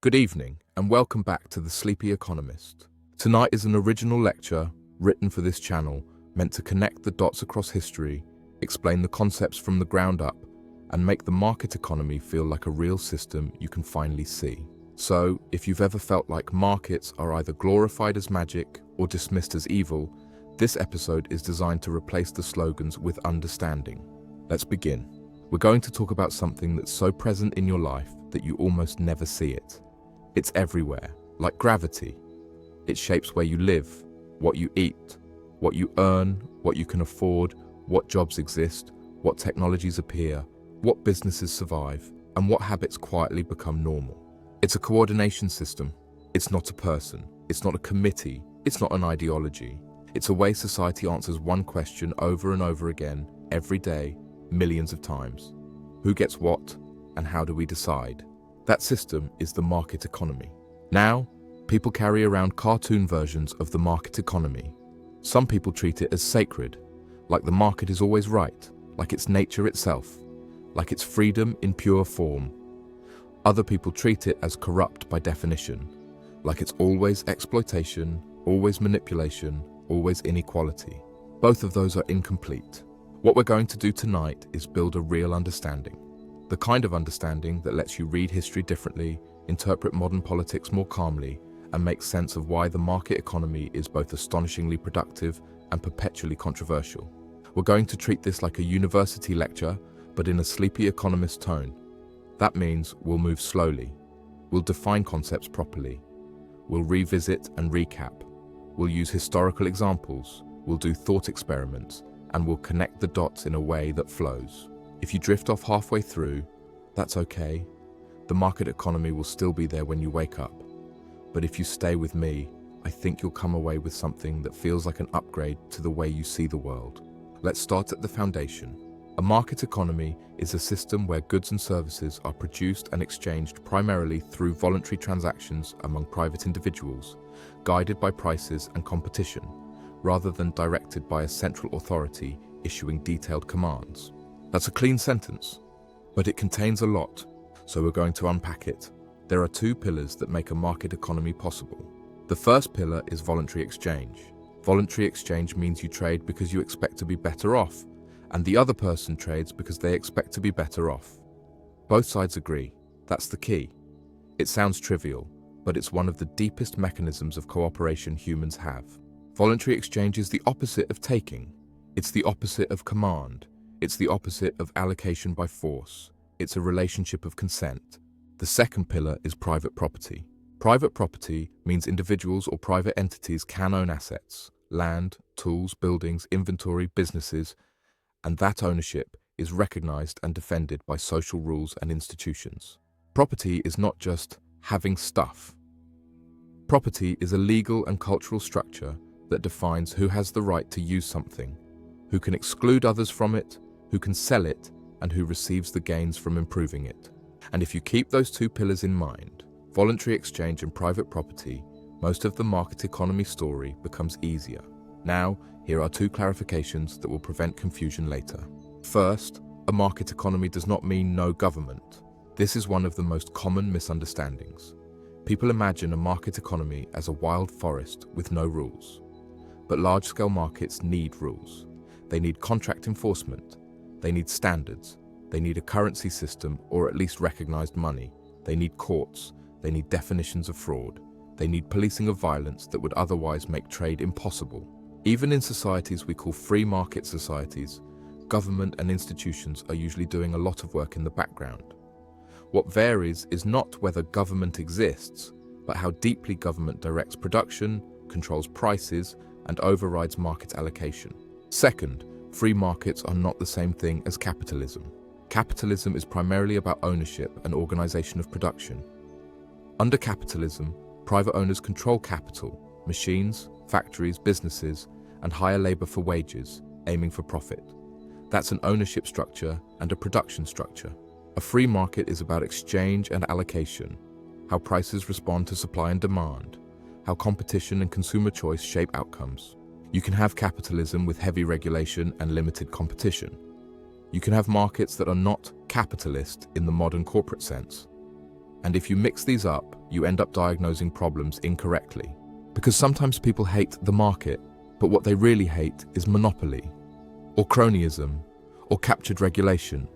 Good evening, and welcome back to the Sleepy Economist. Tonight is an original lecture written for this channel, meant to connect the dots across history, explain the concepts from the ground up, and make the market economy feel like a real system you can finally see. So, if you've ever felt like markets are either glorified as magic or dismissed as evil, this episode is designed to replace the slogans with understanding. Let's begin. We're going to talk about something that's so present in your life that you almost never see it. It's everywhere, like gravity. It shapes where you live, what you eat, what you earn, what you can afford, what jobs exist, what technologies appear, what businesses survive, and what habits quietly become normal. It's a coordination system. It's not a person. It's not a committee. It's not an ideology. It's a way society answers one question over and over again, every day, millions of times. Who gets what, and how do we decide? That system is the market economy. Now, people carry around cartoon versions of the market economy. Some people treat it as sacred, like the market is always right, like it's nature itself, like it's freedom in pure form. Other people treat it as corrupt by definition, like it's always exploitation, always manipulation, always inequality. Both of those are incomplete. What we're going to do tonight is build a real understanding. The kind of understanding that lets you read history differently, interpret modern politics more calmly, and make sense of why the market economy is both astonishingly productive and perpetually controversial. We're going to treat this like a university lecture, but in a Sleepy Economist tone. That means we'll move slowly. We'll define concepts properly. We'll revisit and recap. We'll use historical examples. We'll do thought experiments, and we'll connect the dots in a way that flows. If you drift off halfway through, that's okay. The market economy will still be there when you wake up. But if you stay with me, I think you'll come away with something that feels like an upgrade to the way you see the world. Let's start at the foundation. A market economy is a system where goods and services are produced and exchanged primarily through voluntary transactions among private individuals, guided by prices and competition, rather than directed by a central authority issuing detailed commands. That's a clean sentence, but it contains a lot, so we're going to unpack it. There are two pillars that make a market economy possible. The first pillar is voluntary exchange. Voluntary exchange means you trade because you expect to be better off, and the other person trades because they expect to be better off. Both sides agree. That's the key. It sounds trivial, but it's one of the deepest mechanisms of cooperation humans have. Voluntary exchange is the opposite of taking. It's the opposite of command. It's the opposite of allocation by force. It's a relationship of consent. The second pillar is private property. Private property means individuals or private entities can own assets, land, tools, buildings, inventory, businesses, and that ownership is recognized and defended by social rules and institutions. Property is not just having stuff. Property is a legal and cultural structure that defines who has the right to use something, who can exclude others from it, who can sell it, and who receives the gains from improving it. And if you keep those two pillars in mind, voluntary exchange and private property, most of the market economy story becomes easier. Now, here are two clarifications that will prevent confusion later. First, a market economy does not mean no government. This is one of the most common misunderstandings. People imagine a market economy as a wild forest with no rules. But large-scale markets need rules. They need contract enforcement. They need standards. They need a currency system or at least recognized money. They need courts. They need definitions of fraud. They need policing of violence that would otherwise make trade impossible. Even in societies we call free market societies, government and institutions are usually doing a lot of work in the background. What varies is not whether government exists, but how deeply government directs production, controls prices, and overrides market allocation. Second, free markets are not the same thing as capitalism. Capitalism is primarily about ownership and organization of production. Under capitalism, private owners control capital, machines, factories, businesses, and hire labor for wages, aiming for profit. That's an ownership structure and a production structure. A free market is about exchange and allocation, how prices respond to supply and demand, how competition and consumer choice shape outcomes. You can have capitalism with heavy regulation and limited competition. You can have markets that are not capitalist in the modern corporate sense. And if you mix these up, you end up diagnosing problems incorrectly. Because sometimes people hate the market, but what they really hate is monopoly, or cronyism, or captured regulation,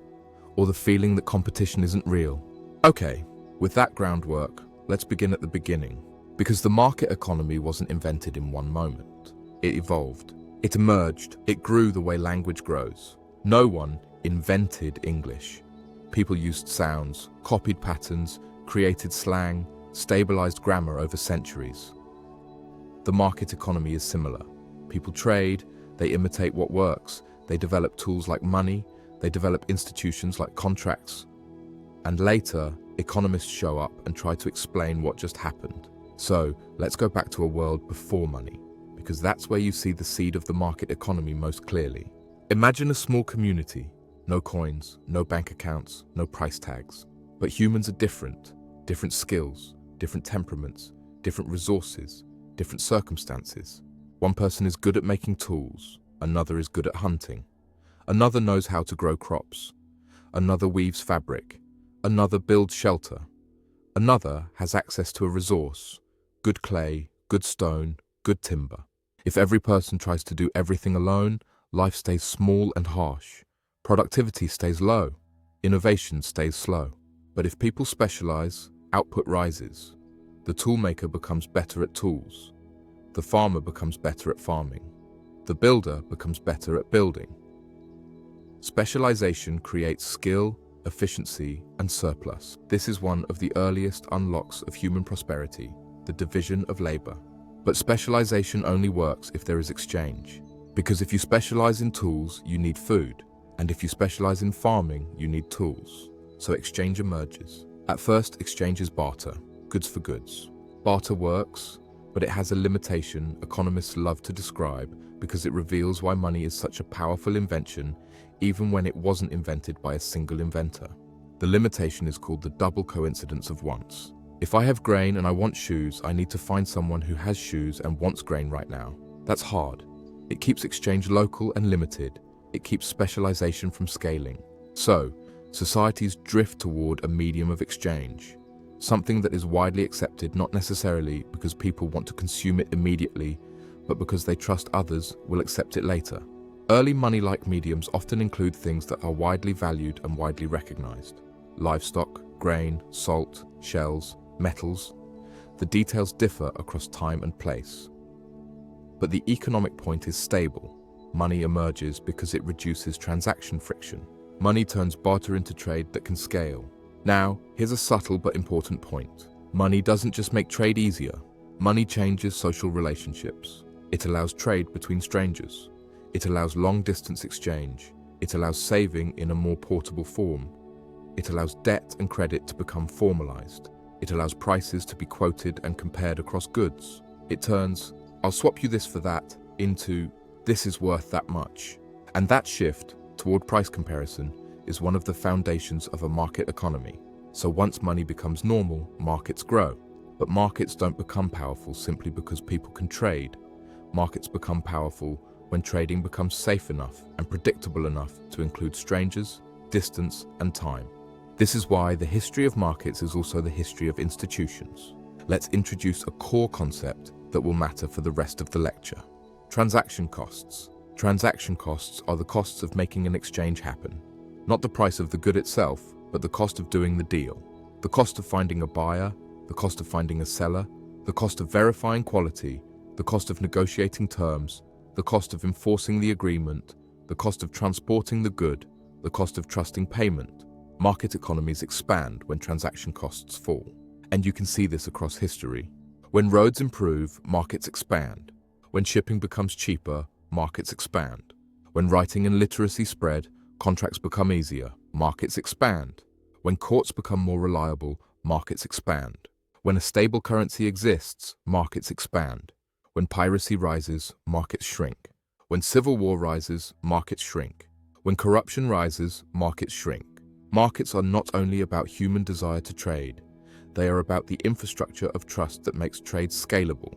or the feeling that competition isn't real. Okay, with that groundwork, let's begin at the beginning. Because the market economy wasn't invented in one moment. It evolved. It emerged. It grew the way language grows. No one invented English. People used sounds, copied patterns, created slang, stabilized grammar over centuries. The market economy is similar. People trade, they imitate what works, they develop tools like money, they develop institutions like contracts, and later, economists show up and try to explain what just happened. So, let's go back to a world before money, because that's where you see the seed of the market economy most clearly. Imagine a small community, no coins, no bank accounts, no price tags. But humans are different skills, different temperaments, different resources, different circumstances. One person is good at making tools, another is good at hunting, another knows how to grow crops, another weaves fabric, another builds shelter, another has access to a resource, good clay, good stone, good timber. If every person tries to do everything alone, life stays small and harsh. Productivity stays low. Innovation stays slow. But if people specialize, output rises. The toolmaker becomes better at tools. The farmer becomes better at farming. The builder becomes better at building. Specialization creates skill, efficiency, and surplus. This is one of the earliest unlocks of human prosperity, the division of labor. But specialization only works if there is exchange. Because if you specialize in tools, you need food. And if you specialize in farming, you need tools. So exchange emerges. At first, exchange is barter, goods for goods. Barter works, but it has a limitation economists love to describe because it reveals why money is such a powerful invention even when it wasn't invented by a single inventor. The limitation is called the double coincidence of wants. If I have grain and I want shoes, I need to find someone who has shoes and wants grain right now. That's hard. It keeps exchange local and limited. It keeps specialization from scaling. So, societies drift toward a medium of exchange, something that is widely accepted not necessarily because people want to consume it immediately, but because they trust others will accept it later. Early money-like mediums often include things that are widely valued and widely recognized. Livestock, grain, salt, shells, metals. The details differ across time and place. But the economic point is stable. Money emerges because it reduces transaction friction. Money turns barter into trade that can scale. Now, here's a subtle but important point. Money doesn't just make trade easier. Money changes social relationships. It allows trade between strangers. It allows long-distance exchange. It allows saving in a more portable form. It allows debt and credit to become formalized. It allows prices to be quoted and compared across goods. It turns, "I'll swap you this for that," into, "This is worth that much." And that shift toward price comparison is one of the foundations of a market economy. So once money becomes normal, markets grow. But markets don't become powerful simply because people can trade. Markets become powerful when trading becomes safe enough and predictable enough to include strangers, distance, and time. This is why the history of markets is also the history of institutions. Let's introduce a core concept that will matter for the rest of the lecture. Transaction costs. Transaction costs are the costs of making an exchange happen. Not the price of the good itself, but the cost of doing the deal. The cost of finding a buyer, the cost of finding a seller, the cost of verifying quality, the cost of negotiating terms, the cost of enforcing the agreement, the cost of transporting the good, the cost of trusting payment. Market economies expand when transaction costs fall. And you can see this across history. When roads improve, markets expand. When shipping becomes cheaper, markets expand. When writing and literacy spread, contracts become easier, markets expand. When courts become more reliable, markets expand. When a stable currency exists, markets expand. When piracy rises, markets shrink. When civil war rises, markets shrink. When corruption rises, markets shrink. Markets are not only about human desire to trade, they are about the infrastructure of trust that makes trade scalable.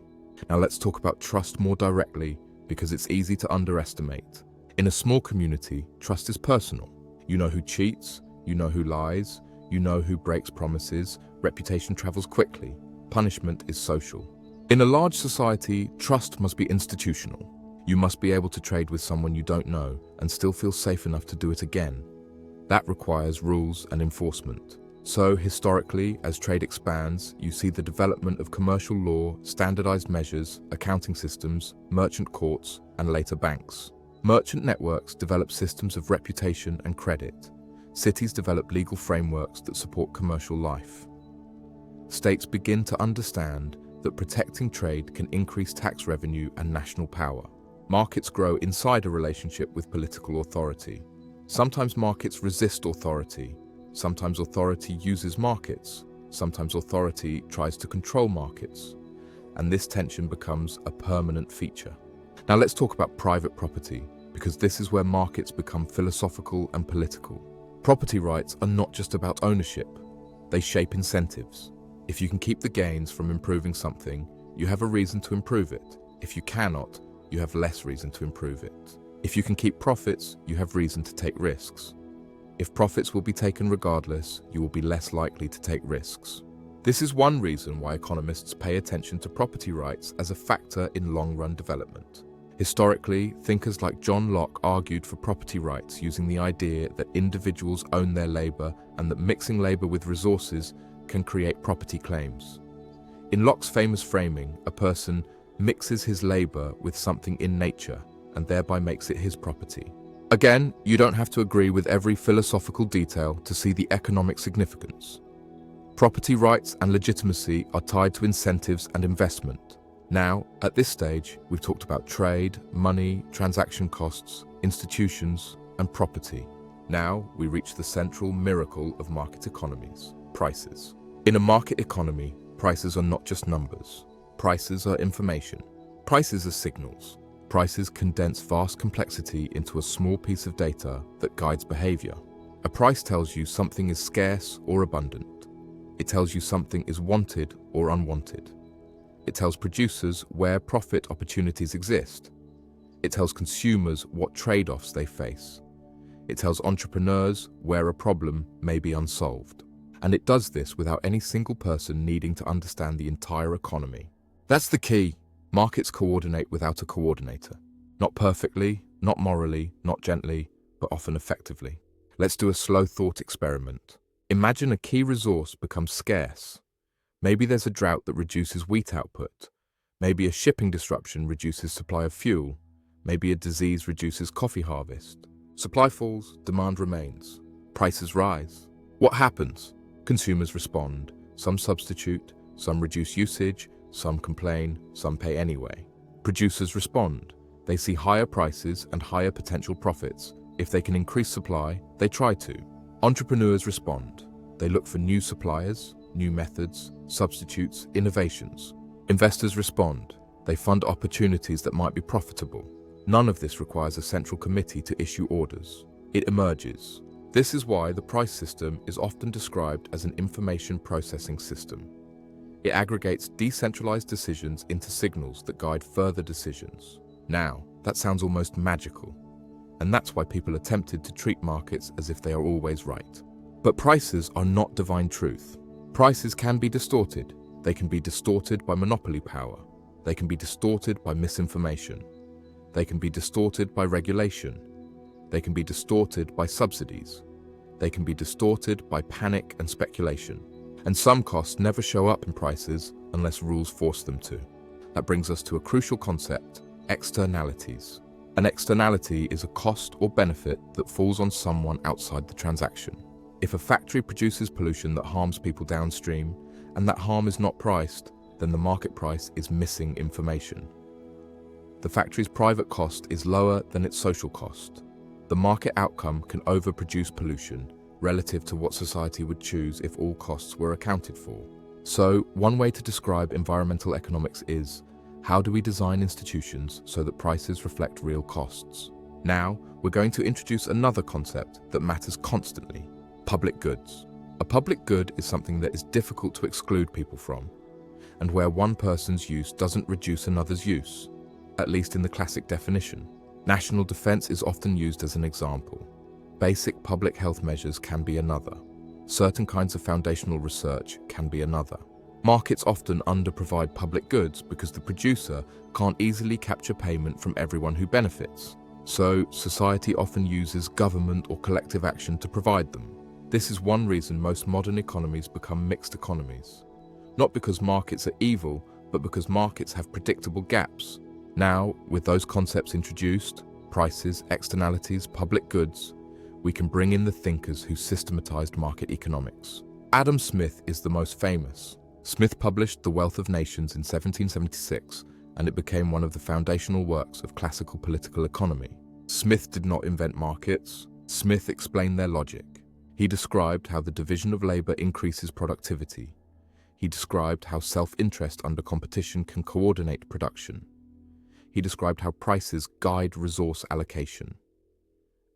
Now let's talk about trust more directly because it's easy to underestimate. In a small community, trust is personal. You know who cheats, you know who lies, you know who breaks promises, reputation travels quickly, punishment is social. In a large society, trust must be institutional. You must be able to trade with someone you don't know and still feel safe enough to do it again. That requires rules and enforcement. So, historically, as trade expands, you see the development of commercial law, standardized measures, accounting systems, merchant courts, and later banks. Merchant networks develop systems of reputation and credit. Cities develop legal frameworks that support commercial life. States begin to understand that protecting trade can increase tax revenue and national power. Markets grow inside a relationship with political authority. Sometimes markets resist authority. Sometimes authority uses markets. Sometimes authority tries to control markets. And this tension becomes a permanent feature. Now let's talk about private property, because this is where markets become philosophical and political. Property rights are not just about ownership. They shape incentives. If you can keep the gains from improving something, you have a reason to improve it. If you cannot, you have less reason to improve it. If you can keep profits, you have reason to take risks. If profits will be taken regardless, you will be less likely to take risks. This is one reason why economists pay attention to property rights as a factor in long-run development. Historically, thinkers like John Locke argued for property rights using the idea that individuals own their labor and that mixing labor with resources can create property claims. In Locke's famous framing, a person mixes his labor with something in nature and thereby makes it his property. Again, you don't have to agree with every philosophical detail to see the economic significance. Property rights and legitimacy are tied to incentives and investment. Now, at this stage, we've talked about trade, money, transaction costs, institutions, and property. Now, we reach the central miracle of market economies: prices. In a market economy, prices are not just numbers. Prices are information. Prices are signals. Prices condense vast complexity into a small piece of data that guides behavior. A price tells you something is scarce or abundant. It tells you something is wanted or unwanted. It tells producers where profit opportunities exist. It tells consumers what trade-offs they face. It tells entrepreneurs where a problem may be unsolved. And it does this without any single person needing to understand the entire economy. That's the key. Markets coordinate without a coordinator. Not perfectly, not morally, not gently, but often effectively. Let's do a slow thought experiment. Imagine a key resource becomes scarce. Maybe there's a drought that reduces wheat output. Maybe a shipping disruption reduces supply of fuel. Maybe a disease reduces coffee harvest. Supply falls, demand remains. Prices rise. What happens? Consumers respond. Some substitute, some reduce usage, some complain, some pay anyway. Producers respond. They see higher prices and higher potential profits. If they can increase supply, they try to. Entrepreneurs respond. They look for new suppliers, new methods, substitutes, innovations. Investors respond. They fund opportunities that might be profitable. None of this requires a central committee to issue orders. It emerges. This is why the price system is often described as an information processing system. It aggregates decentralized decisions into signals that guide further decisions. Now, that sounds almost magical. And that's why people are tempted to treat markets as if they are always right. But prices are not divine truth. Prices can be distorted. They can be distorted by monopoly power. They can be distorted by misinformation. They can be distorted by regulation. They can be distorted by subsidies. They can be distorted by panic and speculation. And some costs never show up in prices unless rules force them to. That brings us to a crucial concept: externalities. An externality is a cost or benefit that falls on someone outside the transaction. If a factory produces pollution that harms people downstream, and that harm is not priced, then the market price is missing information. The factory's private cost is lower than its social cost. The market outcome can overproduce pollution relative to what society would choose if all costs were accounted for. So, one way to describe environmental economics is: how do we design institutions so that prices reflect real costs? Now, we're going to introduce another concept that matters constantly: public goods. A public good is something that is difficult to exclude people from, and where one person's use doesn't reduce another's use, at least in the classic definition. National defense is often used as an example. Basic public health measures can be another. certain kinds of foundational research can be another. Markets often underprovide public goods because the producer can't easily capture payment from everyone who benefits. So, society often uses government or collective action to provide them. This is one reason most modern economies become mixed economies. Not because markets are evil, but because markets have predictable gaps. Now, with those concepts introduced, prices, externalities, public goods, we can bring in the thinkers who systematized market economics. Adam Smith is the most famous. Smith published The Wealth of Nations in 1776, and it became one of the foundational works of classical political economy. Smith did not invent markets. Smith explained their logic. He described how the division of labor increases productivity. He described how self-interest under competition can coordinate production. He described how prices guide resource allocation.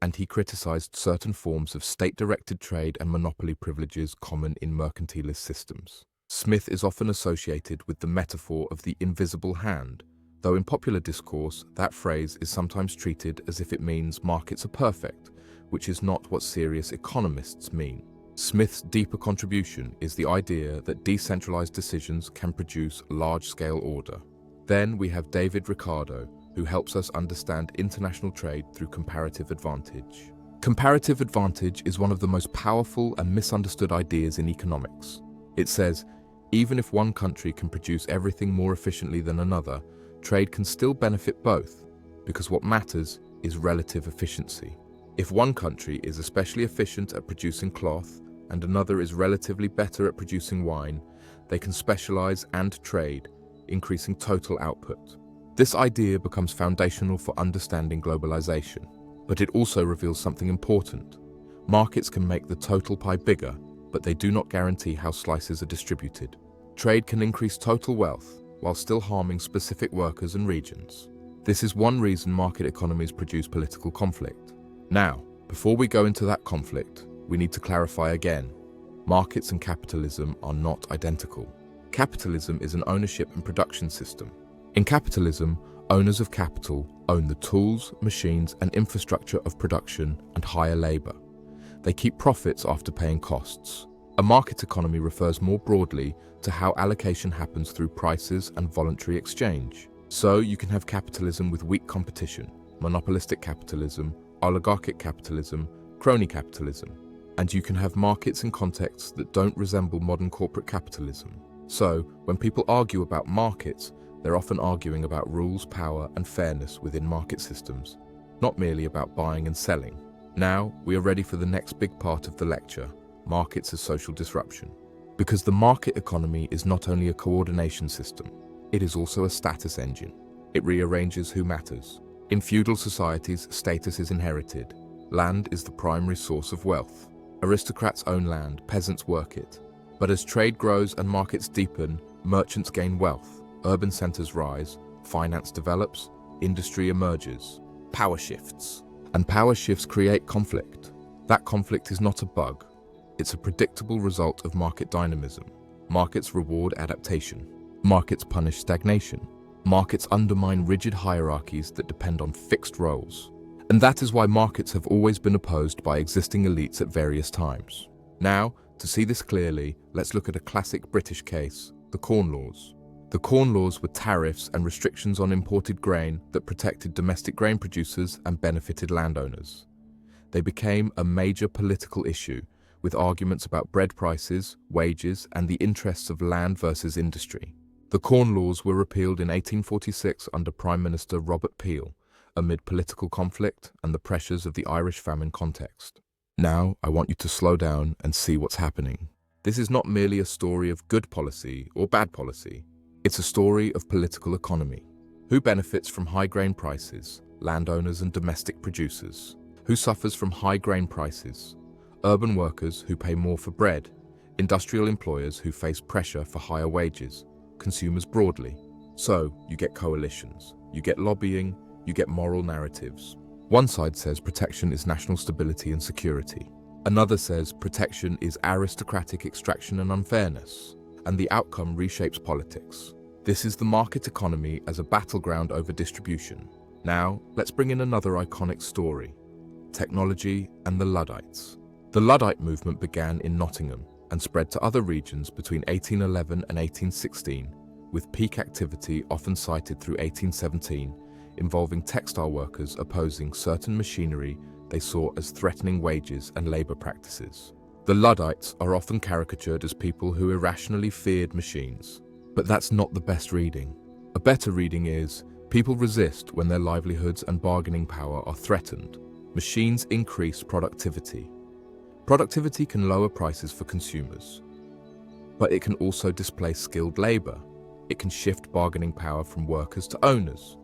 And he criticized certain forms of state-directed trade and monopoly privileges common in mercantilist systems. Smith is often associated with the metaphor of the invisible hand, though in popular discourse, that phrase is sometimes treated as if it means markets are perfect, which is not what serious economists mean. Smith's deeper contribution is the idea that decentralized decisions can produce large-scale order. Then we have David Ricardo, who helps us understand international trade through comparative advantage. Comparative advantage is one of the most powerful and misunderstood ideas in economics. It says, even if one country can produce everything more efficiently than another, trade can still benefit both, because what matters is relative efficiency. If one country is especially efficient at producing cloth, and another is relatively better at producing wine, they can specialize and trade, increasing total output. This idea becomes foundational for understanding globalization, but it also reveals something important. Markets can make the total pie bigger, but they do not guarantee how slices are distributed. Trade can increase total wealth, while still harming specific workers and regions. This is one reason market economies produce political conflict. Now, before we go into that conflict, we need to clarify again. Markets and capitalism are not identical. Capitalism is an ownership and production system. In capitalism, owners of capital own the tools, machines, and infrastructure of production and hire labor. They keep profits after paying costs. A market economy refers more broadly to how allocation happens through prices and voluntary exchange. So you can have capitalism with weak competition, monopolistic capitalism, oligarchic capitalism, crony capitalism. And you can have markets in contexts that don't resemble modern corporate capitalism. So, when people argue about markets, they're often arguing about rules, power, and fairness within market systems, not merely about buying and selling. Now, we are ready for the next big part of the lecture, markets as social disruption. Because the market economy is not only a coordination system, it is also a status engine. It rearranges who matters. In feudal societies, status is inherited. Land is the primary source of wealth. Aristocrats own land, peasants work it. But as trade grows and markets deepen, merchants gain wealth, urban centers rise, finance develops, industry emerges. Power shifts. And power shifts create conflict. That conflict is not a bug. It's a predictable result of market dynamism. Markets reward adaptation. Markets punish stagnation. Markets undermine rigid hierarchies that depend on fixed roles. And that is why markets have always been opposed by existing elites at various times. Now, to see this clearly, let's look at a classic British case, the Corn Laws. The Corn Laws were tariffs and restrictions on imported grain that protected domestic grain producers and benefited landowners. They became a major political issue, with arguments about bread prices, wages, and the interests of land versus industry. The Corn Laws were repealed in 1846 under Prime Minister Robert Peel, amid political conflict and the pressures of the Irish famine context. Now, I want you to slow down and see what's happening. This is not merely a story of good policy or bad policy. It's a story of political economy. Who benefits from high grain prices? Landowners and domestic producers. Who suffers from high grain prices? Urban workers who pay more for bread, industrial employers who face pressure for higher wages, consumers broadly. So, you get coalitions, you get lobbying, you get moral narratives. One side says protection is national stability and security. Another says protection is aristocratic extraction and unfairness, and the outcome reshapes politics. This is the market economy as a battleground over distribution. Now, let's bring in another iconic story, technology and the Luddites. The Luddite movement began in Nottingham and spread to other regions between 1811 and 1816, with peak activity often cited through 1817, involving textile workers opposing certain machinery they saw as threatening wages and labor practices. The Luddites are often caricatured as people who irrationally feared machines, but that's not the best reading. A better reading is, people resist when their livelihoods and bargaining power are threatened. Machines increase productivity. Productivity can lower prices for consumers, but it can also displace skilled labor. It can shift bargaining power from workers to owners.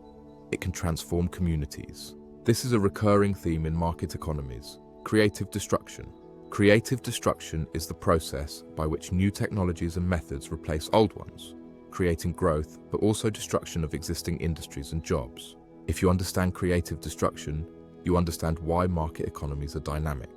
It can transform communities. This is a recurring theme in market economies: creative destruction. Creative destruction is the process by which new technologies and methods replace old ones, creating growth but also destruction of existing industries and jobs. If you understand creative destruction, you understand why market economies are dynamic.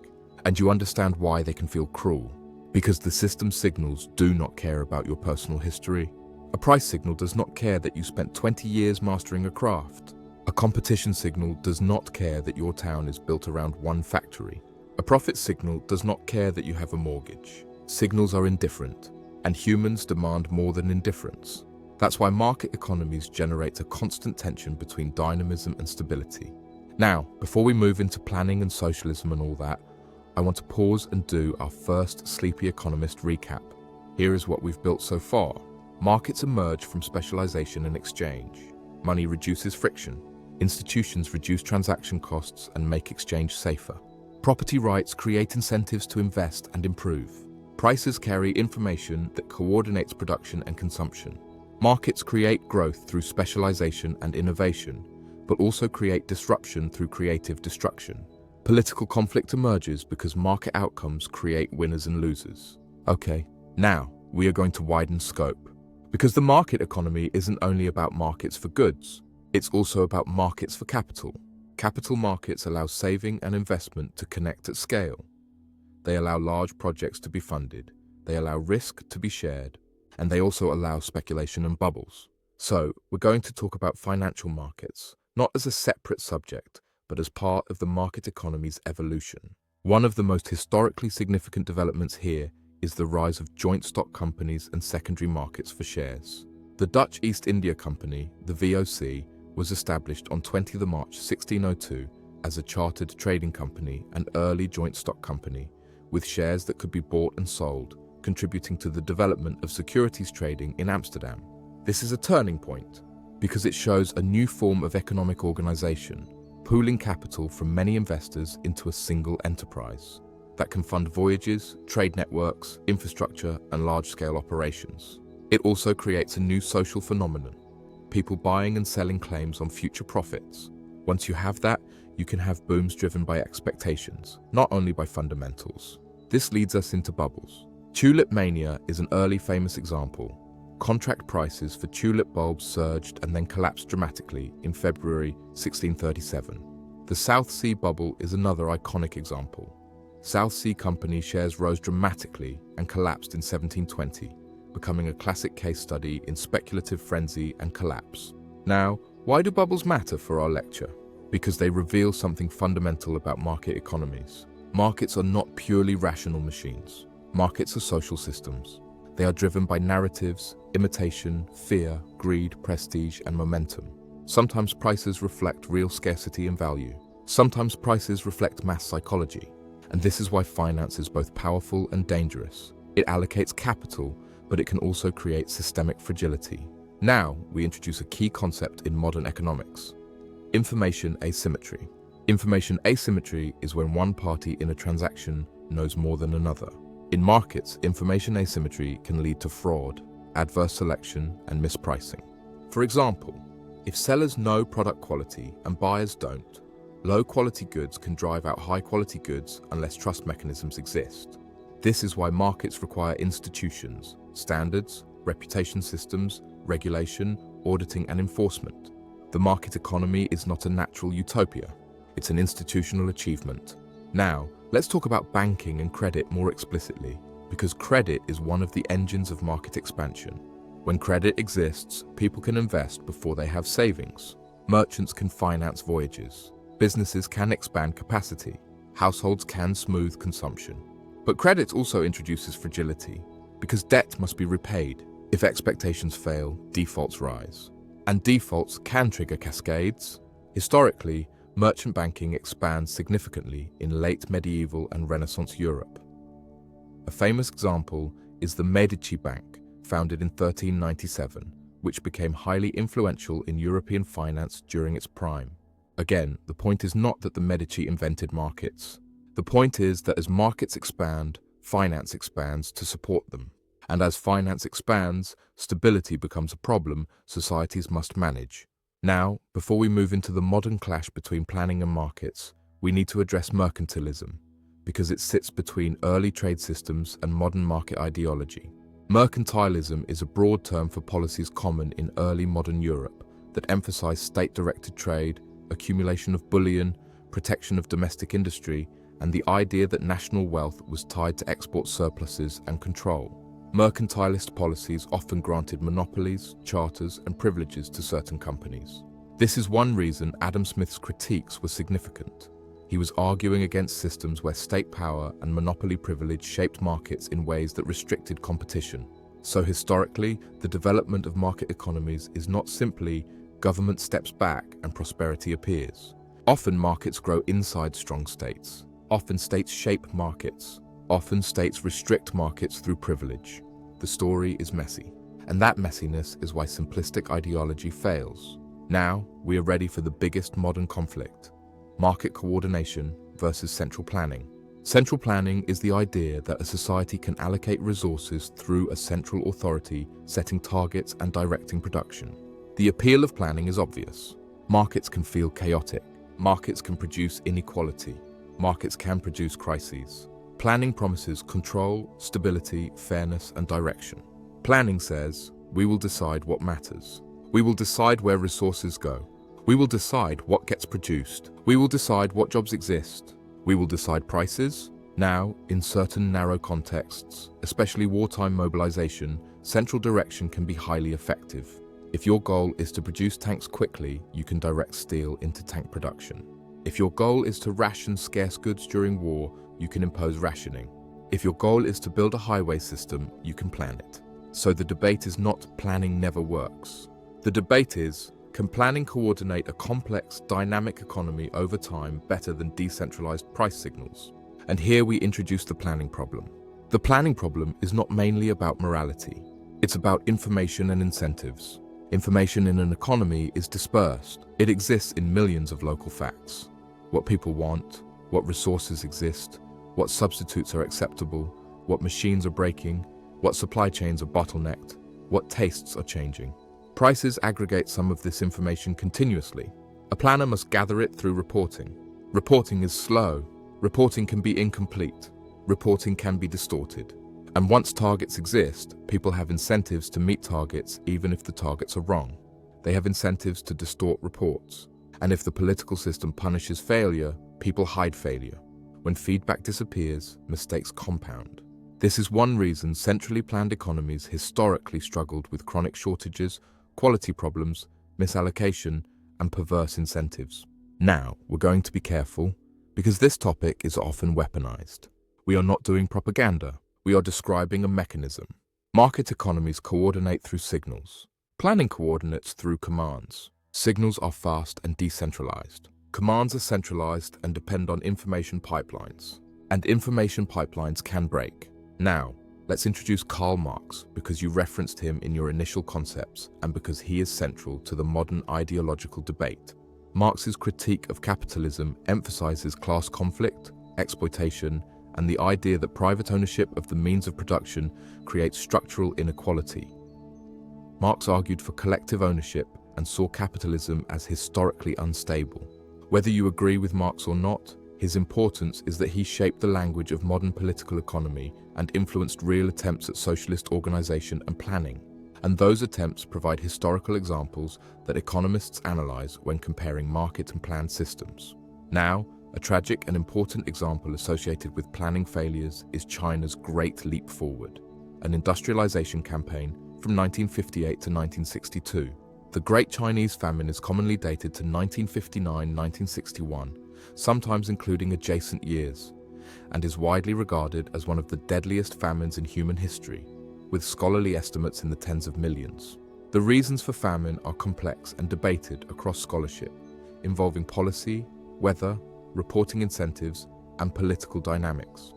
And you understand why they can feel cruel, because the system signals do not care about your personal history. A price signal does not care that you spent 20 years mastering a craft. A competition signal does not care that your town is built around one factory. A profit signal does not care that you have a mortgage. Signals are indifferent, and humans demand more than indifference. That's why market economies generate a constant tension between dynamism and stability. Now, before we move into planning and socialism and all that, I want to pause and do our first Sleepy Economist recap. Here is what we've built so far. Markets emerge from specialization and exchange. Money reduces friction. Institutions reduce transaction costs and make exchange safer. Property rights create incentives to invest and improve. Prices carry information that coordinates production and consumption. Markets create growth through specialization and innovation, but also create disruption through creative destruction. Political conflict emerges because market outcomes create winners and losers. Okay, now we are going to widen scope. Because the market economy isn't only about markets for goods, it's also about markets for capital. Capital markets allow saving and investment to connect at scale. They allow large projects to be funded, they allow risk to be shared, and they also allow speculation and bubbles. So, we're going to talk about financial markets, not as a separate subject, but as part of the market economy's evolution. One of the most historically significant developments here is the rise of joint stock companies and secondary markets for shares. The Dutch East India Company, the VOC, was established on 20 March 1602 as a chartered trading company and early joint stock company, with shares that could be bought and sold, contributing to the development of securities trading in Amsterdam. This is a turning point because it shows a new form of economic organization, pooling capital from many investors into a single enterprise that can fund voyages, trade networks, infrastructure, and large-scale operations. It also creates a new social phenomenon, people buying and selling claims on future profits. Once you have that, you can have booms driven by expectations, not only by fundamentals. This leads us into bubbles. Tulip mania is an early famous example. Contract prices for tulip bulbs surged and then collapsed dramatically in February 1637. The South Sea bubble is another iconic example. South Sea Company shares rose dramatically and collapsed in 1720, becoming a classic case study in speculative frenzy and collapse. Now, why do bubbles matter for our lecture? Because they reveal something fundamental about market economies. Markets are not purely rational machines. Markets are social systems. They are driven by narratives, imitation, fear, greed, prestige, and momentum. Sometimes prices reflect real scarcity and value. Sometimes prices reflect mass psychology. And this is why finance is both powerful and dangerous. It allocates capital, but it can also create systemic fragility. Now, we introduce a key concept in modern economics: information asymmetry. Information asymmetry is when one party in a transaction knows more than another. In markets, information asymmetry can lead to fraud, adverse selection, and mispricing. For example, if sellers know product quality and buyers don't, low-quality goods can drive out high-quality goods unless trust mechanisms exist. This is why markets require institutions, standards, reputation systems, regulation, auditing, and enforcement. The market economy is not a natural utopia. It's an institutional achievement. Now, let's talk about banking and credit more explicitly, because credit is one of the engines of market expansion. When credit exists, people can invest before they have savings. Merchants can finance voyages. Businesses can expand capacity. households can smooth consumption. But credit also introduces fragility, because debt must be repaid. If expectations fail, defaults rise. And defaults can trigger cascades. Historically, merchant banking expands significantly in late medieval and Renaissance Europe. A famous example is the Medici Bank, founded in 1397, which became highly influential in European finance during its prime. Again, the point is not that the Medici invented markets. The point is that as markets expand, finance expands to support them. And as finance expands, stability becomes a problem societies must manage. Now, before we move into the modern clash between planning and markets, we need to address mercantilism, because it sits between early trade systems and modern market ideology. Mercantilism is a broad term for policies common in early modern Europe that emphasize state-directed trade, accumulation of bullion, protection of domestic industry, and the idea that national wealth was tied to export surpluses and control. Mercantilist policies often granted monopolies, charters, and privileges to certain companies. This is one reason Adam Smith's critiques were significant. He was arguing against systems where state power and monopoly privilege shaped markets in ways that restricted competition. So historically, the development of market economies is not simply government steps back and prosperity appears. Often markets grow inside strong states. Often states shape markets. Often states restrict markets through privilege. The story is messy, and that messiness is why simplistic ideology fails. Now, we are ready for the biggest modern conflict: market coordination versus central planning. Central planning is the idea that a society can allocate resources through a central authority, setting targets and directing production. The appeal of planning is obvious. Markets can feel chaotic. Markets can produce inequality. Markets can produce crises. Planning promises control, stability, fairness, and direction. Planning says, we will decide what matters. We will decide where resources go. We will decide what gets produced. We will decide what jobs exist. We will decide prices. Now, in certain narrow contexts, especially wartime mobilization, central direction can be highly effective. If your goal is to produce tanks quickly, you can direct steel into tank production. If your goal is to ration scarce goods during war, you can impose rationing. If your goal is to build a highway system, you can plan it. So the debate is not planning never works. The debate is, can planning coordinate a complex, dynamic economy over time better than decentralized price signals? And here we introduce the planning problem. The planning problem is not mainly about morality. It's about information and incentives. Information in an economy is dispersed. It exists in millions of local facts. What people want, what resources exist, what substitutes are acceptable, what machines are breaking, what supply chains are bottlenecked, what tastes are changing. Prices aggregate some of this information continuously. A planner must gather it through reporting. Reporting is slow. Reporting can be incomplete. Reporting can be distorted. And once targets exist, people have incentives to meet targets even if the targets are wrong. They have incentives to distort reports. And if the political system punishes failure, people hide failure. When feedback disappears, mistakes compound. This is one reason centrally planned economies historically struggled with chronic shortages, quality problems, misallocation, and perverse incentives. Now, we're going to be careful, because this topic is often weaponized. We are not doing propaganda. We are describing a mechanism. Market economies coordinate through signals. Planning coordinates through commands. Signals are fast and decentralized. Commands are centralized and depend on information pipelines. And information pipelines can break. Now, let's introduce Karl Marx, because you referenced him in your initial concepts and because he is central to the modern ideological debate. Marx's critique of capitalism emphasizes class conflict, exploitation, and the idea that private ownership of the means of production creates structural inequality. Marx argued for collective ownership and saw capitalism as historically unstable. Whether you agree with Marx or not, his importance is that he shaped the language of modern political economy and influenced real attempts at socialist organization and planning. And those attempts provide historical examples that economists analyze when comparing market and planned systems. Now, a tragic and important example associated with planning failures is China's Great Leap Forward, an industrialization campaign from 1958 to 1962. The Great Chinese Famine is commonly dated to 1959-1961 sometimes including adjacent years, and is widely regarded as one of the deadliest famines in human history, with scholarly estimates in the tens of millions. The reasons for famine are complex and debated across scholarship, involving policy, weather, reporting incentives, and political dynamics.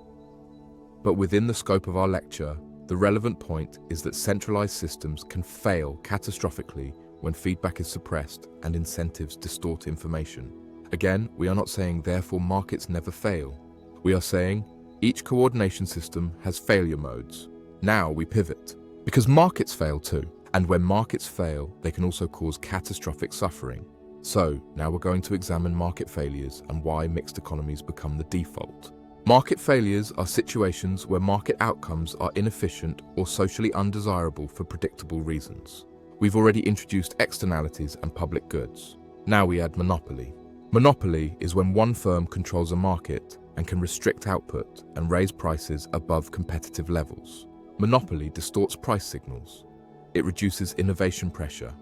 But within the scope of our lecture, the relevant point is that centralized systems can fail catastrophically when feedback is suppressed and incentives distort information. Again, we are not saying therefore markets never fail. We are saying each coordination system has failure modes. Now we pivot, because markets fail too. And when markets fail, they can also cause catastrophic suffering. So now we're going to examine market failures and why mixed economies become the default. Market failures are situations where market outcomes are inefficient or socially undesirable for predictable reasons. We've already introduced externalities and public goods. Now we add monopoly. Monopoly is when one firm controls a market and can restrict output and raise prices above competitive levels. Monopoly distorts price signals. It reduces innovation pressure.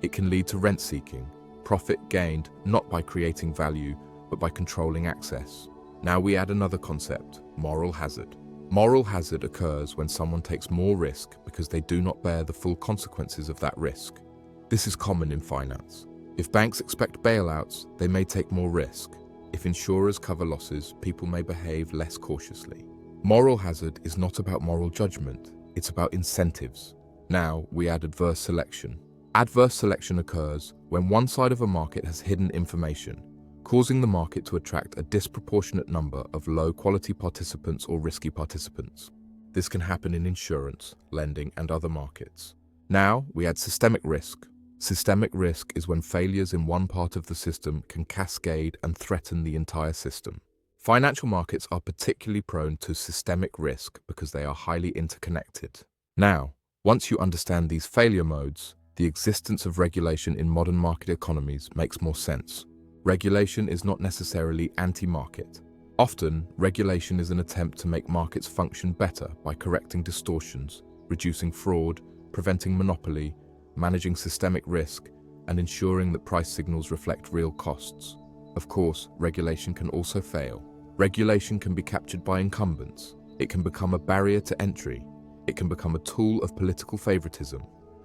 It can lead to rent seeking, profit gained not by creating value, but by controlling access. Now we add another concept, moral hazard. Moral hazard occurs when someone takes more risk because they do not bear the full consequences of that risk. This is common in finance. If banks expect bailouts, they may take more risk. If insurers cover losses, people may behave less cautiously. Moral hazard is not about moral judgment, it's about incentives. Now we add adverse selection. Adverse selection occurs when one side of a market has hidden information, causing the market to attract a disproportionate number of low-quality participants or risky participants. This can happen in insurance, lending, and other markets. Now we add systemic risk. Systemic risk is when failures in one part of the system can cascade and threaten the entire system. Financial markets are particularly prone to systemic risk because they are highly interconnected. Now, once you understand these failure modes, the existence of regulation in modern market economies makes more sense. Regulation is not necessarily anti-market. Often, regulation is an attempt to make markets function better by correcting distortions, reducing fraud, preventing monopoly, managing systemic risk, and ensuring that price signals reflect real costs. Of course, regulation can also fail. Regulation can be captured by incumbents. It can become a barrier to entry. It can become a tool of political favoritism.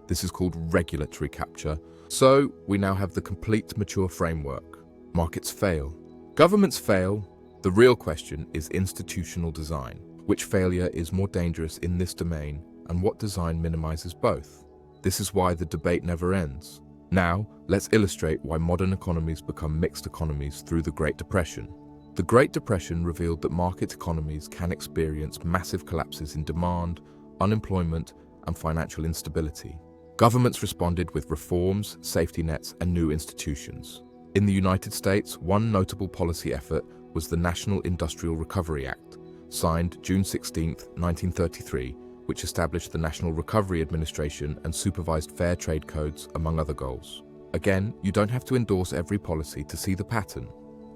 This is called regulatory capture. So, we now have the complete mature framework. Markets fail. Governments fail. The real question is institutional design. Which failure is more dangerous in this domain, and what design minimizes both? This is why the debate never ends. Now, let's illustrate why modern economies become mixed economies through the Great Depression. The Great Depression revealed that market economies can experience massive collapses in demand, unemployment, and financial instability. Governments responded with reforms, safety nets, and new institutions. In the United States, one notable policy effort was the National Industrial Recovery Act, signed June 16, 1933, which established the National Recovery Administration and supervised fair trade codes, among other goals. Again, you don't have to endorse every policy to see the pattern.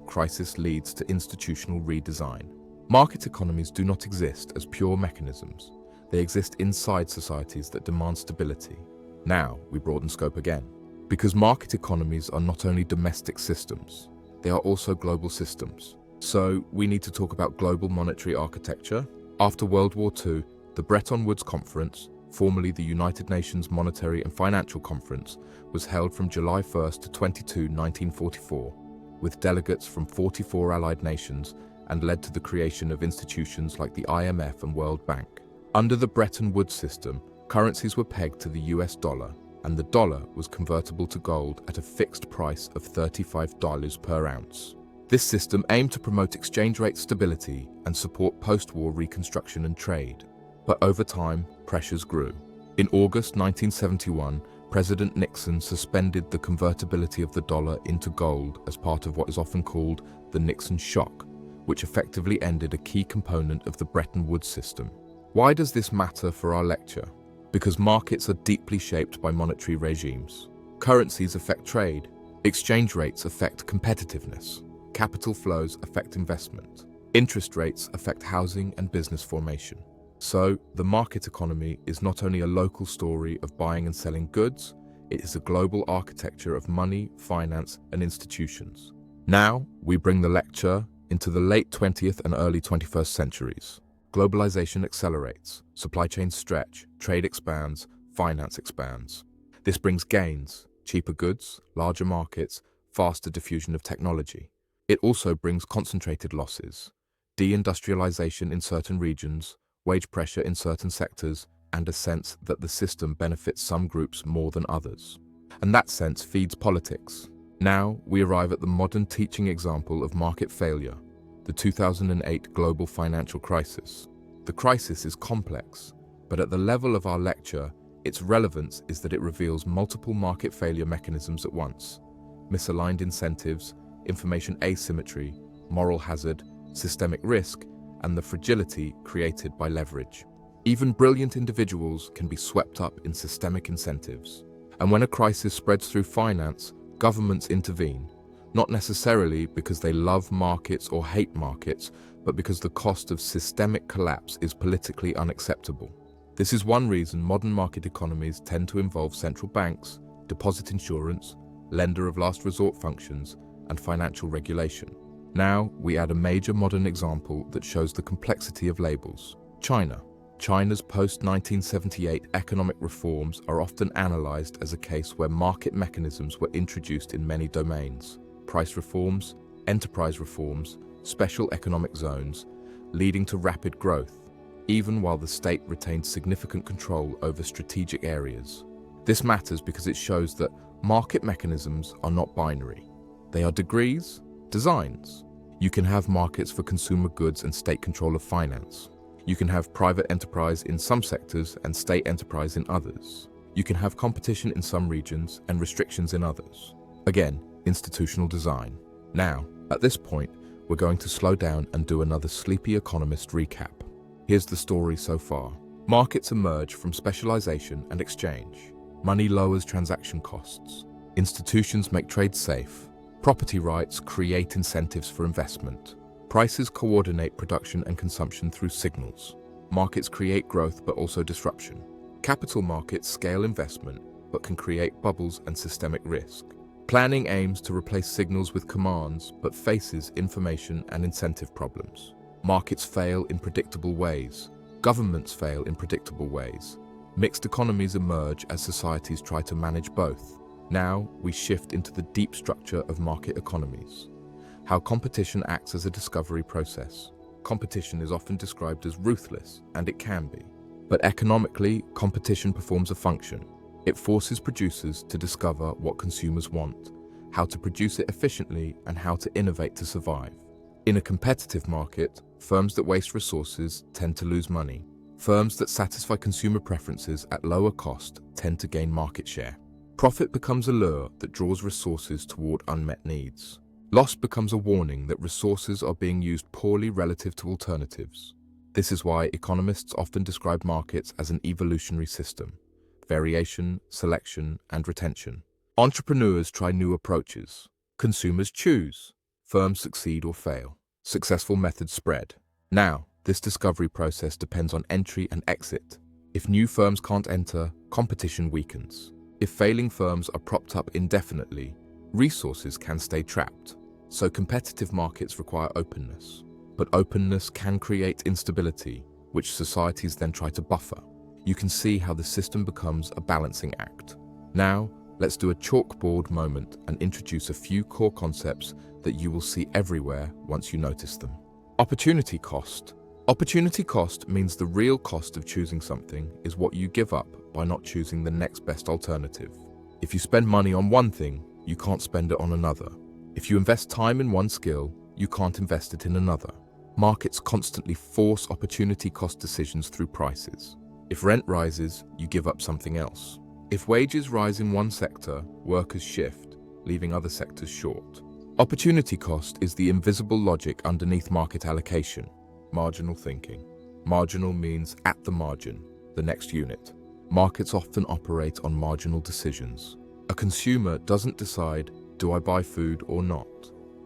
Crisis leads to institutional redesign. Market economies do not exist as pure mechanisms. They exist inside societies that demand stability. Now, we broaden scope again. Because market economies are not only domestic systems, they are also global systems. So, we need to talk about global monetary architecture. After World War II, the Bretton Woods Conference, formerly the United Nations Monetary and Financial Conference, was held from July 1 to 22, 1944, with delegates from 44 allied nations and led to the creation of institutions like the IMF and World Bank. Under the Bretton Woods system, currencies were pegged to the US dollar, and the dollar was convertible to gold at a fixed price of $35 per ounce. This system aimed to promote exchange rate stability and support post-war reconstruction and trade. But over time, pressures grew. In August 1971, President Nixon suspended the convertibility of the dollar into gold as part of what is often called the Nixon shock, which effectively ended a key component of the Bretton Woods system. Why does this matter for our lecture? Because markets are deeply shaped by monetary regimes. Currencies affect trade. Exchange rates affect competitiveness. Capital flows affect investment. Interest rates affect housing and business formation. So, the market economy is not only a local story of buying and selling goods, it is a global architecture of money, finance, and institutions. Now, we bring the lecture into the late 20th and early 21st centuries. Globalization accelerates, supply chains stretch, trade expands, finance expands. This brings gains, cheaper goods, larger markets, faster diffusion of technology. It also brings concentrated losses, deindustrialization in certain regions, wage pressure in certain sectors, and a sense that the system benefits some groups more than others. And that sense feeds politics. Now, we arrive at the modern teaching example of market failure, the 2008 global financial crisis. The crisis is complex, but at the level of our lecture, its relevance is that it reveals multiple market failure mechanisms at once: misaligned incentives, information asymmetry, moral hazard, systemic risk, and the fragility created by leverage. Even brilliant individuals can be swept up in systemic incentives. And when a crisis spreads through finance, governments intervene, not necessarily because they love markets or hate markets, but because the cost of systemic collapse is politically unacceptable. This is one reason modern market economies tend to involve central banks, deposit insurance, lender of last resort functions, and financial regulation. Now, we add a major modern example that shows the complexity of labels: China. China's post-1978 economic reforms are often analyzed as a case where market mechanisms were introduced in many domains: price reforms, enterprise reforms, special economic zones, leading to rapid growth, even while the state retained significant control over strategic areas. This matters because it shows that market mechanisms are not binary. They are degrees, designs. You can have markets for consumer goods and state control of finance. You can have private enterprise in some sectors and state enterprise in others. You can have competition in some regions and restrictions in others. Again, institutional design. Now, at this point, we're going to slow down and do another Sleepy Economist recap. Here's the story so far. Markets emerge from specialization and exchange. Money lowers transaction costs. Institutions make trade safe. Property rights create incentives for investment. Prices coordinate production and consumption through signals. Markets create growth but also disruption. Capital markets scale investment but can create bubbles and systemic risk. Planning aims to replace signals with commands but faces information and incentive problems. Markets fail in predictable ways. Governments fail in predictable ways. Mixed economies emerge as societies try to manage both. Now, we shift into the deep structure of market economies. How competition acts as a discovery process. Competition is often described as ruthless, and it can be. But economically, competition performs a function. It forces producers to discover what consumers want, how to produce it efficiently, and how to innovate to survive. In a competitive market, firms that waste resources tend to lose money. Firms that satisfy consumer preferences at lower cost tend to gain market share. Profit becomes a lure that draws resources toward unmet needs. Loss becomes a warning that resources are being used poorly relative to alternatives. This is why economists often describe markets as an evolutionary system: variation, selection, and retention. Entrepreneurs try new approaches. Consumers choose. Firms succeed or fail. Successful methods spread. Now, this discovery process depends on entry and exit. If new firms can't enter, competition weakens. If failing firms are propped up indefinitely, resources can stay trapped. So competitive markets require openness. But openness can create instability, which societies then try to buffer. You can see how the system becomes a balancing act. Now, let's do a chalkboard moment and introduce a few core concepts that you will see everywhere once you notice them. Opportunity cost. Opportunity cost means the real cost of choosing something is what you give up by not choosing the next best alternative. If you spend money on one thing, you can't spend it on another. If you invest time in one skill, you can't invest it in another. Markets constantly force opportunity cost decisions through prices. If rent rises, you give up something else. If wages rise in one sector, workers shift, leaving other sectors short. Opportunity cost is the invisible logic underneath market allocation. Marginal thinking. Marginal means at the margin, the next unit. Markets often operate on marginal decisions. A consumer doesn't decide, do I buy food or not?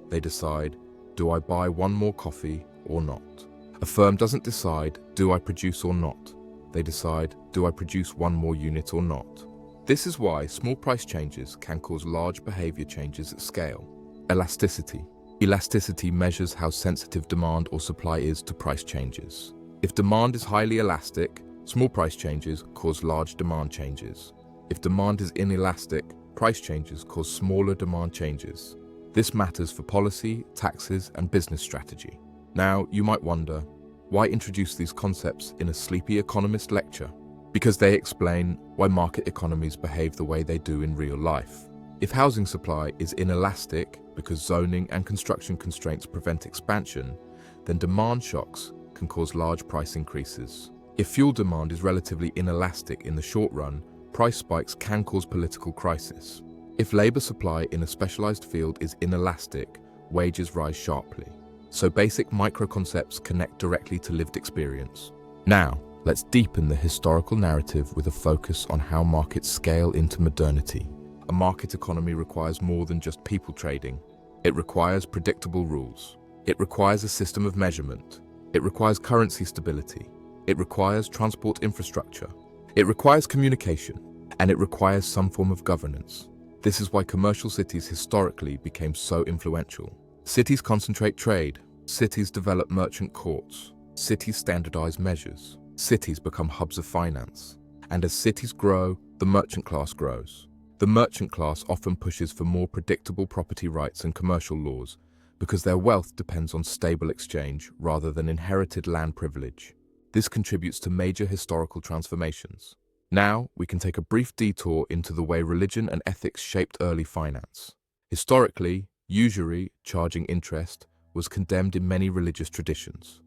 They decide, do I buy one more coffee or not? A firm doesn't decide, do I produce or not? They decide, do I produce one more unit or not? This is why small price changes can cause large behavior changes at scale. Elasticity. Elasticity measures how sensitive demand or supply is to price changes. If demand is highly elastic, small price changes cause large demand changes. If demand is inelastic, price changes cause smaller demand changes. This matters for policy, taxes, and business strategy. Now, you might wonder, why introduce these concepts in a Sleepy Economist lecture? Because they explain why market economies behave the way they do in real life. If housing supply is inelastic because zoning and construction constraints prevent expansion, then demand shocks can cause large price increases. If fuel demand is relatively inelastic in the short run, price spikes can cause political crisis. If labor supply in a specialized field is inelastic, wages rise sharply. So basic micro-concepts connect directly to lived experience. Now, let's deepen the historical narrative with a focus on how markets scale into modernity. A market economy requires more than just people trading. It requires predictable rules. It requires a system of measurement. It requires currency stability. It requires transport infrastructure. It requires communication. And it requires some form of governance. This is why commercial cities historically became so influential. Cities concentrate trade. Cities develop merchant courts. Cities standardize measures. Cities become hubs of finance. And as cities grow, the merchant class grows. The merchant class often pushes for more predictable property rights and commercial laws because their wealth depends on stable exchange rather than inherited land privilege. This contributes to major historical transformations. Now, we can take a brief detour into the way religion and ethics shaped early finance. Historically, usury, charging interest, was condemned in many religious traditions,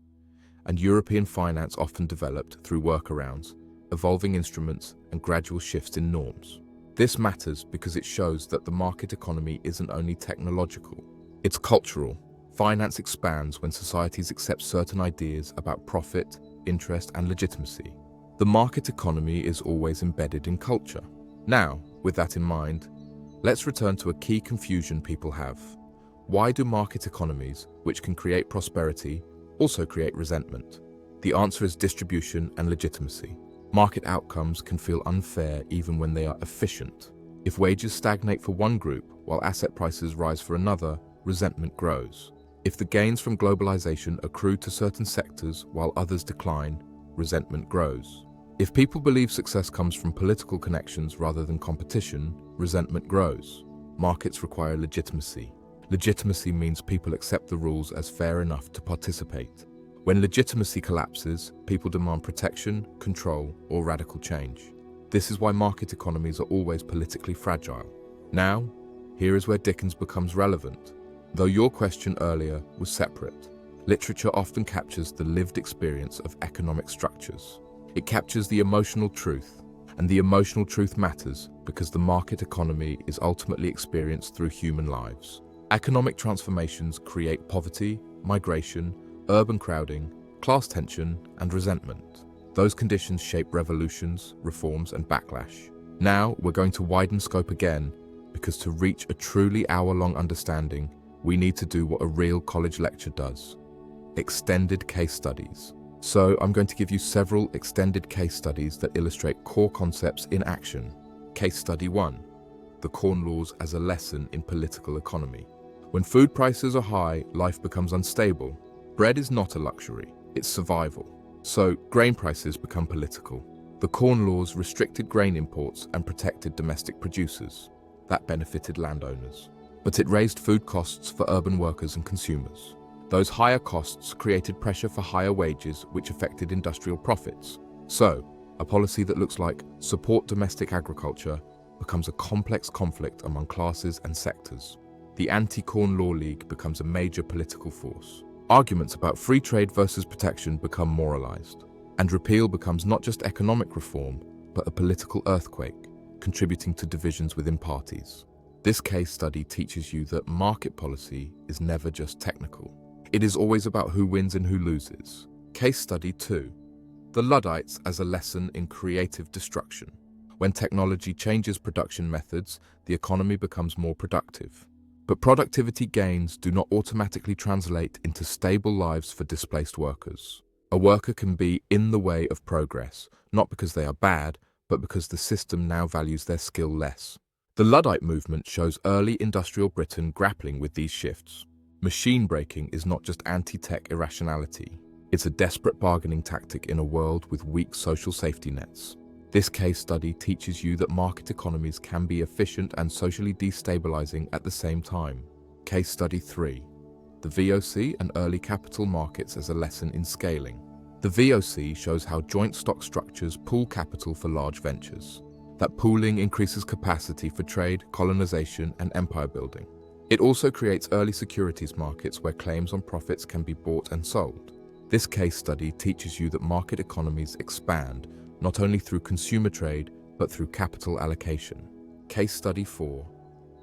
and European finance often developed through workarounds, evolving instruments, and gradual shifts in norms. This matters because it shows that the market economy isn't only technological, it's cultural. Finance expands when societies accept certain ideas about profit, interest, and legitimacy. The market economy is always embedded in culture. Now, with that in mind, let's return to a key confusion people have. Why do market economies, which can create prosperity, also create resentment? The answer is distribution and legitimacy. Market outcomes can feel unfair even when they are efficient. If wages stagnate for one group while asset prices rise for another, resentment grows. If the gains from globalization accrue to certain sectors while others decline, resentment grows. If people believe success comes from political connections rather than competition, resentment grows. Markets require legitimacy. Legitimacy means people accept the rules as fair enough to participate. When legitimacy collapses, people demand protection, control, or radical change. This is why market economies are always politically fragile. Now, here is where Dickens becomes relevant. Though your question earlier was separate, literature often captures the lived experience of economic structures. It captures the emotional truth, and the emotional truth matters because the market economy is ultimately experienced through human lives. Economic transformations create poverty, migration, urban crowding, class tension, and resentment. Those conditions shape revolutions, reforms, and backlash. Now, we're going to widen scope again, because to reach a truly hour-long understanding, we need to do what a real college lecture does: extended case studies. So I'm going to give you several extended case studies that illustrate core concepts in action. Case study 1. The Corn Laws as a lesson in political economy. When food prices are high, life becomes unstable. Bread is not a luxury, it's survival. So grain prices become political. The Corn Laws restricted grain imports and protected domestic producers. That benefited landowners. But it raised food costs for urban workers and consumers. Those higher costs created pressure for higher wages, which affected industrial profits. So, a policy that looks like support domestic agriculture becomes a complex conflict among classes and sectors. The Anti-Corn Law League becomes a major political force. Arguments about free trade versus protection become moralized. And repeal becomes not just economic reform, but a political earthquake, contributing to divisions within parties. This case study teaches you that market policy is never just technical. It is always about who wins and who loses. Case study 2. The Luddites as a lesson in creative destruction. When technology changes production methods, the economy becomes more productive. But productivity gains do not automatically translate into stable lives for displaced workers. A worker can be in the way of progress, not because they are bad, but because the system now values their skill less. The Luddite movement shows early industrial Britain grappling with these shifts. Machine breaking is not just anti-tech irrationality. It's a desperate bargaining tactic in a world with weak social safety nets. This case study teaches you that market economies can be efficient and socially destabilizing at the same time. Case study 3. The VOC and early capital markets as a lesson in scaling. The VOC shows how joint stock structures pool capital for large ventures. That pooling increases capacity for trade, colonization, and empire building. It also creates early securities markets where claims on profits can be bought and sold. This case study teaches you that market economies expand not only through consumer trade, but through capital allocation. Case study 4.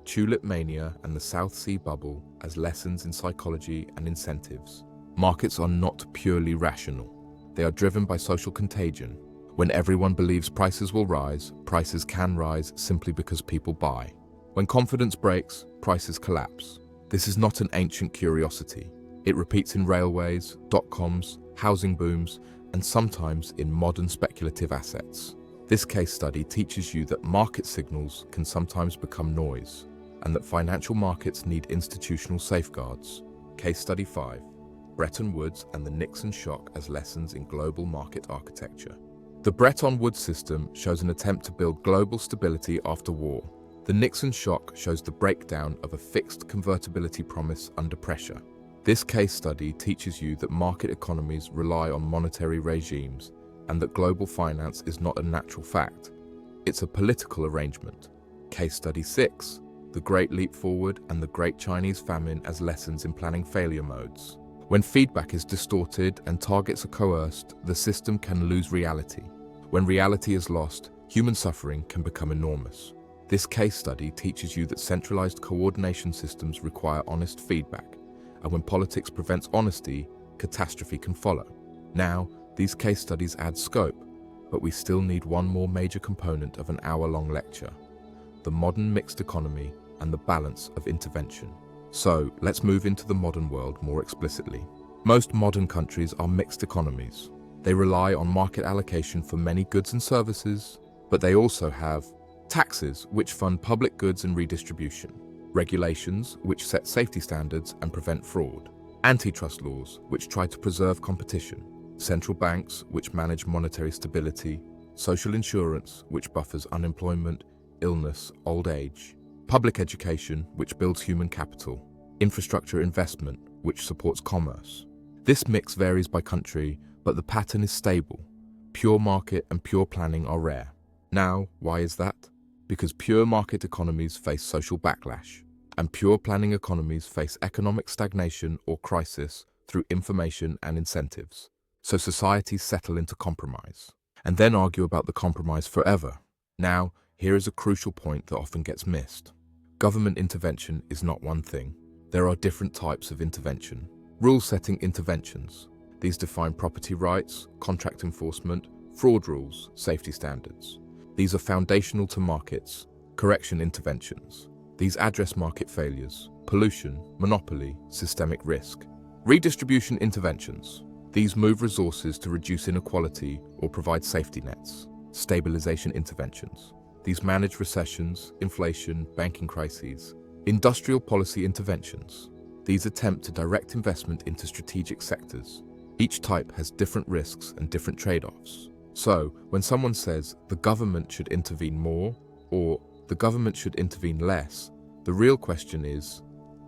Tulip mania and the South Sea bubble as lessons in psychology and incentives. Markets are not purely rational. They are driven by social contagion. When everyone believes prices will rise, prices can rise simply because people buy. When confidence breaks, prices collapse. This is not an ancient curiosity. It repeats in railways, dot-coms, housing booms, and sometimes in modern speculative assets. This case study teaches you that market signals can sometimes become noise, and that financial markets need institutional safeguards. Case study 5. Bretton Woods and the Nixon shock as lessons in global market architecture. The Bretton Woods system shows an attempt to build global stability after war. The Nixon shock shows the breakdown of a fixed convertibility promise under pressure. This case study teaches you that market economies rely on monetary regimes and that global finance is not a natural fact. It's a political arrangement. Case study 6. The Great Leap Forward and the Great Chinese Famine as lessons in planning failure modes. When feedback is distorted and targets are coerced, the system can lose reality. When reality is lost, human suffering can become enormous. This case study teaches you that centralized coordination systems require honest feedback, and when politics prevents honesty, catastrophe can follow. Now, these case studies add scope, but we still need one more major component of an hour-long lecture: the modern mixed economy and the balance of intervention. So, let's move into the modern world more explicitly. Most modern countries are mixed economies. They rely on market allocation for many goods and services, but they also have taxes, which fund public goods and redistribution; regulations, which set safety standards and prevent fraud; antitrust laws, which try to preserve competition; central banks, which manage monetary stability; social insurance, which buffers unemployment, illness, old age; public education, which builds human capital; infrastructure investment, which supports commerce. This mix varies by country, but the pattern is stable. Pure market and pure planning are rare. Now, why is that? Because pure market economies face social backlash, and pure planning economies face economic stagnation or crisis through information and incentives. So societies settle into compromise, and then argue about the compromise forever. Now, here is a crucial point that often gets missed. Government intervention is not one thing. There are different types of intervention. Rule-setting interventions. These define property rights, contract enforcement, fraud rules, safety standards. These are foundational to markets. Correction interventions. These address market failures, pollution, monopoly, systemic risk. Redistribution interventions. These move resources to reduce inequality or provide safety nets. Stabilization interventions. These manage recessions, inflation, banking crises. Industrial policy interventions. These attempt to direct investment into strategic sectors. Each type has different risks and different trade-offs. So, when someone says the government should intervene more or the government should intervene less, the real question is,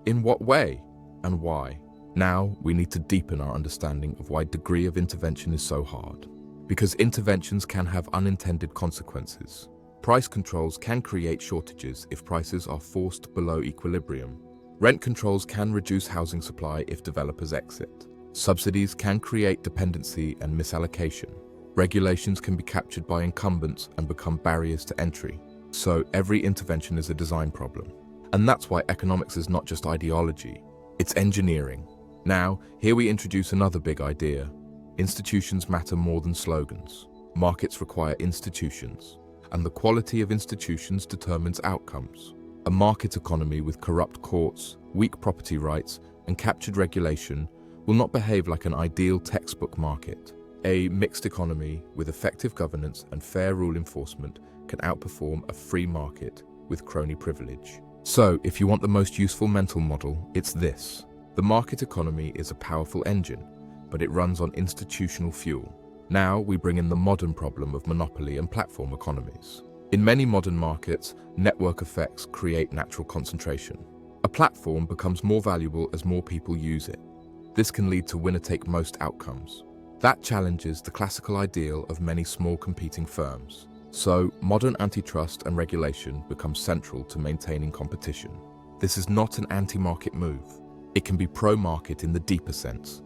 in what way and why? Now, we need to deepen our understanding of why degree of intervention is so hard. Because interventions can have unintended consequences. Price controls can create shortages if prices are forced below equilibrium. Rent controls can reduce housing supply if developers exit. Subsidies can create dependency and misallocation. Regulations can be captured by incumbents and become barriers to entry. So every intervention is a design problem. And that's why economics is not just ideology, it's engineering. Now, here we introduce another big idea. Institutions matter more than slogans. Markets require institutions, and the quality of institutions determines outcomes. A market economy with corrupt courts, weak property rights, and captured regulation will not behave like an ideal textbook market. A mixed economy with effective governance and fair rule enforcement can outperform a free market with crony privilege. So, if you want the most useful mental model, it's this. The market economy is a powerful engine, but it runs on institutional fuel. Now we bring in the modern problem of monopoly and platform economies. In many modern markets, network effects create natural concentration. A platform becomes more valuable as more people use it. This can lead to winner-take-most outcomes. That challenges the classical ideal of many small competing firms. So, modern antitrust and regulation become central to maintaining competition. This is not an anti-market move. It can be pro-market in the deeper sense,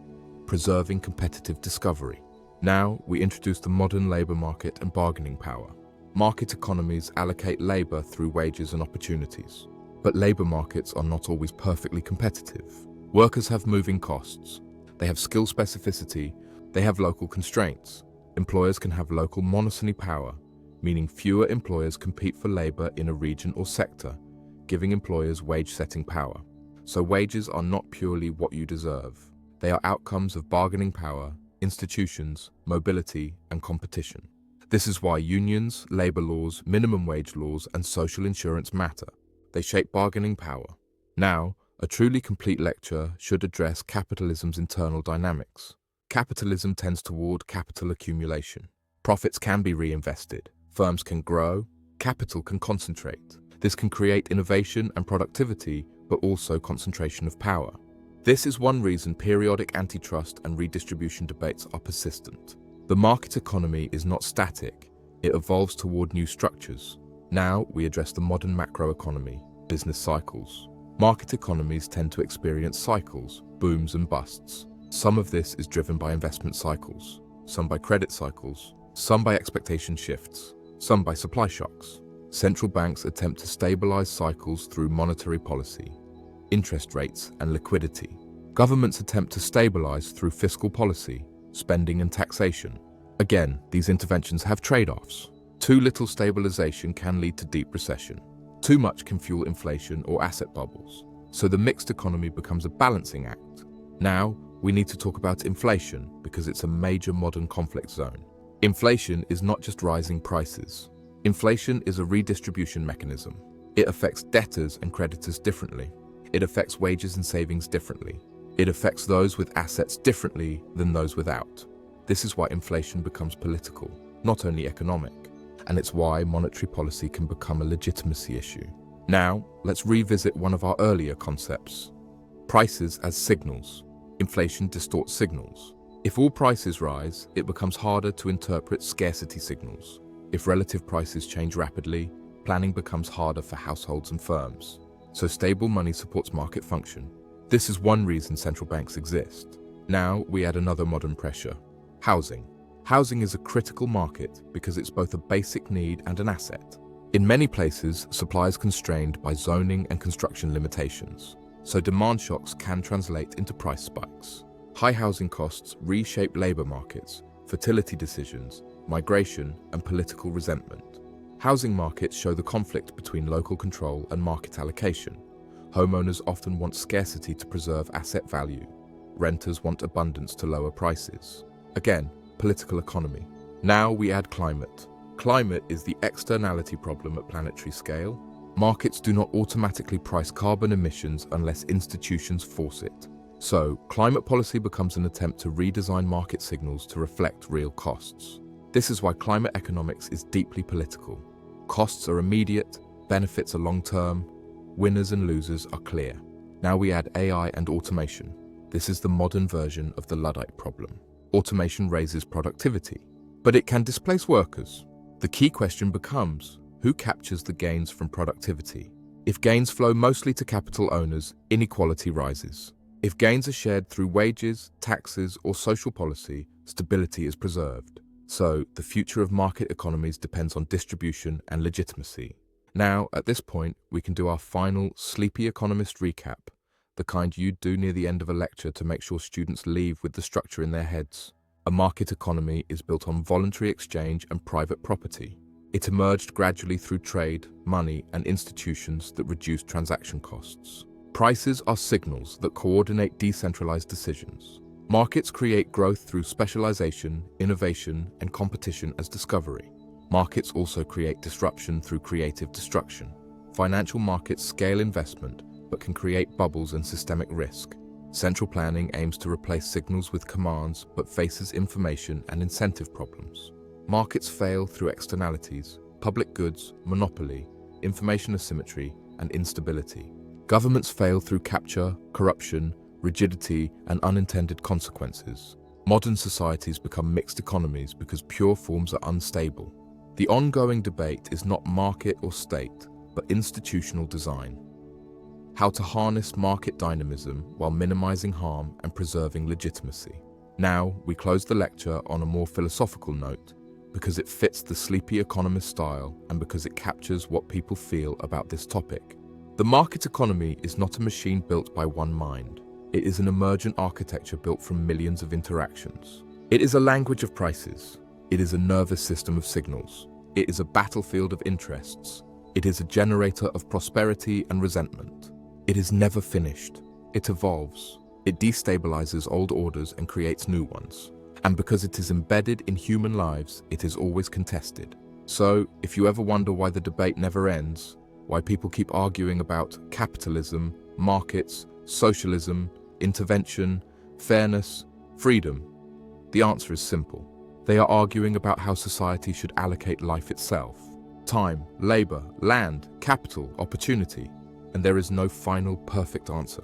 preserving competitive discovery. Now, we introduce the modern labor market and bargaining power. Market economies allocate labor through wages and opportunities. But labor markets are not always perfectly competitive. Workers have moving costs. They have skill specificity. They have local constraints. Employers can have local monopsony power, meaning fewer employers compete for labor in a region or sector, giving employers wage-setting power. So wages are not purely what you deserve. They are outcomes of bargaining power, institutions, mobility, and competition. This is why unions, labor laws, minimum wage laws, and social insurance matter. They shape bargaining power. Now, a truly complete lecture should address capitalism's internal dynamics. Capitalism tends toward capital accumulation. Profits can be reinvested. Firms can grow. Capital can concentrate. This can create innovation and productivity, but also concentration of power. This is one reason periodic antitrust and redistribution debates are persistent. The market economy is not static. It evolves toward new structures. Now we address the modern macroeconomy, business cycles. Market economies tend to experience cycles, booms and busts. Some of this is driven by investment cycles, some by credit cycles, some by expectation shifts, some by supply shocks. Central banks attempt to stabilize cycles through monetary policy, interest rates, and liquidity. Governments attempt to stabilize through fiscal policy, spending, and taxation. Again, these interventions have trade-offs. Too little stabilization can lead to deep recession. Too much can fuel inflation or asset bubbles. So the mixed economy becomes a balancing act. Now, we need to talk about inflation because it's a major modern conflict zone. Inflation is not just rising prices. Inflation is a redistribution mechanism. It affects debtors and creditors differently. It affects wages and savings differently. It affects those with assets differently than those without. This is why inflation becomes political, not only economic. And it's why monetary policy can become a legitimacy issue. Now, let's revisit one of our earlier concepts. Prices as signals. Inflation distorts signals. If all prices rise, it becomes harder to interpret scarcity signals. If relative prices change rapidly, planning becomes harder for households and firms. So stable money supports market function. This is one reason central banks exist. Now we add another modern pressure: housing. Housing is a critical market because it's both a basic need and an asset. In many places, supply is constrained by zoning and construction limitations, so demand shocks can translate into price spikes. High housing costs reshape labor markets, fertility decisions, migration, and political resentment. Housing markets show the conflict between local control and market allocation. Homeowners often want scarcity to preserve asset value. Renters want abundance to lower prices. Again, political economy. Now we add climate. Climate is the externality problem at planetary scale. Markets do not automatically price carbon emissions unless institutions force it. So, climate policy becomes an attempt to redesign market signals to reflect real costs. This is why climate economics is deeply political. Costs are immediate, benefits are long-term, winners and losers are clear. Now we add AI and automation. This is the modern version of the Luddite problem. Automation raises productivity, but it can displace workers. The key question becomes, who captures the gains from productivity? If gains flow mostly to capital owners, inequality rises. If gains are shared through wages, taxes, or social policy, stability is preserved. So, the future of market economies depends on distribution and legitimacy. Now, at this point, we can do our final Sleepy Economist recap, the kind you'd do near the end of a lecture to make sure students leave with the structure in their heads. A market economy is built on voluntary exchange and private property. It emerged gradually through trade, money, and institutions that reduced transaction costs. Prices are signals that coordinate decentralized decisions. Markets create growth through specialization, innovation, and competition as discovery. Markets also create disruption through creative destruction. Financial markets scale investment, but can create bubbles and systemic risk. Central planning aims to replace signals with commands, but faces information and incentive problems. Markets fail through externalities, public goods, monopoly, information asymmetry, and instability. Governments fail through capture, corruption, rigidity, and unintended consequences. Modern societies become mixed economies because pure forms are unstable. The ongoing debate is not market or state, but institutional design. How to harness market dynamism while minimizing harm and preserving legitimacy. Now, we close the lecture on a more philosophical note, because it fits the Sleepy Economist style and because it captures what people feel about this topic. The market economy is not a machine built by one mind. It is an emergent architecture built from millions of interactions. It is a language of prices. It is a nervous system of signals. It is a battlefield of interests. It is a generator of prosperity and resentment. It is never finished. It evolves. It destabilizes old orders and creates new ones. And because it is embedded in human lives, it is always contested. So, if you ever wonder why the debate never ends, why people keep arguing about capitalism, markets, socialism, intervention, fairness, freedom, the answer is simple. They are arguing about how society should allocate life itself. Time, labor, land, capital, opportunity. And there is no final perfect answer.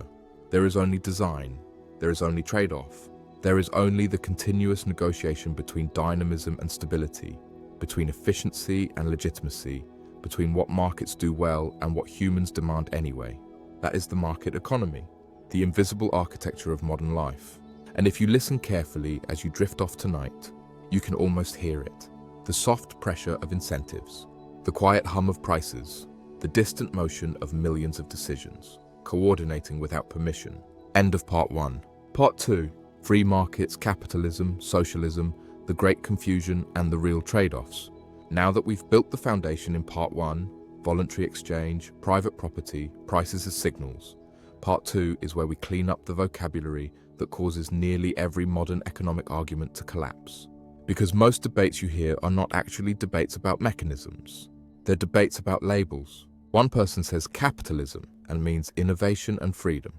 There is only design. There is only trade-off. There is only the continuous negotiation between dynamism and stability, between efficiency and legitimacy, between what markets do well and what humans demand anyway. That is the market economy, the invisible architecture of modern life. And if you listen carefully as you drift off tonight, you can almost hear it. The soft pressure of incentives, the quiet hum of prices, the distant motion of millions of decisions, coordinating without permission. End of part 1. Part 2. Free markets, capitalism, socialism, the great confusion, and the real trade-offs. Now that we've built the foundation in part 1, voluntary exchange, private property, prices as signals, part 2 is where we clean up the vocabulary that causes nearly every modern economic argument to collapse. Because most debates you hear are not actually debates about mechanisms. They're debates about labels. One person says capitalism and means innovation and freedom.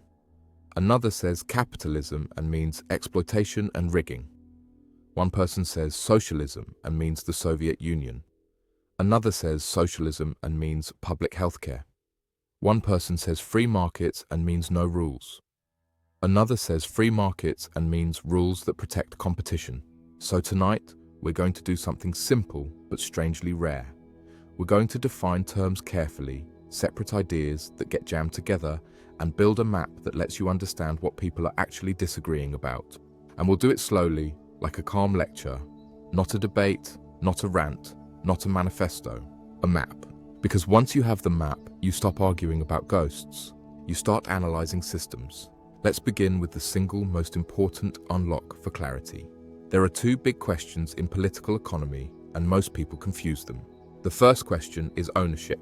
Another says capitalism and means exploitation and rigging. One person says socialism and means the Soviet Union. Another says socialism and means public healthcare. One person says free markets and means no rules. Another says free markets and means rules that protect competition. So tonight, we're going to do something simple but strangely rare. We're going to define terms carefully, separate ideas that get jammed together, and build a map that lets you understand what people are actually disagreeing about. And we'll do it slowly, like a calm lecture. Not a debate, not a rant, not a manifesto. A map. Because once you have the map, you stop arguing about ghosts. You start analyzing systems. Let's begin with the single most important unlock for clarity. There are two big questions in political economy, and most people confuse them. The first question is ownership.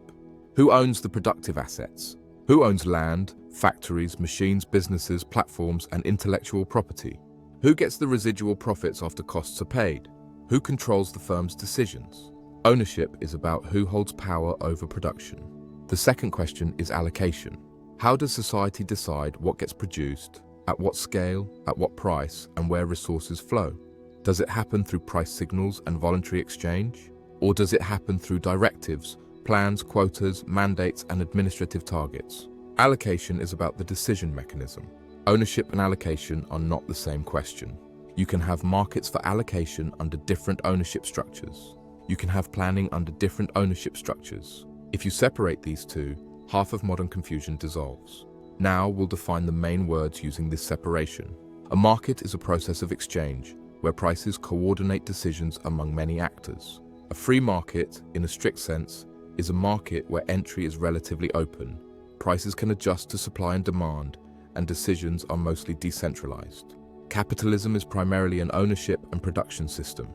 Who owns the productive assets? Who owns land, factories, machines, businesses, platforms, and intellectual property? Who gets the residual profits after costs are paid? Who controls the firm's decisions? Ownership is about who holds power over production. The second question is allocation. How does society decide what gets produced, at what scale, at what price, and where resources flow? Does it happen through price signals and voluntary exchange? Or does it happen through directives, plans, quotas, mandates, and administrative targets? Allocation is about the decision mechanism. Ownership and allocation are not the same question. You can have markets for allocation under different ownership structures. You can have planning under different ownership structures. If you separate these two, half of modern confusion dissolves. Now we'll define the main words using this separation. A market is a process of exchange, where prices coordinate decisions among many actors. A free market, in a strict sense, is a market where entry is relatively open. Prices can adjust to supply and demand, and decisions are mostly decentralized. Capitalism is primarily an ownership and production system.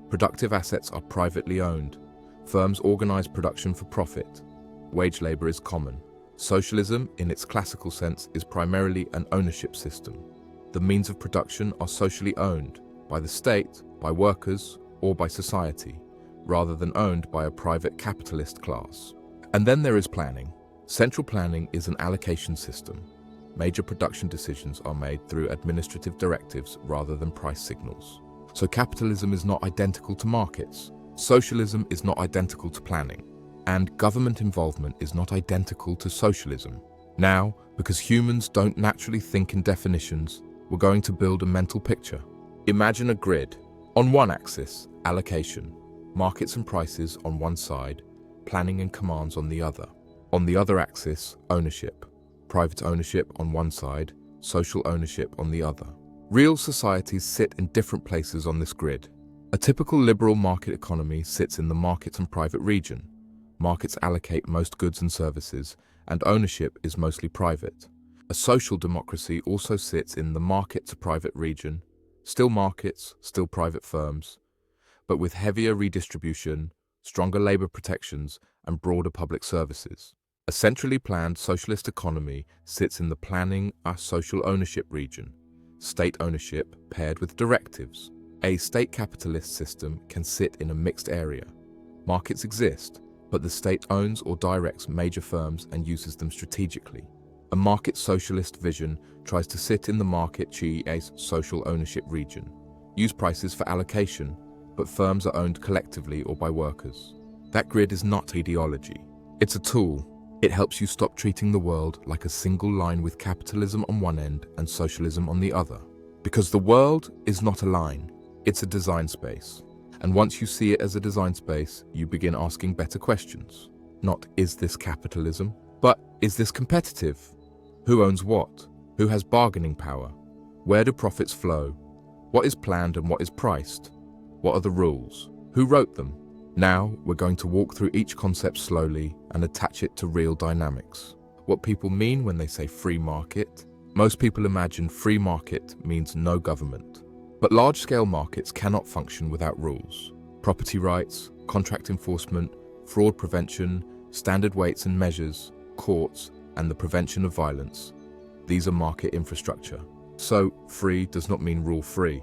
Productive assets are privately owned. Firms organize production for profit. Wage labor is common. Socialism, in its classical sense, is primarily an ownership system. The means of production are socially owned by the state, by workers, or by society, rather than owned by a private capitalist class. And then there is planning. Central planning is an allocation system. Major production decisions are made through administrative directives rather than price signals. So capitalism is not identical to markets. Socialism is not identical to planning. And government involvement is not identical to socialism. Now, because humans don't naturally think in definitions, we're going to build a mental picture. Imagine a grid. On one axis, allocation, markets and prices on one side, planning and commands on the other. On the other axis, ownership, private ownership on one side, social ownership on the other. Real societies sit in different places on this grid. A typical liberal market economy sits in the markets and private region. Markets allocate most goods and services, and ownership is mostly private. A social democracy also sits in the market to private region, still markets, still private firms, but with heavier redistribution, stronger labor protections, and broader public services. A centrally planned socialist economy sits in the planning social ownership region, state ownership paired with directives. A state capitalist system can sit in a mixed area. Markets exist, but the state owns or directs major firms and uses them strategically. A market socialist vision tries to sit in the market social ownership region, use prices for allocation, but firms are owned collectively or by workers. That grid is not ideology. It's a tool. It helps you stop treating the world like a single line with capitalism on one end and socialism on the other. Because the world is not a line, it's a design space. And once you see it as a design space, you begin asking better questions. Not, is this capitalism? But, is this competitive? Who owns what? Who has bargaining power? Where do profits flow? What is planned and what is priced? What are the rules? Who wrote them? Now, we're going to walk through each concept slowly and attach it to real dynamics. What people mean when they say free market? Most people imagine free market means no government. But large-scale markets cannot function without rules. Property rights, contract enforcement, fraud prevention, standard weights and measures, courts, and the prevention of violence. These are market infrastructure. So, free does not mean rule-free.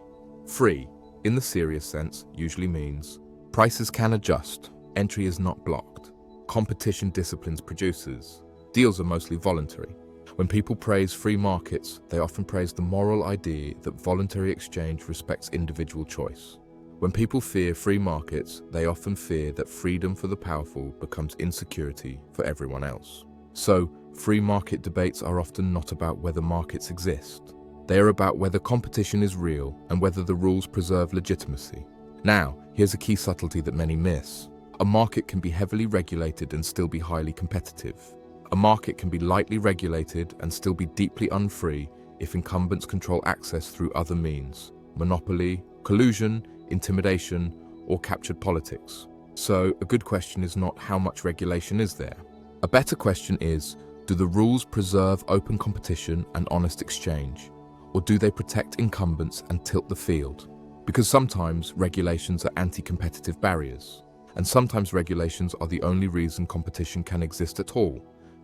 Free, in the serious sense, usually means prices can adjust, entry is not blocked, competition disciplines producers, deals are mostly voluntary. When people praise free markets, they often praise the moral idea that voluntary exchange respects individual choice. When people fear free markets, they often fear that freedom for the powerful becomes insecurity for everyone else. So, free market debates are often not about whether markets exist. They are about whether competition is real and whether the rules preserve legitimacy. Now, here's a key subtlety that many miss. A market can be heavily regulated and still be highly competitive. A market can be lightly regulated and still be deeply unfree if incumbents control access through other means, monopoly, collusion, intimidation, or captured politics. So, a good question is not how much regulation is there. A better question is, do the rules preserve open competition and honest exchange, or do they protect incumbents and tilt the field? Because sometimes regulations are anti-competitive barriers, and sometimes regulations are the only reason competition can exist at all,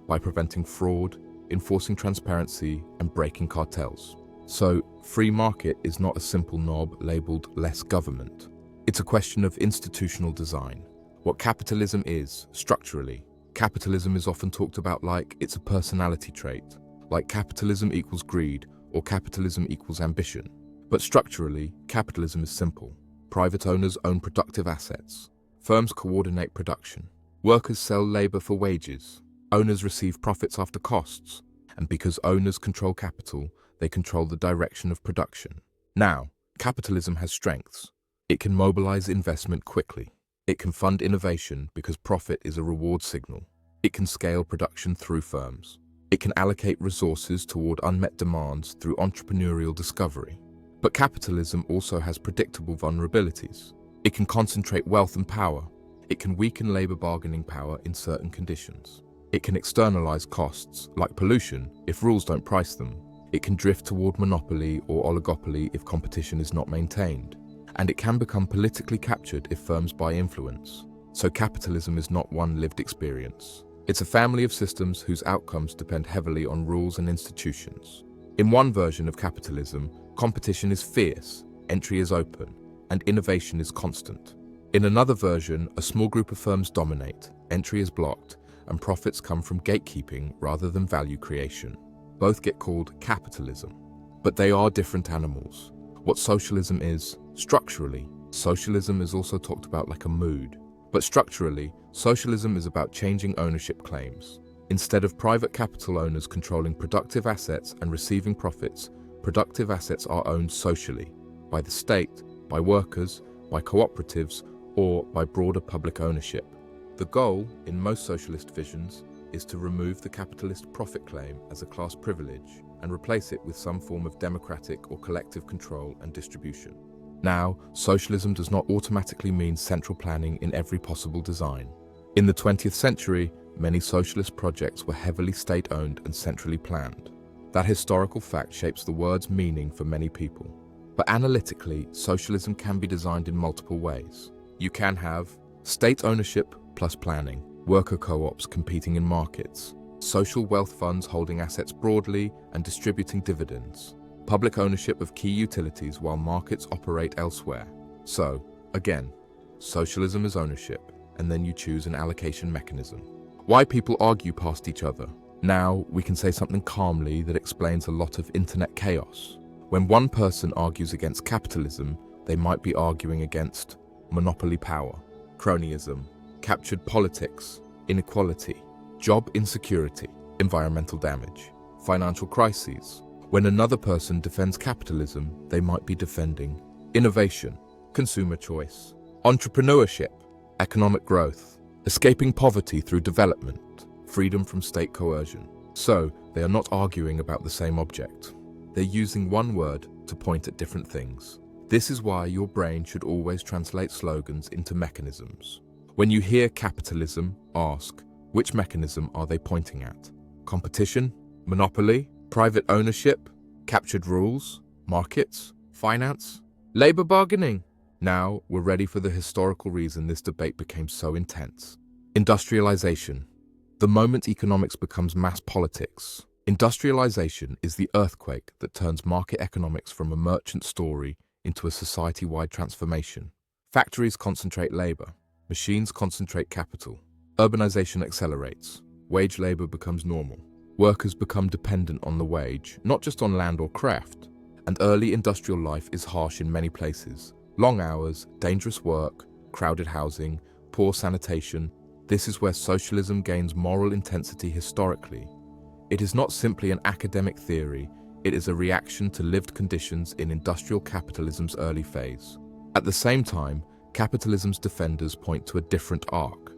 by preventing fraud, enforcing transparency, and breaking cartels. So, free market is not a simple knob labeled less government. It's a question of institutional design. What capitalism is, structurally. Capitalism is often talked about like it's a personality trait, like capitalism equals greed or capitalism equals ambition. But structurally, capitalism is simple. Private owners own productive assets. Firms coordinate production. Workers sell labor for wages. Owners receive profits after costs, and because owners control capital, they control the direction of production. Now, capitalism has strengths. It can mobilize investment quickly. It can fund innovation because profit is a reward signal. It can scale production through firms. It can allocate resources toward unmet demands through entrepreneurial discovery. But capitalism also has predictable vulnerabilities. It can concentrate wealth and power. It can weaken labor bargaining power in certain conditions. It can externalize costs, like pollution, if rules don't price them. It can drift toward monopoly or oligopoly if competition is not maintained. And it can become politically captured if firms buy influence. So capitalism is not one lived experience. It's a family of systems whose outcomes depend heavily on rules and institutions. In one version of capitalism, competition is fierce, entry is open, and innovation is constant. In another version, a small group of firms dominate, entry is blocked, and profits come from gatekeeping rather than value creation. Both get called capitalism, but they are different animals. What socialism is, structurally, socialism is also talked about like a mood. But structurally, socialism is about changing ownership claims. Instead of private capital owners controlling productive assets and receiving profits, productive assets are owned socially, by the state, by workers, by cooperatives, or by broader public ownership. The goal, in most socialist visions, is to remove the capitalist profit claim as a class privilege and replace it with some form of democratic or collective control and distribution. Now, socialism does not automatically mean central planning in every possible design. In the 20th century, many socialist projects were heavily state-owned and centrally planned. That historical fact shapes the word's meaning for many people. But analytically, socialism can be designed in multiple ways. You can have state ownership plus planning, worker co-ops competing in markets, social wealth funds holding assets broadly and distributing dividends, public ownership of key utilities while markets operate elsewhere. So, again, socialism is ownership, and then you choose an allocation mechanism. Why people argue past each other? Now, we can say something calmly that explains a lot of internet chaos. When one person argues against capitalism, they might be arguing against monopoly power, cronyism, captured politics, inequality, job insecurity, environmental damage, financial crises. When another person defends capitalism, they might be defending innovation, consumer choice, entrepreneurship, economic growth, escaping poverty through development, freedom from state coercion. So, they are not arguing about the same object. They're using one word to point at different things. This is why your brain should always translate slogans into mechanisms. When you hear capitalism, ask, which mechanism are they pointing at? Competition? Monopoly? Private ownership? Captured rules? Markets? Finance? Labor bargaining? Now, we're ready for the historical reason this debate became so intense. Industrialization. The moment economics becomes mass politics, industrialization is the earthquake that turns market economics from a merchant story into a society-wide transformation. Factories concentrate labor. Machines concentrate capital. Urbanization accelerates. Wage labor becomes normal. Workers become dependent on the wage, not just on land or craft. And early industrial life is harsh in many places. Long hours, dangerous work, crowded housing, poor sanitation. This is where socialism gains moral intensity historically. It is not simply an academic theory, it is a reaction to lived conditions in industrial capitalism's early phase. At the same time, capitalism's defenders point to a different arc.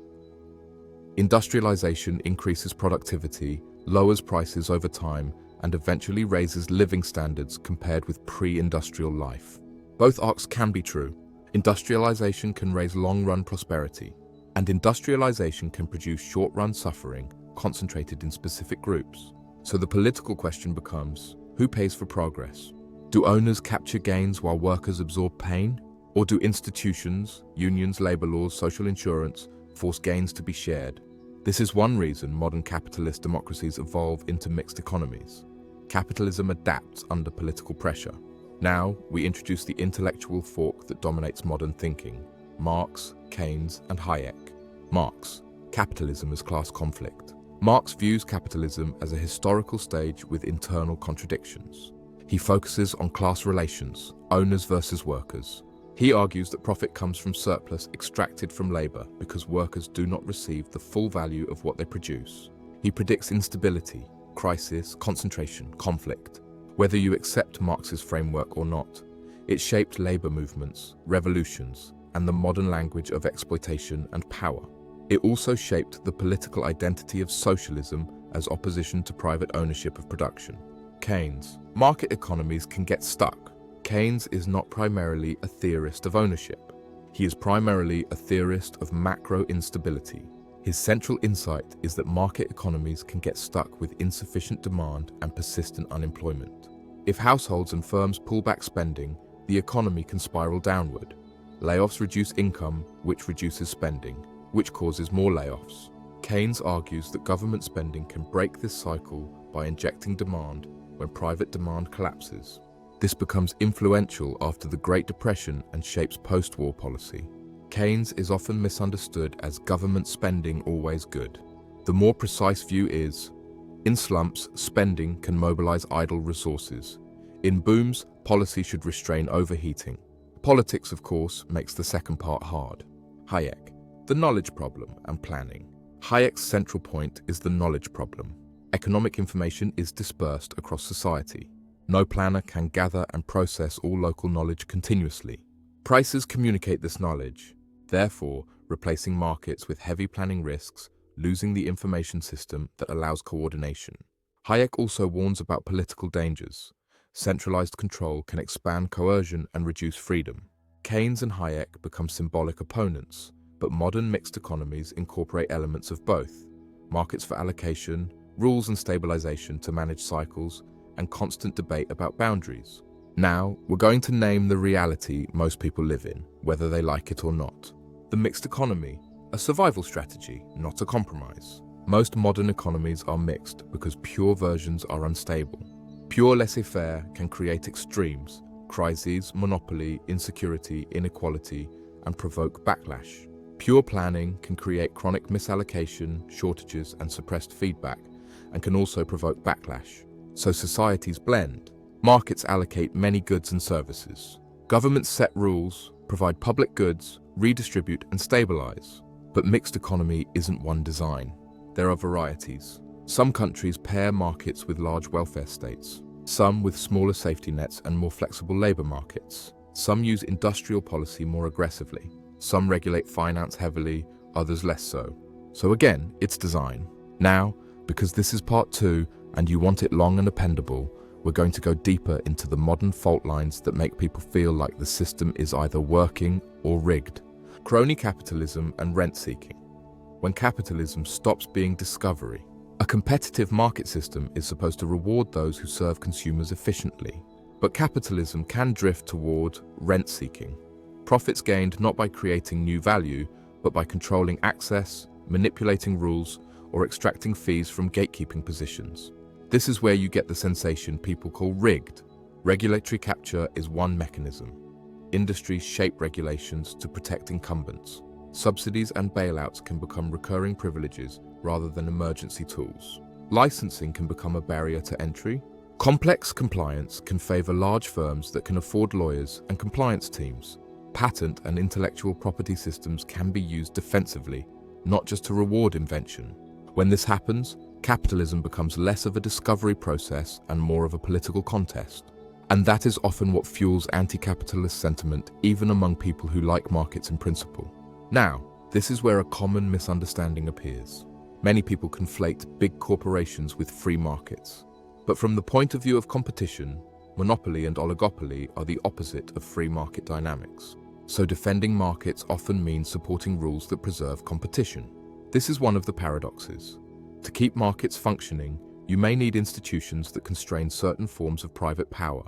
Industrialization increases productivity, lowers prices over time, and eventually raises living standards compared with pre-industrial life. Both arcs can be true. Industrialization can raise long-run prosperity, and industrialization can produce short-run suffering concentrated in specific groups. So the political question becomes, who pays for progress? Do owners capture gains while workers absorb pain? Or do institutions, unions, labor laws, social insurance, force gains to be shared? This is one reason modern capitalist democracies evolve into mixed economies. Capitalism adapts under political pressure. Now, we introduce the intellectual fork that dominates modern thinking: Marx, Keynes, and Hayek. Marx, capitalism as class conflict. Marx views capitalism as a historical stage with internal contradictions. He focuses on class relations, owners versus workers. He argues that profit comes from surplus extracted from labor because workers do not receive the full value of what they produce. He predicts instability, crisis, concentration, conflict. Whether you accept Marx's framework or not, it shaped labor movements, revolutions, and the modern language of exploitation and power. It also shaped the political identity of socialism as opposition to private ownership of production. Keynes. Market economies can get stuck. Keynes is not primarily a theorist of ownership. He is primarily a theorist of macro instability. His central insight is that market economies can get stuck with insufficient demand and persistent unemployment. If households and firms pull back spending, the economy can spiral downward. Layoffs reduce income, which reduces spending, which causes more layoffs. Keynes argues that government spending can break this cycle by injecting demand when private demand collapses. This becomes influential after the Great Depression and shapes post-war policy. Keynes is often misunderstood as government spending always good. The more precise view is, in slumps, spending can mobilize idle resources. In booms, policy should restrain overheating. Politics, of course, makes the second part hard. Hayek, the knowledge problem and planning. Hayek's central point is the knowledge problem. Economic information is dispersed across society. No planner can gather and process all local knowledge continuously. Prices communicate this knowledge, therefore replacing markets with heavy planning risks, losing the information system that allows coordination. Hayek also warns about political dangers. Centralized control can expand coercion and reduce freedom. Keynes and Hayek become symbolic opponents, but modern mixed economies incorporate elements of both: markets for allocation, rules and stabilization to manage cycles, and constant debate about boundaries. Now, we're going to name the reality most people live in, whether they like it or not. The mixed economy, a survival strategy, not a compromise. Most modern economies are mixed because pure versions are unstable. Pure laissez-faire can create extremes, crises, monopoly, insecurity, inequality, and provoke backlash. Pure planning can create chronic misallocation, shortages, and suppressed feedback, and can also provoke backlash. So societies blend. Markets allocate many goods and services. Governments set rules, provide public goods, redistribute, and stabilize. But mixed economy isn't one design. There are varieties. Some countries pair markets with large welfare states. Some with smaller safety nets and more flexible labor markets. Some use industrial policy more aggressively. Some regulate finance heavily, others less so. So again, it's design. Now, because this is part 2 and you want it long and appendable, we're going to go deeper into the modern fault lines that make people feel like the system is either working or rigged. Crony capitalism and rent-seeking. When capitalism stops being discovery. A competitive market system is supposed to reward those who serve consumers efficiently. But capitalism can drift toward rent-seeking. Profits gained not by creating new value, but by controlling access, manipulating rules, or extracting fees from gatekeeping positions. This is where you get the sensation people call rigged. Regulatory capture is one mechanism. Industries shape regulations to protect incumbents. Subsidies and bailouts can become recurring privileges rather than emergency tools. Licensing can become a barrier to entry. Complex compliance can favor large firms that can afford lawyers and compliance teams. Patent and intellectual property systems can be used defensively, not just to reward invention. When this happens, capitalism becomes less of a discovery process and more of a political contest. And that is often what fuels anti-capitalist sentiment, even among people who like markets in principle. Now, this is where a common misunderstanding appears. Many people conflate big corporations with free markets. But from the point of view of competition, monopoly and oligopoly are the opposite of free market dynamics. So defending markets often means supporting rules that preserve competition. This is one of the paradoxes. To keep markets functioning, you may need institutions that constrain certain forms of private power.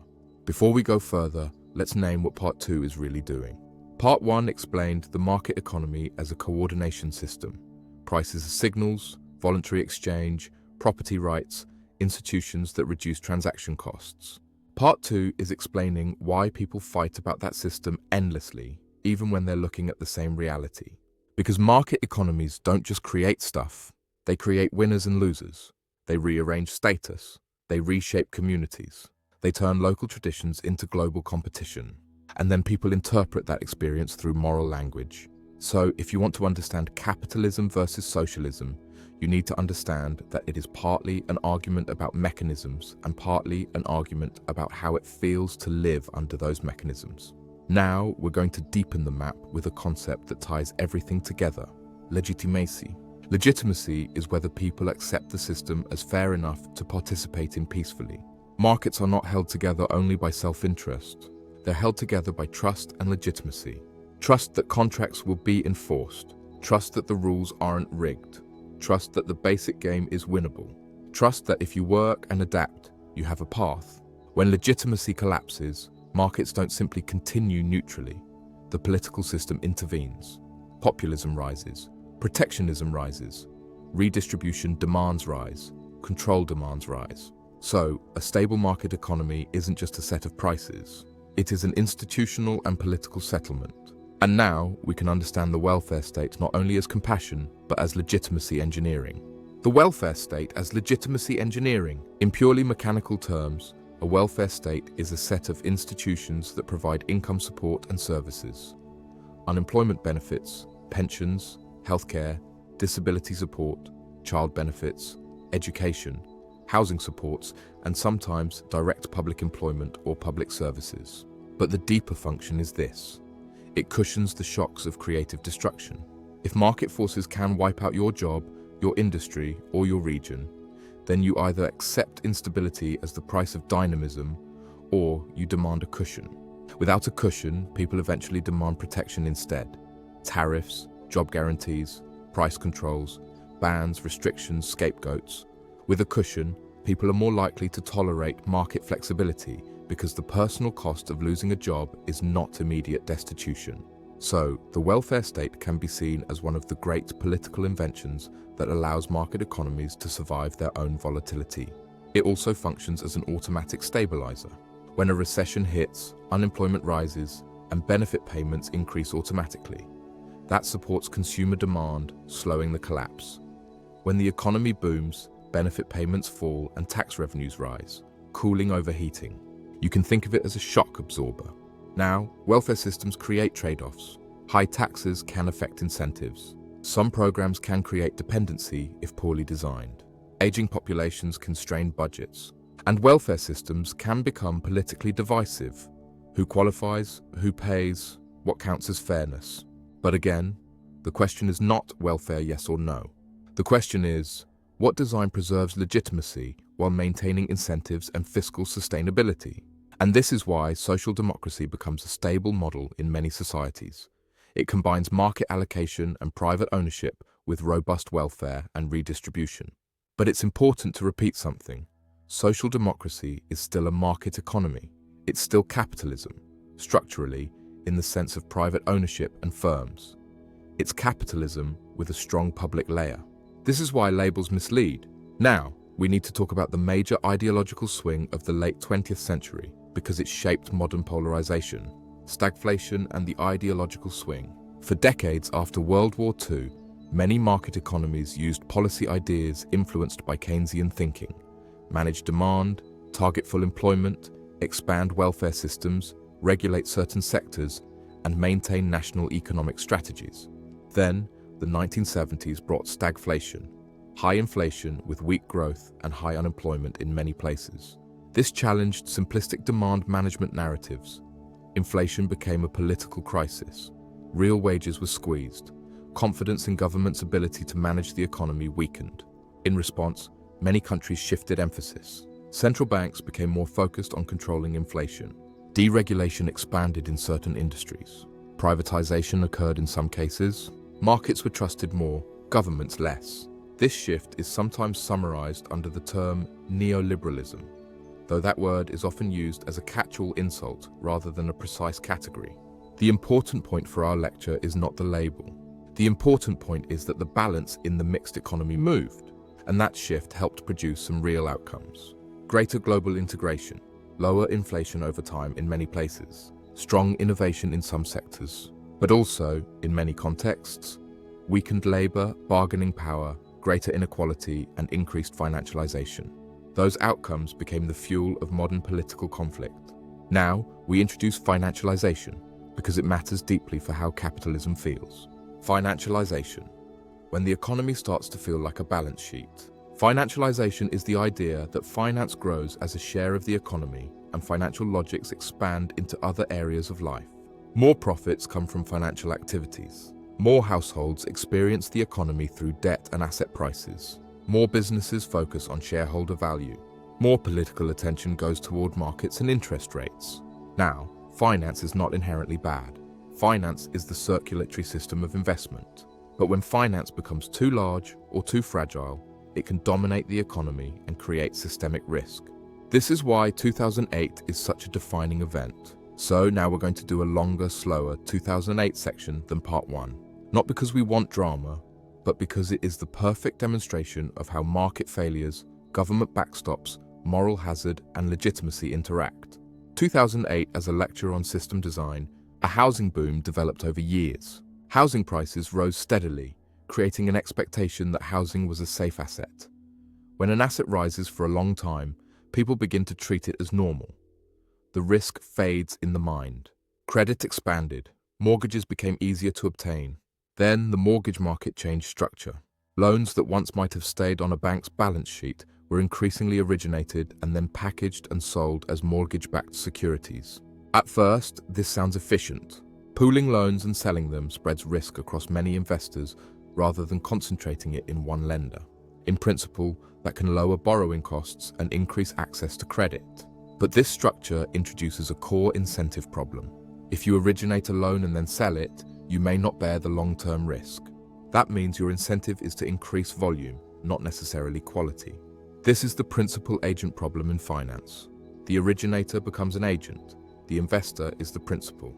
Before we go further, let's name what Part 2 is really doing. Part 1 explained the market economy as a coordination system. Prices as signals, voluntary exchange, property rights, institutions that reduce transaction costs. Part 2 is explaining why people fight about that system endlessly, even when they're looking at the same reality. Because market economies don't just create stuff, they create winners and losers. They rearrange status. They reshape communities. They turn local traditions into global competition. And then people interpret that experience through moral language. So if you want to understand capitalism versus socialism, you need to understand that it is partly an argument about mechanisms and partly an argument about how it feels to live under those mechanisms. Now we're going to deepen the map with a concept that ties everything together: legitimacy. Legitimacy is whether people accept the system as fair enough to participate in peacefully. Markets are not held together only by self-interest. They're held together by trust and legitimacy. Trust that contracts will be enforced. Trust that the rules aren't rigged. Trust that the basic game is winnable. Trust that if you work and adapt, you have a path. When legitimacy collapses, markets don't simply continue neutrally. The political system intervenes. Populism rises. Protectionism rises. Redistribution demands rise. Control demands rise. So, a stable market economy isn't just a set of prices. It is an institutional and political settlement. And now we can understand the welfare state not only as compassion, but as legitimacy engineering. The welfare state as legitimacy engineering. In purely mechanical terms, a welfare state is a set of institutions that provide income support and services. Unemployment benefits, pensions, healthcare, disability support, child benefits, education, housing supports, and sometimes direct public employment or public services. But the deeper function is this. It cushions the shocks of creative destruction. If market forces can wipe out your job, your industry, or your region, then you either accept instability as the price of dynamism, or you demand a cushion. Without a cushion, people eventually demand protection instead. Tariffs, job guarantees, price controls, bans, restrictions, scapegoats. With a cushion, people are more likely to tolerate market flexibility because the personal cost of losing a job is not immediate destitution. So, the welfare state can be seen as one of the great political inventions that allows market economies to survive their own volatility. It also functions as an automatic stabilizer. When a recession hits, unemployment rises, and benefit payments increase automatically. That supports consumer demand, slowing the collapse. When the economy booms, benefit payments fall and tax revenues rise, cooling overheating. You can think of it as a shock absorber. Now, welfare systems create trade-offs. High taxes can affect incentives. Some programs can create dependency if poorly designed. Aging populations can strain budgets. And welfare systems can become politically divisive. Who qualifies? Who pays? What counts as fairness? But again, the question is not welfare yes or no. The question is, what design preserves legitimacy while maintaining incentives and fiscal sustainability? And this is why social democracy becomes a stable model in many societies. It combines market allocation and private ownership with robust welfare and redistribution. But it's important to repeat something. Social democracy is still a market economy. It's still capitalism, structurally, in the sense of private ownership and firms. It's capitalism with a strong public layer. This is why labels mislead. Now, we need to talk about the major ideological swing of the late 20th century because it shaped modern polarization, stagflation and the ideological swing. For decades after World War II, many market economies used policy ideas influenced by Keynesian thinking, manage demand, target full employment, expand welfare systems, regulate certain sectors, and maintain national economic strategies. Then, the 1970s brought stagflation, high inflation with weak growth and high unemployment in many places. This challenged simplistic demand management narratives. Inflation became a political crisis. Real wages were squeezed. Confidence in government's ability to manage the economy weakened. In response, many countries shifted emphasis. Central banks became more focused on controlling inflation. Deregulation expanded in certain industries. Privatization occurred in some cases. Markets were trusted more, governments less. This shift is sometimes summarized under the term neoliberalism, though that word is often used as a catch-all insult rather than a precise category. The important point for our lecture is not the label. The important point is that the balance in the mixed economy moved, and that shift helped produce some real outcomes. Greater global integration, lower inflation over time in many places, strong innovation in some sectors, but also, in many contexts, weakened labor, bargaining power, greater inequality, and increased financialization. Those outcomes became the fuel of modern political conflict. Now, we introduce financialization because it matters deeply for how capitalism feels. Financialization. When the economy starts to feel like a balance sheet. Financialization is the idea that finance grows as a share of the economy and financial logics expand into other areas of life. More profits come from financial activities. More households experience the economy through debt and asset prices. More businesses focus on shareholder value. More political attention goes toward markets and interest rates. Now, finance is not inherently bad. Finance is the circulatory system of investment. But when finance becomes too large or too fragile, it can dominate the economy and create systemic risk. This is why 2008 is such a defining event. So now we're going to do a longer, slower 2008 section than part 1. Not because we want drama, but because it is the perfect demonstration of how market failures, government backstops, moral hazard, and legitimacy interact. 2008 as a lecture on system design, a housing boom developed over years. Housing prices rose steadily, creating an expectation that housing was a safe asset. When an asset rises for a long time, people begin to treat it as normal. The risk fades in the mind. Credit expanded. Mortgages became easier to obtain. Then the mortgage market changed structure. Loans that once might have stayed on a bank's balance sheet were increasingly originated and then packaged and sold as mortgage-backed securities. At first, this sounds efficient. Pooling loans and selling them spreads risk across many investors rather than concentrating it in one lender. In principle, that can lower borrowing costs and increase access to credit. But this structure introduces a core incentive problem. If you originate a loan and then sell it, you may not bear the long-term risk. That means your incentive is to increase volume, not necessarily quality. This is the principal-agent problem in finance. The originator becomes an agent. The investor is the principal.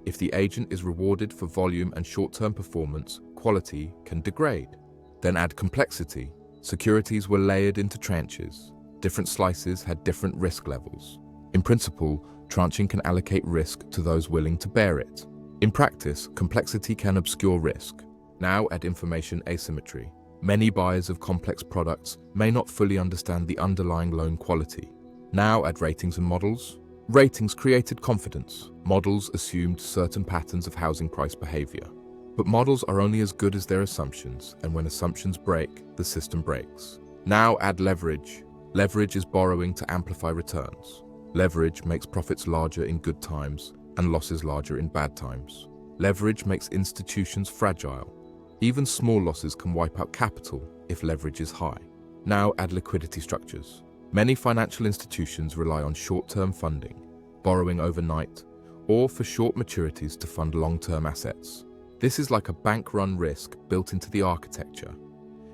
If the agent is rewarded for volume and short-term performance, quality can degrade. Then add complexity. Securities were layered into tranches. Different slices had different risk levels. In principle, tranching can allocate risk to those willing to bear it. In practice, complexity can obscure risk. Now add information asymmetry. Many buyers of complex products may not fully understand the underlying loan quality. Now add ratings and models. Ratings created confidence. Models assumed certain patterns of housing price behavior. But models are only as good as their assumptions, and when assumptions break, the system breaks. Now add leverage. Leverage is borrowing to amplify returns. Leverage makes profits larger in good times and losses larger in bad times. Leverage makes institutions fragile. Even small losses can wipe out capital if leverage is high. Now add liquidity structures. Many financial institutions rely on short-term funding, borrowing overnight, or for short maturities to fund long-term assets. This is like a bank-run risk built into the architecture.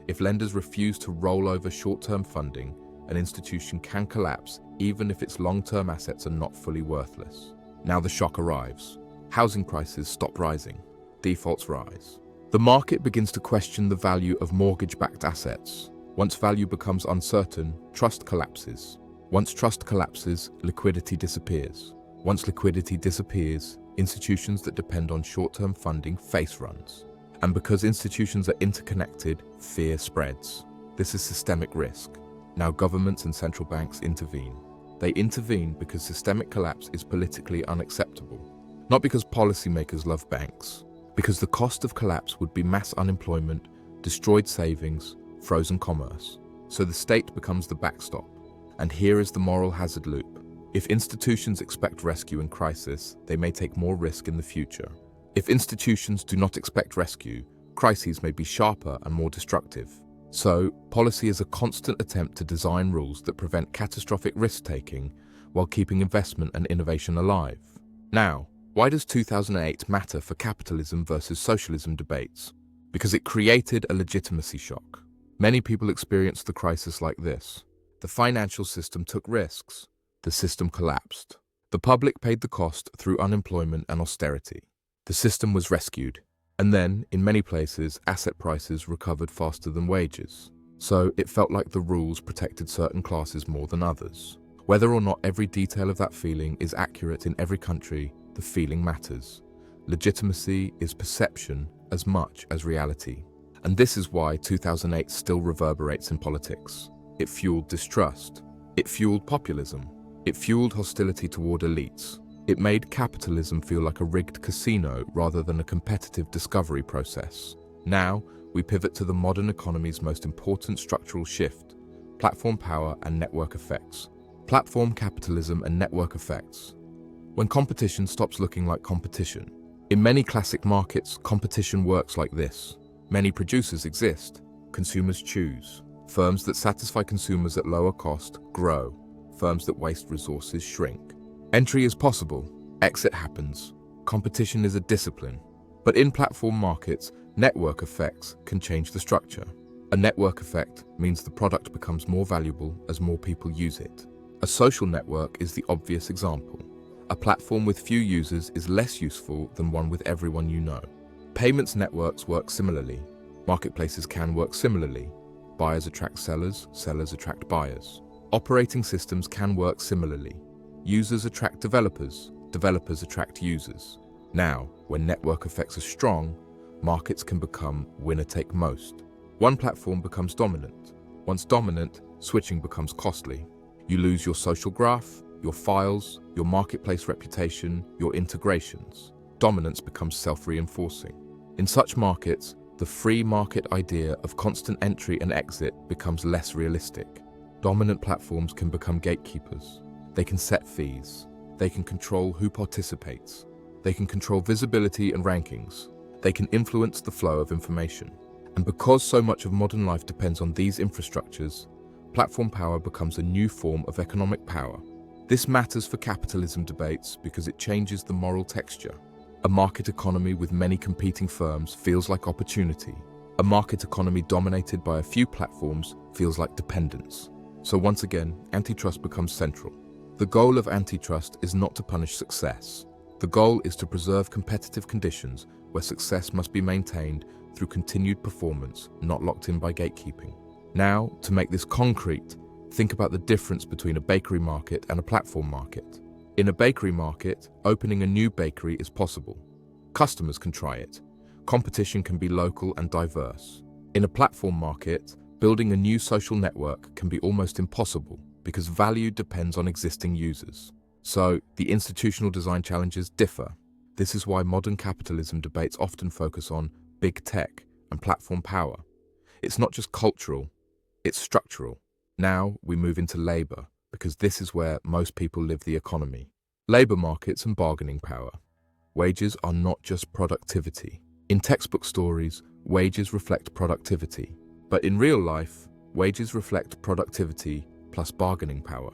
If lenders refuse to roll over short-term funding, an institution can collapse even if its long-term assets are not fully worthless. Now the shock arrives. Housing prices stop rising. Defaults rise. The market begins to question the value of mortgage-backed assets. Once value becomes uncertain, trust collapses. Once trust collapses, liquidity disappears. Once liquidity disappears, institutions that depend on short-term funding face runs. And because institutions are interconnected, fear spreads. This is systemic risk. Now governments and central banks intervene. They intervene because systemic collapse is politically unacceptable. Not because policymakers love banks. Because the cost of collapse would be mass unemployment, destroyed savings, frozen commerce. So the state becomes the backstop. And here is the moral hazard loop. If institutions expect rescue in crisis, they may take more risk in the future. If institutions do not expect rescue, crises may be sharper and more destructive. So, policy is a constant attempt to design rules that prevent catastrophic risk-taking while keeping investment and innovation alive. Now, why does 2008 matter for capitalism versus socialism debates? Because it created a legitimacy shock. Many people experienced the crisis like this. The financial system took risks. The system collapsed. The public paid the cost through unemployment and austerity. The system was rescued. And then, in many places, asset prices recovered faster than wages. So it felt like the rules protected certain classes more than others. Whether or not every detail of that feeling is accurate in every country, the feeling matters. Legitimacy is perception as much as reality. And this is why 2008 still reverberates in politics. It fueled distrust. It fueled populism. It fueled hostility toward elites. It made capitalism feel like a rigged casino rather than a competitive discovery process. Now, we pivot to the modern economy's most important structural shift: platform power and network effects. Platform capitalism and network effects. When competition stops looking like competition. In many classic markets, competition works like this. Many producers exist. Consumers choose. Firms that satisfy consumers at lower cost grow. Firms that waste resources shrink. Entry is possible. Exit happens. Competition is a discipline. But in platform markets, network effects can change the structure. A network effect means the product becomes more valuable as more people use it. A social network is the obvious example. A platform with few users is less useful than one with everyone you know. Payments networks work similarly. Marketplaces can work similarly. Buyers attract sellers, sellers attract buyers. Operating systems can work similarly. Users attract developers, developers attract users. Now, when network effects are strong, markets can become winner-take-most. One platform becomes dominant. Once dominant, switching becomes costly. You lose your social graph, your files, your marketplace reputation, your integrations. Dominance becomes self-reinforcing. In such markets, the free market idea of constant entry and exit becomes less realistic. Dominant platforms can become gatekeepers. They can set fees. They can control who participates. They can control visibility and rankings. They can influence the flow of information. And because so much of modern life depends on these infrastructures, platform power becomes a new form of economic power. This matters for capitalism debates because it changes the moral texture. A market economy with many competing firms feels like opportunity. A market economy dominated by a few platforms feels like dependence. So once again, antitrust becomes central. The goal of antitrust is not to punish success. The goal is to preserve competitive conditions where success must be maintained through continued performance, not locked in by gatekeeping. Now, to make this concrete, think about the difference between a bakery market and a platform market. In a bakery market, opening a new bakery is possible. Customers can try it. Competition can be local and diverse. In a platform market, building a new social network can be almost impossible because value depends on existing users. So, the institutional design challenges differ. This is why modern capitalism debates often focus on big tech and platform power. It's not just cultural, it's structural. Now we move into labor, because this is where most people live the economy. Labor markets and bargaining power. Wages are not just productivity. In textbook stories, wages reflect productivity. But in real life, wages reflect productivity plus bargaining power.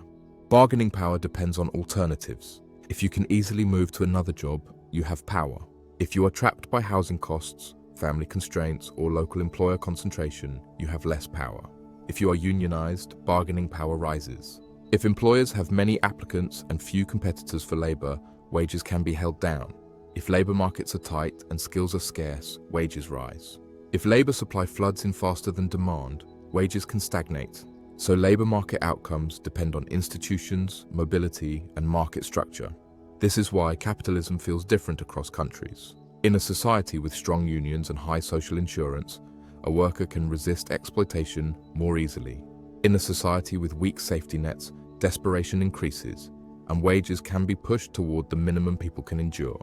Bargaining power depends on alternatives. If you can easily move to another job, you have power. If you are trapped by housing costs, family constraints, or local employer concentration, you have less power. If you are unionized, bargaining power rises. If employers have many applicants and few competitors for labor, wages can be held down. If labor markets are tight and skills are scarce, wages rise. If labor supply floods in faster than demand, wages can stagnate. So labor market outcomes depend on institutions, mobility, and market structure. This is why capitalism feels different across countries. In a society with strong unions and high social insurance, a worker can resist exploitation more easily. In a society with weak safety nets, desperation increases, and wages can be pushed toward the minimum people can endure.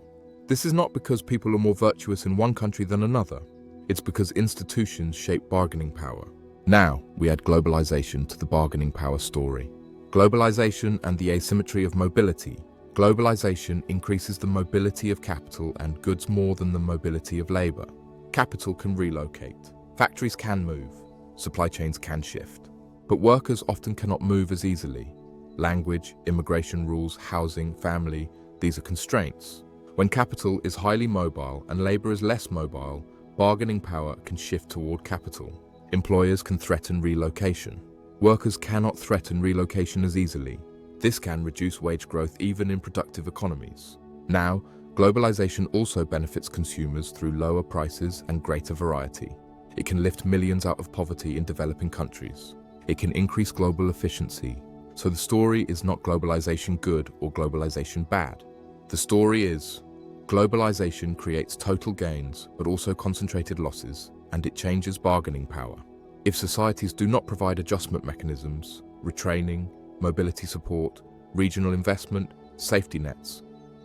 This is not because people are more virtuous in one country than another. It's because institutions shape bargaining power. Now, we add globalization to the bargaining power story. Globalization and the asymmetry of mobility. Globalization increases the mobility of capital and goods more than the mobility of labor. Capital can relocate. Factories can move. Supply chains can shift. But workers often cannot move as easily. Language, immigration rules, housing, family, these are constraints. When capital is highly mobile and labor is less mobile, bargaining power can shift toward capital. Employers can threaten relocation. Workers cannot threaten relocation as easily. This can reduce wage growth even in productive economies. Now, globalization also benefits consumers through lower prices and greater variety. It can lift millions out of poverty in developing countries. It can increase global efficiency. So the story is not globalization good or globalization bad. The story is globalization creates total gains but also concentrated losses, and it changes bargaining power. If societies do not provide adjustment mechanisms, retraining, mobility support, regional investment, safety nets,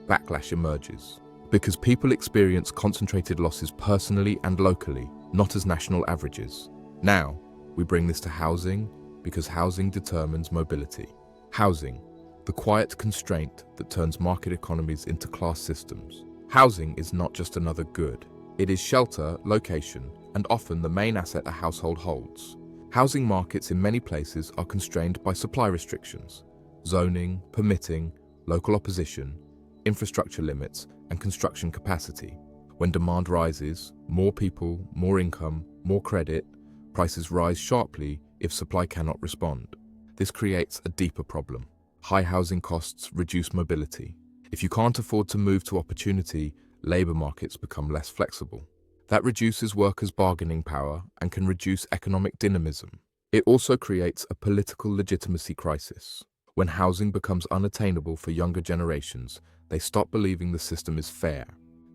backlash emerges. Because people experience concentrated losses personally and locally, not as national averages. Now, we bring this to housing, because housing determines mobility. Housing, the quiet constraint that turns market economies into class systems. Housing is not just another good. It is shelter, location, and often the main asset a household holds. Housing markets in many places are constrained by supply restrictions, zoning, permitting, local opposition, infrastructure limits, and construction capacity. When demand rises, more people, more income, more credit, prices rise sharply if supply cannot respond. This creates a deeper problem. High housing costs reduce mobility. If you can't afford to move to opportunity, labor markets become less flexible. That reduces workers' bargaining power and can reduce economic dynamism. It also creates a political legitimacy crisis. When housing becomes unattainable for younger generations, they stop believing the system is fair.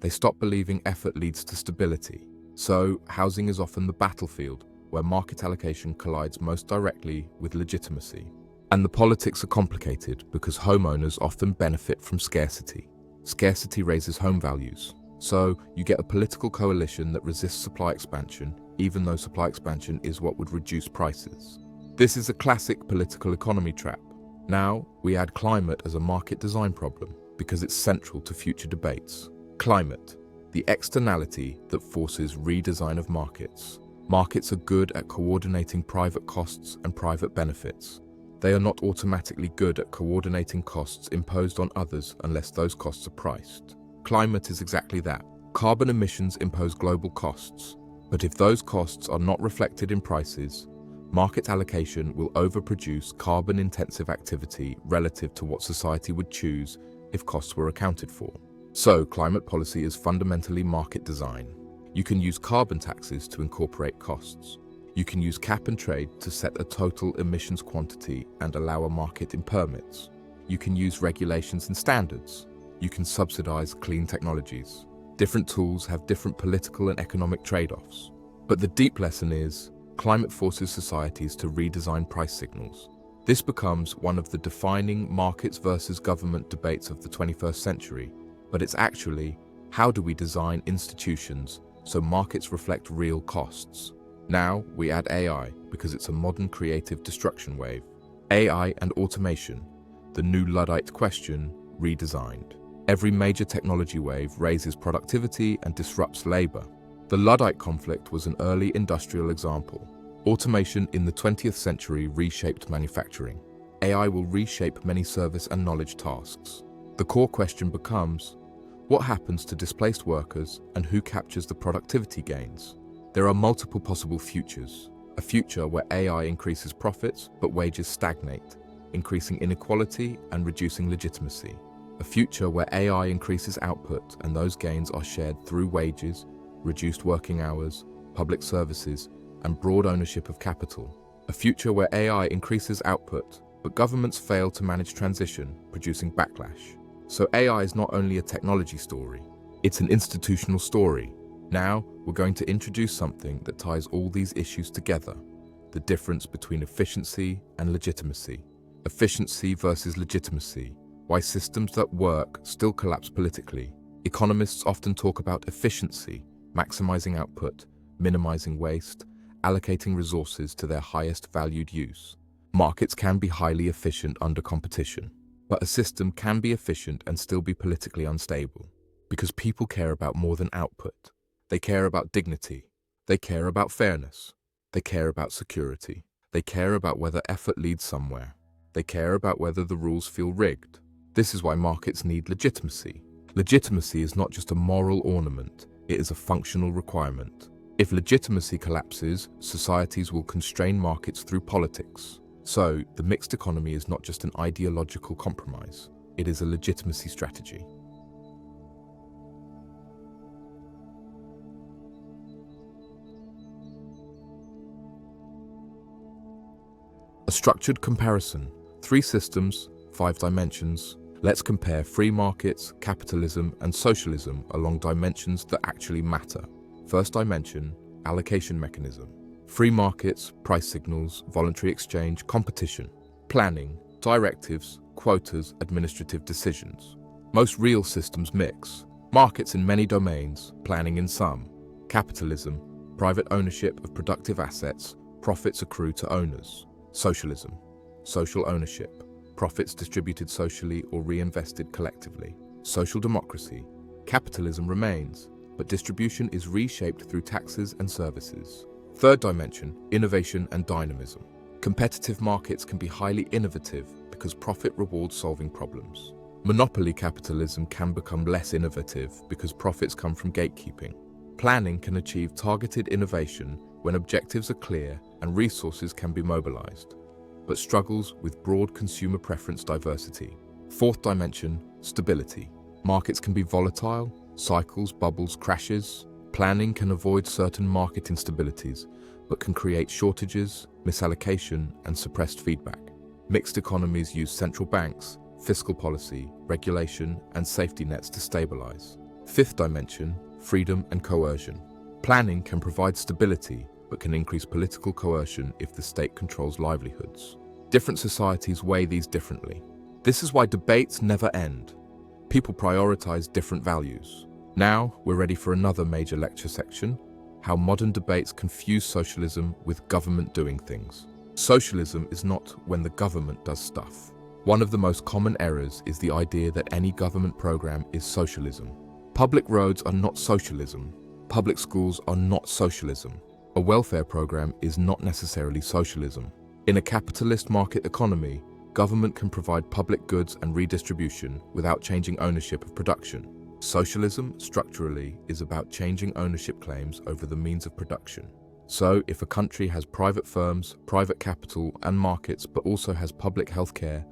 They stop believing effort leads to stability. So, housing is often the battlefield where market allocation collides most directly with legitimacy. And the politics are complicated because homeowners often benefit from scarcity. Scarcity raises home values. So, you get a political coalition that resists supply expansion, even though supply expansion is what would reduce prices. This is a classic political economy trap. Now, we add climate as a market design problem because it's central to future debates. Climate, the externality that forces redesign of markets. Markets are good at coordinating private costs and private benefits. They are not automatically good at coordinating costs imposed on others unless those costs are priced. Climate is exactly that. Carbon emissions impose global costs, but if those costs are not reflected in prices, market allocation will overproduce carbon-intensive activity relative to what society would choose if costs were accounted for. So, climate policy is fundamentally market design. You can use carbon taxes to incorporate costs. You can use cap and trade to set a total emissions quantity and allow a market in permits. You can use regulations and standards. You can subsidize clean technologies. Different tools have different political and economic trade-offs. But the deep lesson is, climate forces societies to redesign price signals. This becomes one of the defining markets versus government debates of the 21st century. But it's actually, how do we design institutions so markets reflect real costs? Now we add AI because it's a modern creative destruction wave. AI and automation, the new Luddite question, redesigned. Every major technology wave raises productivity and disrupts labor. The Luddite conflict was an early industrial example. Automation in the 20th century reshaped manufacturing. AI will reshape many service and knowledge tasks. The core question becomes, what happens to displaced workers and who captures the productivity gains? There are multiple possible futures. A future where AI increases profits but wages stagnate, increasing inequality and reducing legitimacy. A future where AI increases output and those gains are shared through wages, reduced working hours, public services, and broad ownership of capital. A future where AI increases output, but governments fail to manage transition, producing backlash. So AI is not only a technology story, it's an institutional story. Now, we're going to introduce something that ties all these issues together: the difference between efficiency and legitimacy. Efficiency versus legitimacy. Why systems that work still collapse politically. Economists often talk about efficiency, maximizing output, minimizing waste, allocating resources to their highest valued use. Markets can be highly efficient under competition, but a system can be efficient and still be politically unstable, because people care about more than output. They care about dignity. They care about fairness. They care about security. They care about whether effort leads somewhere. They care about whether the rules feel rigged. This is why markets need legitimacy. Legitimacy is not just a moral ornament, it is a functional requirement. If legitimacy collapses, societies will constrain markets through politics. So, the mixed economy is not just an ideological compromise, it is a legitimacy strategy. A structured comparison. 3 systems, 5 dimensions. Let's compare free markets, capitalism, and socialism along dimensions that actually matter. First dimension, allocation mechanism. Free markets, price signals, voluntary exchange, competition. Planning, directives, quotas, administrative decisions. Most real systems mix. Markets in many domains, planning in some. Capitalism, private ownership of productive assets, profits accrue to owners. Socialism, social ownership, profits distributed socially or reinvested collectively. Social democracy, capitalism remains, but distribution is reshaped through taxes and services. Third dimension, innovation and dynamism. Competitive markets can be highly innovative because profit rewards solving problems. Monopoly capitalism can become less innovative because profits come from gatekeeping. Planning can achieve targeted innovation when objectives are clear and resources can be mobilized, but struggles with broad consumer preference diversity. Fourth dimension, stability. Markets can be volatile, cycles, bubbles, crashes. Planning can avoid certain market instabilities, but can create shortages, misallocation, and suppressed feedback. Mixed economies use central banks, fiscal policy, regulation, and safety nets to stabilize. Fifth dimension, freedom and coercion. Planning can provide stability, but can increase political coercion if the state controls livelihoods. Different societies weigh these differently. This is why debates never end. People prioritize different values. Now, we're ready for another major lecture section: how modern debates confuse socialism with government doing things. Socialism is not when the government does stuff. One of the most common errors is the idea that any government program is socialism. Public roads are not socialism. Public schools are not socialism. A welfare program is not necessarily socialism. In a capitalist market economy, government can provide public goods and redistribution without changing ownership of production. Socialism, structurally, is about changing ownership claims over the means of production. So, if a country has private firms, private capital, and markets, but also has public healthcare,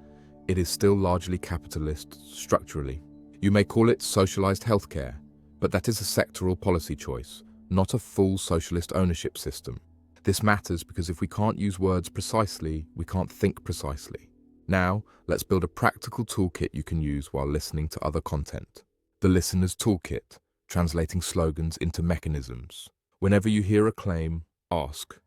it is still largely capitalist structurally. You may call it socialized healthcare, but that is a sectoral policy choice, not a full socialist ownership system. This matters because if we can't use words precisely, we can't think precisely. Now, let's build a practical toolkit you can use while listening to other content. The Listener's Toolkit, translating slogans into mechanisms. Whenever you hear a claim, ask,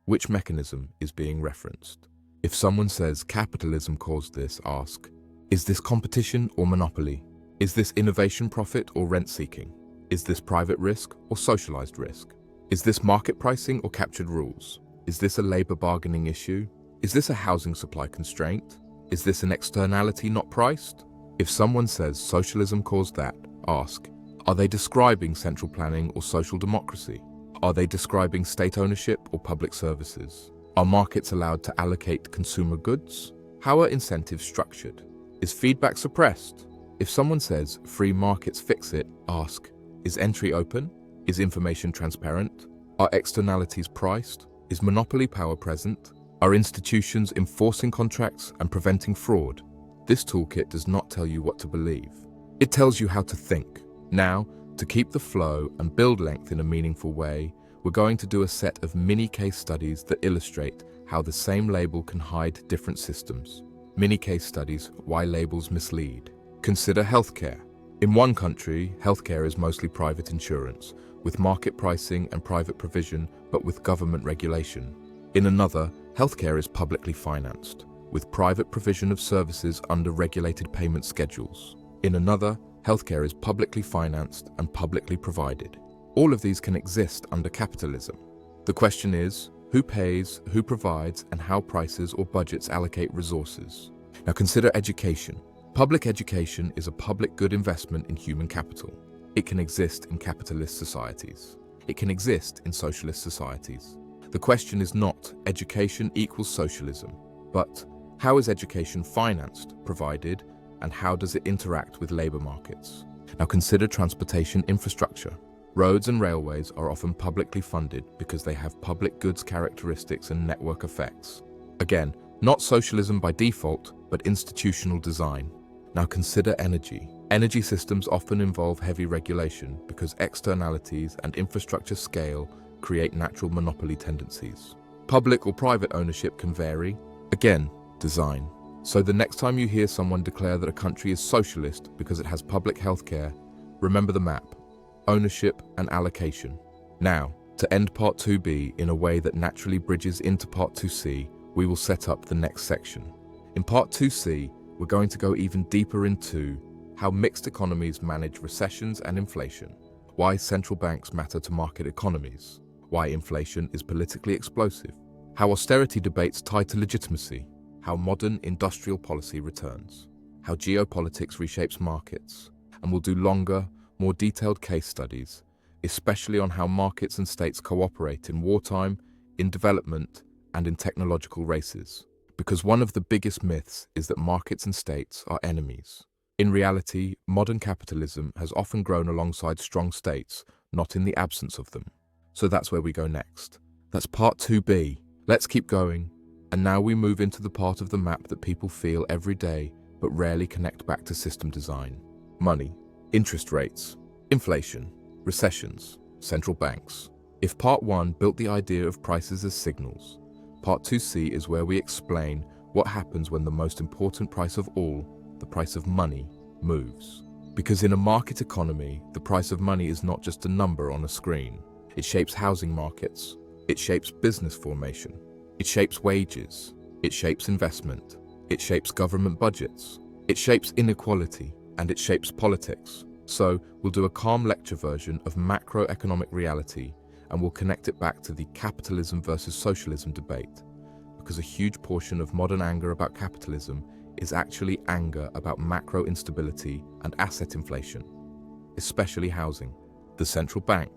which mechanism is being referenced? If someone says capitalism caused this, ask, is this competition or monopoly? Is this innovation profit or rent seeking? Is this private risk or socialized risk? Is this market pricing or captured rules? Is this a labor bargaining issue? Is this a housing supply constraint? Is this an externality not priced? If someone says socialism caused that, ask, are they describing central planning or social democracy? Are they describing state ownership or public services? Are markets allowed to allocate consumer goods? How are incentives structured? Is feedback suppressed? If someone says free markets fix it, ask, is entry open? Is information transparent? Are externalities priced? Is monopoly power present? Are institutions enforcing contracts and preventing fraud? This toolkit does not tell you what to believe. It tells you how to think. Now, to keep the flow and build length in a meaningful way, we're going to do a set of mini case studies that illustrate how the same label can hide different systems. Mini case studies: why labels mislead. Consider healthcare. In one country, healthcare is mostly private insurance, with market pricing and private provision, but with government regulation. In another, healthcare is publicly financed, with private provision of services under regulated payment schedules. In another, healthcare is publicly financed and publicly provided. All of these can exist under capitalism. The question is, who pays, who provides, and how prices or budgets allocate resources. Now consider education. Public education is a public good investment in human capital. It can exist in capitalist societies. It can exist in socialist societies. The question is not education equals socialism, but how is education financed, provided, and how does it interact with labor markets? Now consider transportation infrastructure. Roads and railways are often publicly funded because they have public goods characteristics and network effects. Again, not socialism by default, but institutional design. Now consider energy. Energy systems often involve heavy regulation because externalities and infrastructure scale create natural monopoly tendencies. Public or private ownership can vary. Again, design. So the next time you hear someone declare that a country is socialist because it has public healthcare, remember the map: ownership and allocation. Now, to end Part 2b in a way that naturally bridges into Part 2c, we will set up the next section. In Part 2c, we're going to go even deeper into how mixed economies manage recessions and inflation, why central banks matter to market economies, why inflation is politically explosive, how austerity debates tie to legitimacy, how modern industrial policy returns, how geopolitics reshapes markets, and we'll do longer, more detailed case studies, especially on how markets and states cooperate in wartime, in development, and in technological races. Because one of the biggest myths is that markets and states are enemies. In reality, modern capitalism has often grown alongside strong states, not in the absence of them. So that's where we go next. That's Part 2b. Let's keep going. And now we move into the part of the map that people feel every day, but rarely connect back to system design. Money, interest rates, inflation, recessions, central banks. If Part 1 built the idea of prices as signals, Part 2c is where we explain what happens when the most important price of all, the price of money, moves. Because in a market economy, the price of money is not just a number on a screen. It shapes housing markets. It shapes business formation. It shapes wages. It shapes investment. It shapes government budgets. It shapes inequality, and it shapes politics. So we'll do a calm lecture version of macroeconomic reality, and we'll connect it back to the capitalism versus socialism debate, because a huge portion of modern anger about capitalism is actually anger about macro instability and asset inflation, especially housing. The central bank,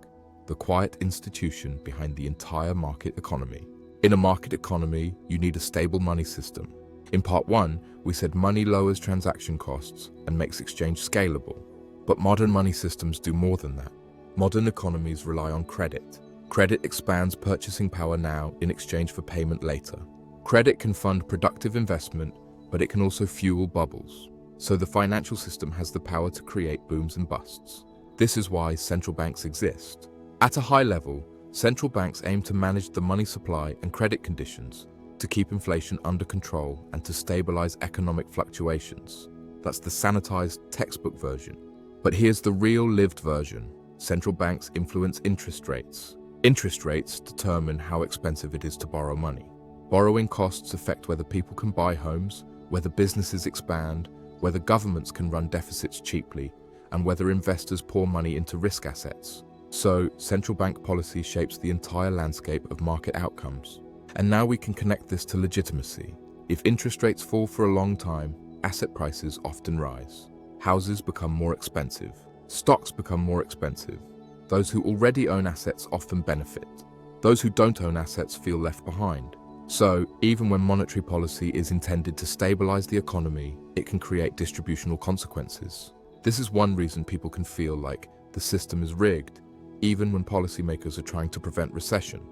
the quiet institution behind the entire market economy. In a market economy, you need a stable money system. In part 1, we said money lowers transaction costs and makes exchange scalable. But modern money systems do more than that. Modern economies rely on credit. Credit expands purchasing power now in exchange for payment later. Credit can fund productive investment, but it can also fuel bubbles. So the financial system has the power to create booms and busts. This is why central banks exist. At a high level, central banks aim to manage the money supply and credit conditions, to keep inflation under control and to stabilize economic fluctuations. That's the sanitized textbook version. But here's the real lived version. Central banks influence interest rates. Interest rates determine how expensive it is to borrow money. Borrowing costs affect whether people can buy homes, whether businesses expand, whether governments can run deficits cheaply, and whether investors pour money into risk assets. So, central bank policy shapes the entire landscape of market outcomes. And now we can connect this to legitimacy. If interest rates fall for a long time, asset prices often rise. Houses become more expensive. Stocks become more expensive. Those who already own assets often benefit. Those who don't own assets feel left behind. So, even when monetary policy is intended to stabilize the economy, it can create distributional consequences. This is one reason people can feel like the system is rigged, even when policymakers are trying to prevent recession.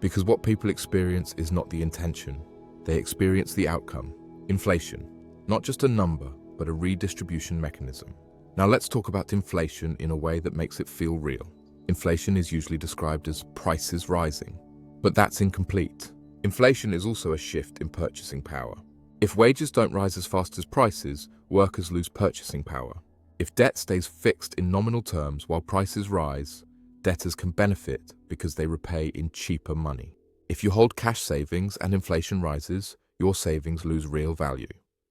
Because what people experience is not the intention. They experience the outcome, inflation. Not just a number, but a redistribution mechanism. Now let's talk about inflation in a way that makes it feel real. Inflation is usually described as prices rising, but that's incomplete. Inflation is also a shift in purchasing power. If wages don't rise as fast as prices, workers lose purchasing power. If debt stays fixed in nominal terms while prices rise, debtors can benefit because they repay in cheaper money. If you hold cash savings and inflation rises, your savings lose real value.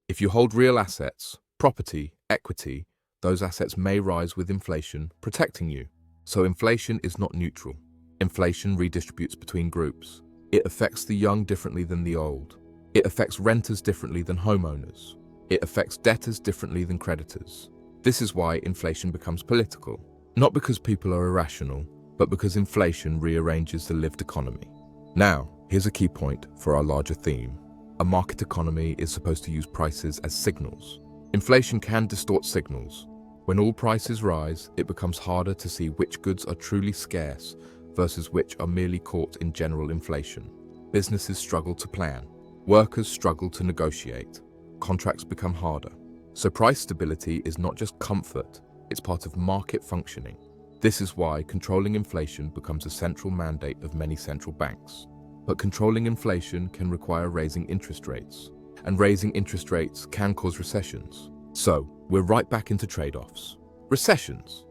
If you hold real assets, property, equity, those assets may rise with inflation, protecting you. So inflation is not neutral. Inflation redistributes between groups. It affects the young differently than the old. It affects renters differently than homeowners. It affects debtors differently than creditors. This is why inflation becomes political. Not because people are irrational, but because inflation rearranges the lived economy. Now, here's a key point for our larger theme. A market economy is supposed to use prices as signals. Inflation can distort signals. When all prices rise, it becomes harder to see which goods are truly scarce versus which are merely caught in general inflation. Businesses struggle to plan. Workers struggle to negotiate. Contracts become harder. So price stability is not just comfort, it's part of market functioning. This is why controlling inflation becomes a central mandate of many central banks. But controlling inflation can require raising interest rates. And raising interest rates can cause recessions. So, we're right back into trade-offs. Recessions.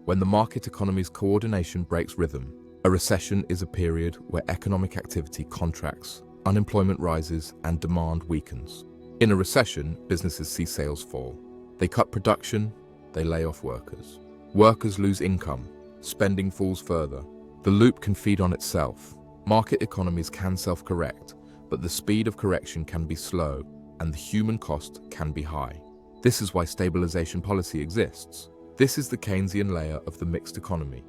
When the market economy's coordination breaks rhythm, a recession is a period where economic activity contracts, unemployment rises, and demand weakens. In a recession, businesses see sales fall. They cut production, they lay off workers. Workers lose income, spending falls further. The loop can feed on itself. Market economies can self-correct, but the speed of correction can be slow, and the human cost can be high. This is why stabilization policy exists. This is the Keynesian layer of the mixed economy.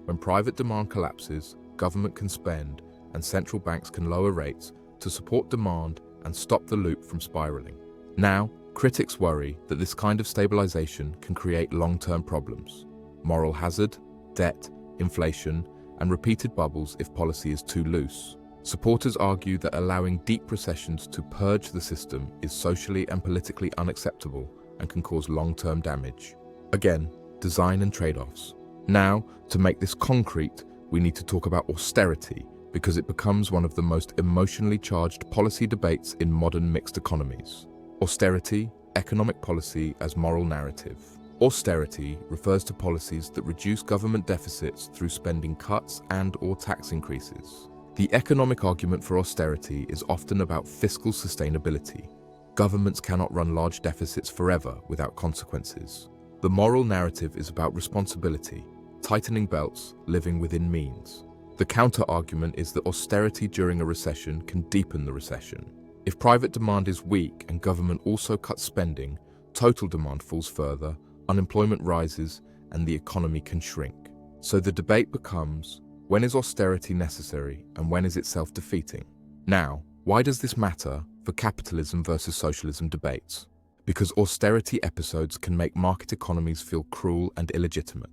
When private demand collapses, government can spend, and central banks can lower rates to support demand and stop the loop from spiraling. Now, critics worry that this kind of stabilization can create long-term problems. Moral hazard, debt, inflation, and repeated bubbles if policy is too loose. Supporters argue that allowing deep recessions to purge the system is socially and politically unacceptable and can cause long-term damage. Again, design and trade-offs. Now, to make this concrete, we need to talk about austerity because it becomes one of the most emotionally charged policy debates in modern mixed economies. Austerity, economic policy as moral narrative. Austerity refers to policies that reduce government deficits through spending cuts and/or tax increases. The economic argument for austerity is often about fiscal sustainability. Governments cannot run large deficits forever without consequences. The moral narrative is about responsibility, tightening belts, living within means. The counter-argument is that austerity during a recession can deepen the recession. If private demand is weak and government also cuts spending, total demand falls further, unemployment rises, and the economy can shrink. So the debate becomes, when is austerity necessary and when is it self-defeating? Now, why does this matter for capitalism versus socialism debates? Because austerity episodes can make market economies feel cruel and illegitimate.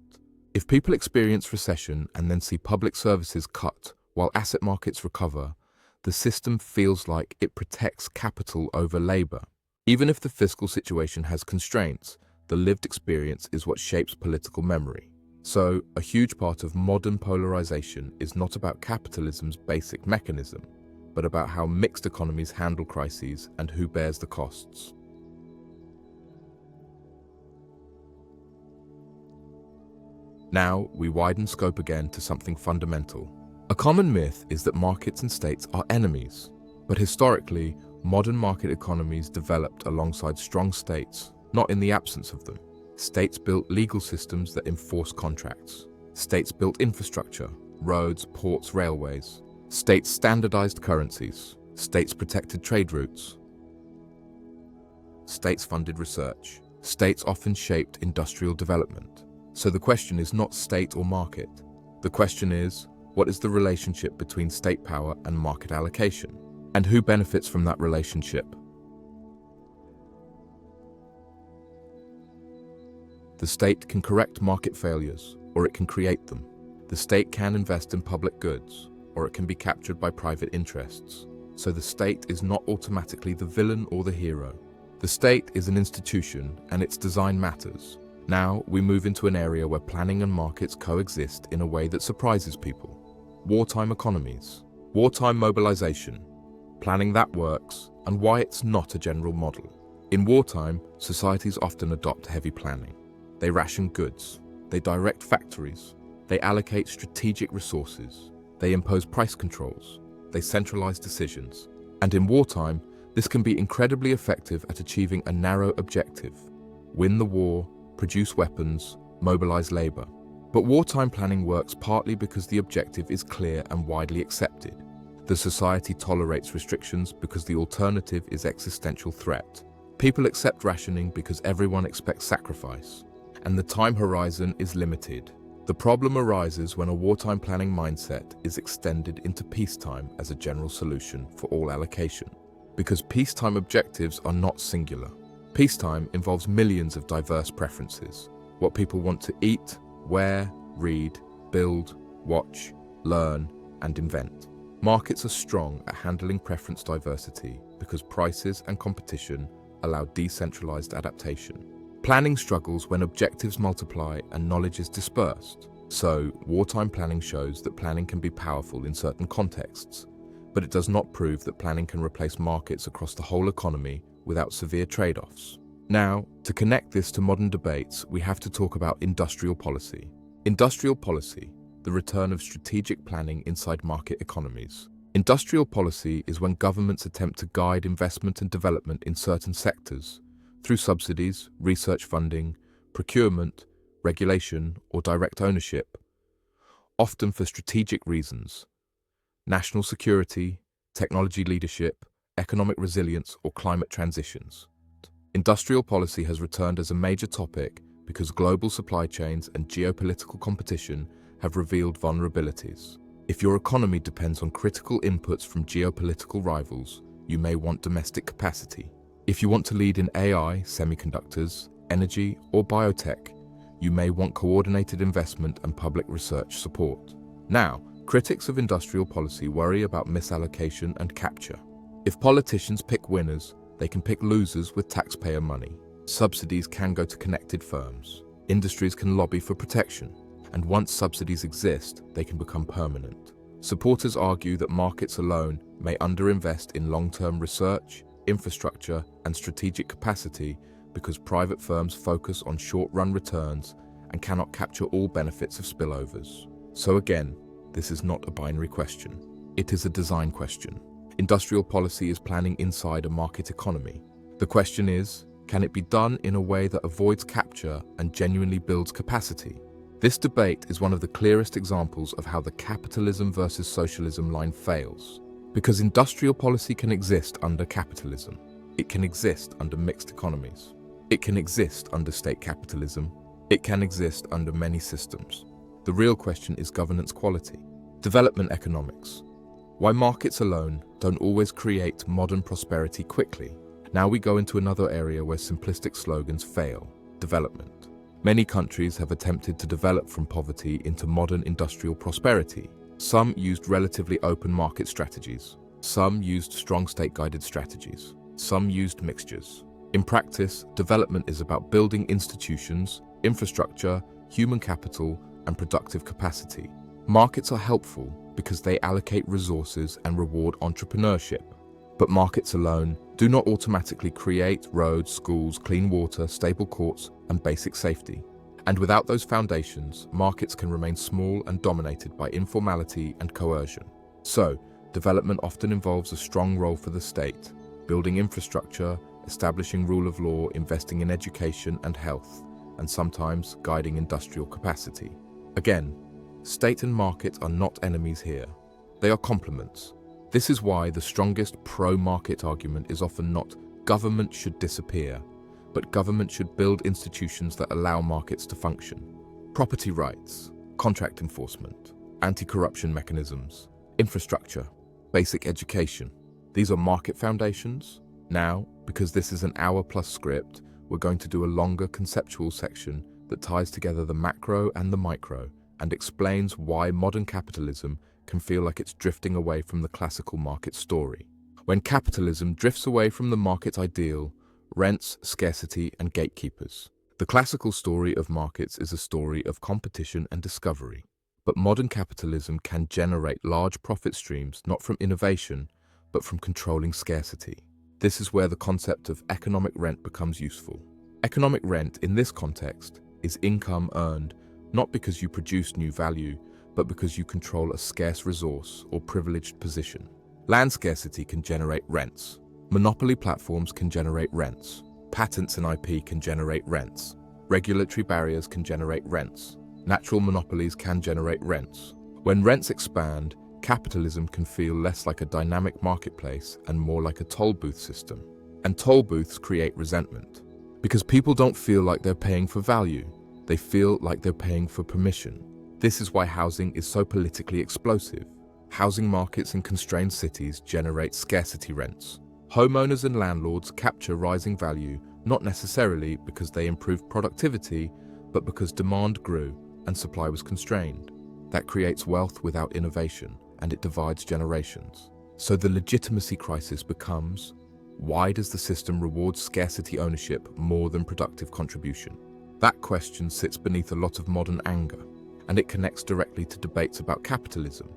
If people experience recession and then see public services cut while asset markets recover, the system feels like it protects capital over labor. Even if the fiscal situation has constraints, the lived experience is what shapes political memory. So, a huge part of modern polarization is not about capitalism's basic mechanism, but about how mixed economies handle crises and who bears the costs. Now, we widen scope again to something fundamental. A common myth is that markets and states are enemies, but historically, modern market economies developed alongside strong states, not in the absence of them. States built legal systems that enforce contracts. States built infrastructure, roads, ports, railways. States standardized currencies. States protected trade routes. States funded research. States often shaped industrial development. So the question is not state or market. The question is, what is the relationship between state power and market allocation? And who benefits from that relationship? The state can correct market failures, or it can create them. The state can invest in public goods, or it can be captured by private interests. So the state is not automatically the villain or the hero. The state is an institution, and its design matters. Now we move into an area where planning and markets coexist in a way that surprises people. Wartime economies, wartime mobilization, planning that works, and why it's not a general model. In wartime, societies often adopt heavy planning. They ration goods, they direct factories, they allocate strategic resources, they impose price controls, they centralize decisions. And in wartime, this can be incredibly effective at achieving a narrow objective: win the war, produce weapons, mobilize labor. But wartime planning works partly because the objective is clear and widely accepted. The society tolerates restrictions because the alternative is existential threat. People accept rationing because everyone expects sacrifice, and the time horizon is limited. The problem arises when a wartime planning mindset is extended into peacetime as a general solution for all allocation. Because peacetime objectives are not singular. Peacetime involves millions of diverse preferences. What people want to eat, wear, read, build, watch, learn, and invent. Markets are strong at handling preference diversity because prices and competition allow decentralized adaptation. Planning struggles when objectives multiply and knowledge is dispersed. So, wartime planning shows that planning can be powerful in certain contexts, but it does not prove that planning can replace markets across the whole economy without severe trade-offs. Now, to connect this to modern debates, we have to talk about industrial policy. Industrial policy, the return of strategic planning inside market economies. Industrial policy is when governments attempt to guide investment and development in certain sectors through subsidies, research funding, procurement, regulation, or direct ownership, often for strategic reasons: national security, technology leadership, economic resilience, or climate transitions. Industrial policy has returned as a major topic because global supply chains and geopolitical competition have revealed vulnerabilities. If your economy depends on critical inputs from geopolitical rivals, you may want domestic capacity. If you want to lead in AI, semiconductors, energy, or biotech, you may want coordinated investment and public research support. Now, critics of industrial policy worry about misallocation and capture. If politicians pick winners, they can pick losers with taxpayer money. Subsidies can go to connected firms. Industries can lobby for protection. And once subsidies exist, they can become permanent. Supporters argue that markets alone may underinvest in long-term research, infrastructure, and strategic capacity because private firms focus on short-run returns and cannot capture all benefits of spillovers. So again, this is not a binary question. It is a design question. Industrial policy is planning inside a market economy. The question is, can it be done in a way that avoids capture and genuinely builds capacity? This debate is one of the clearest examples of how the capitalism versus socialism line fails. Because industrial policy can exist under capitalism. It can exist under mixed economies. It can exist under state capitalism. It can exist under many systems. The real question is governance quality. Development economics. Why markets alone don't always create modern prosperity quickly. Now we go into another area where simplistic slogans fail: development. Many countries have attempted to develop from poverty into modern industrial prosperity. Some used relatively open market strategies. Some used strong state-guided strategies. Some used mixtures. In practice, development is about building institutions, infrastructure, human capital, and productive capacity. Markets are helpful because they allocate resources and reward entrepreneurship. But markets alone do not automatically create roads, schools, clean water, stable courts, and basic safety. And without those foundations, markets can remain small and dominated by informality and coercion. So, development often involves a strong role for the state, building infrastructure, establishing rule of law, investing in education and health, and sometimes guiding industrial capacity. Again, state and market are not enemies here. They are complements. This is why the strongest pro-market argument is often not government should disappear, but government should build institutions that allow markets to function. Property rights, contract enforcement, anti-corruption mechanisms, infrastructure, basic education. These are market foundations. Now, because this is an hour-plus script, we're going to do a longer conceptual section that ties together the macro and the micro and explains why modern capitalism can feel like it's drifting away from the classical market story. When capitalism drifts away from the market ideal, rents, scarcity, and gatekeepers. The classical story of markets is a story of competition and discovery. But modern capitalism can generate large profit streams not from innovation, but from controlling scarcity. This is where the concept of economic rent becomes useful. Economic rent, in this context, is income earned not because you produce new value, but because you control a scarce resource or privileged position. Land scarcity can generate rents. Monopoly platforms can generate rents. Patents and IP can generate rents. Regulatory barriers can generate rents. Natural monopolies can generate rents. When rents expand, capitalism can feel less like a dynamic marketplace and more like a toll booth system. And toll booths create resentment. Because people don't feel like they're paying for value. They feel like they're paying for permission. This is why housing is so politically explosive. Housing markets in constrained cities generate scarcity rents. Homeowners and landlords capture rising value, not necessarily because they improved productivity, but because demand grew and supply was constrained. That creates wealth without innovation, and it divides generations. So the legitimacy crisis becomes, why does the system reward scarcity ownership more than productive contribution? That question sits beneath a lot of modern anger, and it connects directly to debates about capitalism,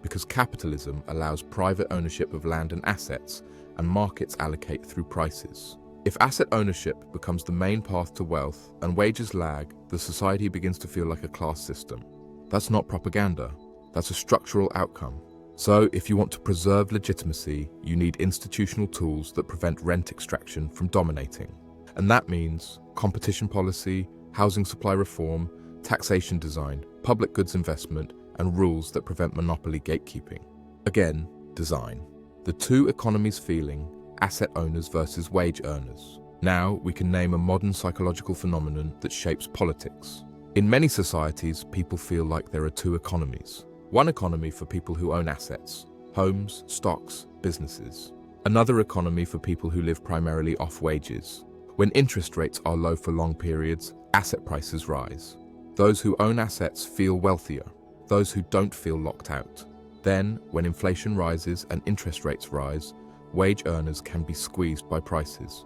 because capitalism allows private ownership of land and assets, and markets allocate through prices. If asset ownership becomes the main path to wealth and wages lag, the society begins to feel like a class system. That's not propaganda, that's a structural outcome. So if you want to preserve legitimacy, you need institutional tools that prevent rent extraction from dominating. And that means competition policy, housing supply reform, taxation design, public goods investment, and rules that prevent monopoly gatekeeping. Again, design. The two economies feeling, asset owners versus wage earners. Now we can name a modern psychological phenomenon that shapes politics. In many societies, people feel like there are two economies. One economy for people who own assets, homes, stocks, businesses. Another economy for people who live primarily off wages. When interest rates are low for long periods, asset prices rise. Those who own assets feel wealthier. Those who don't feel locked out. Then, when inflation rises and interest rates rise, wage earners can be squeezed by prices,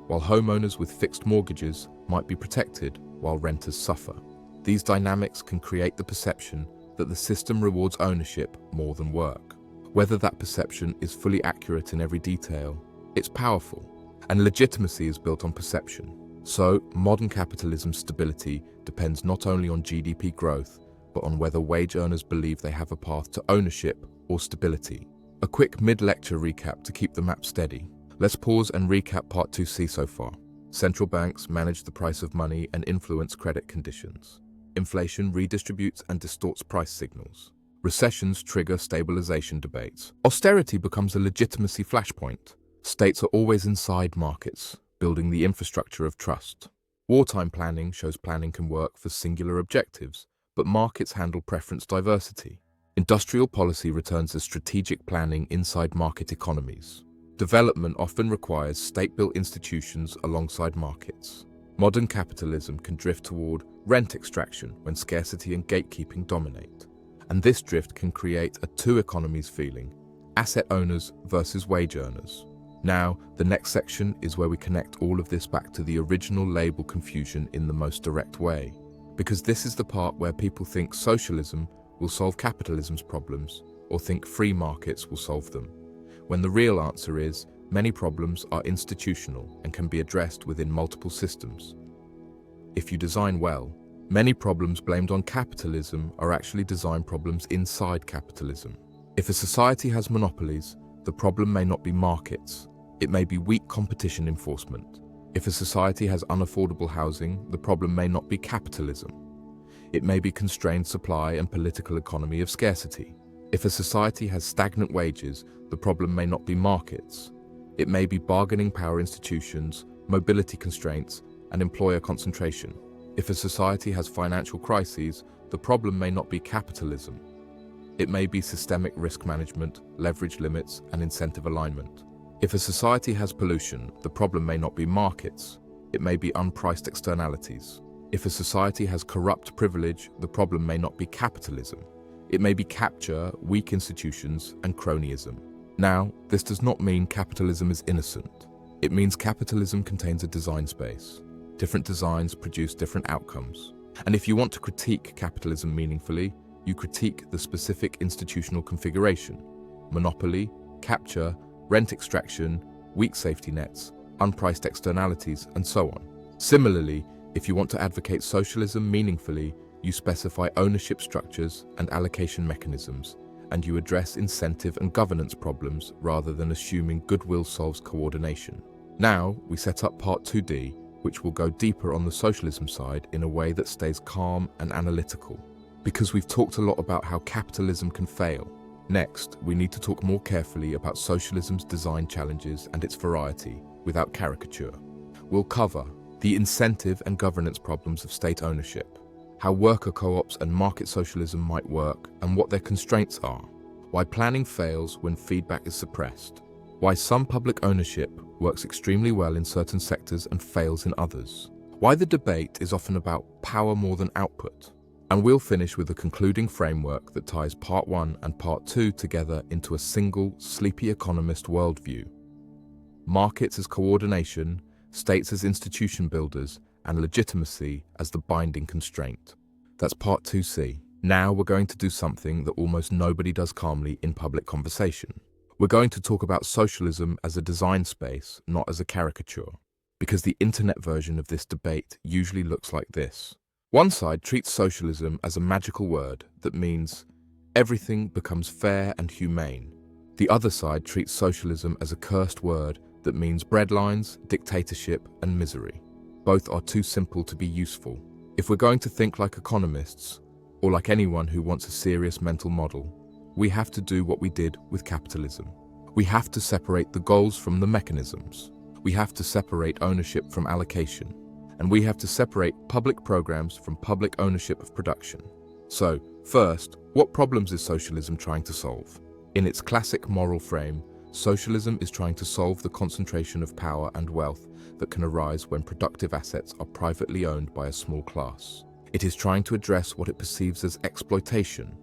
while homeowners with fixed mortgages might be protected while renters suffer. These dynamics can create the perception that the system rewards ownership more than work. Whether that perception is fully accurate in every detail, it's powerful. And legitimacy is built on perception. So, modern capitalism's stability depends not only on GDP growth, but on whether wage earners believe they have a path to ownership or stability. A quick mid-lecture recap to keep the map steady. Let's pause and recap Part 2C so far. Central banks manage the price of money and influence credit conditions. Inflation redistributes and distorts price signals. Recessions trigger stabilization debates. Austerity becomes a legitimacy flashpoint. States are always inside markets, building the infrastructure of trust. Wartime planning shows planning can work for singular objectives, but markets handle preference diversity. Industrial policy returns to strategic planning inside market economies. Development often requires state-built institutions alongside markets. Modern capitalism can drift toward rent extraction when scarcity and gatekeeping dominate. And this drift can create a two economies feeling, asset owners versus wage earners. Now, the next section is where we connect all of this back to the original label confusion in the most direct way. Because this is the part where people think socialism will solve capitalism's problems or think free markets will solve them, when the real answer is many problems are institutional and can be addressed within multiple systems. If you design well, many problems blamed on capitalism are actually design problems inside capitalism. If a society has monopolies, the problem may not be markets. It may be weak competition enforcement. If a society has unaffordable housing, the problem may not be capitalism. It may be constrained supply and political economy of scarcity. If a society has stagnant wages, the problem may not be markets. It may be bargaining power institutions, mobility constraints, and employer concentration. If a society has financial crises, the problem may not be capitalism. It may be systemic risk management, leverage limits, and incentive alignment. If a society has pollution, the problem may not be markets. It may be unpriced externalities. If a society has corrupt privilege, the problem may not be capitalism. It may be capture, weak institutions, and cronyism. Now, this does not mean capitalism is innocent. It means capitalism contains a design space. Different designs produce different outcomes. And if you want to critique capitalism meaningfully, you critique the specific institutional configuration: monopoly, capture, rent extraction, weak safety nets, unpriced externalities, and so on. Similarly, if you want to advocate socialism meaningfully, you specify ownership structures and allocation mechanisms, and you address incentive and governance problems rather than assuming goodwill solves coordination. Now, we set up Part 2D, which will go deeper on the socialism side in a way that stays calm and analytical. Because we've talked a lot about how capitalism can fail. Next, we need to talk more carefully about socialism's design challenges and its variety, without caricature. We'll cover the incentive and governance problems of state ownership, how worker co-ops and market socialism might work and what their constraints are, why planning fails when feedback is suppressed, why some public ownership works extremely well in certain sectors and fails in others, why the debate is often about power more than output, and we'll finish with a concluding framework that ties Part 1 and Part 2 together into a single Sleepy Economist worldview. Markets as coordination, states as institution builders, and legitimacy as the binding constraint. That's Part 2C. Now we're going to do something that almost nobody does calmly in public conversation. We're going to talk about socialism as a design space, not as a caricature, because the internet version of this debate usually looks like this. One side treats socialism as a magical word that means everything becomes fair and humane. The other side treats socialism as a cursed word that means breadlines, dictatorship, and misery. Both are too simple to be useful. If we're going to think like economists, or like anyone who wants a serious mental model, we have to do what we did with capitalism. We have to separate the goals from the mechanisms. We have to separate ownership from allocation. And we have to separate public programs from public ownership of production. So, first, what problems is socialism trying to solve? In its classic moral frame, socialism is trying to solve the concentration of power and wealth that can arise when productive assets are privately owned by a small class. It is trying to address what it perceives as exploitation.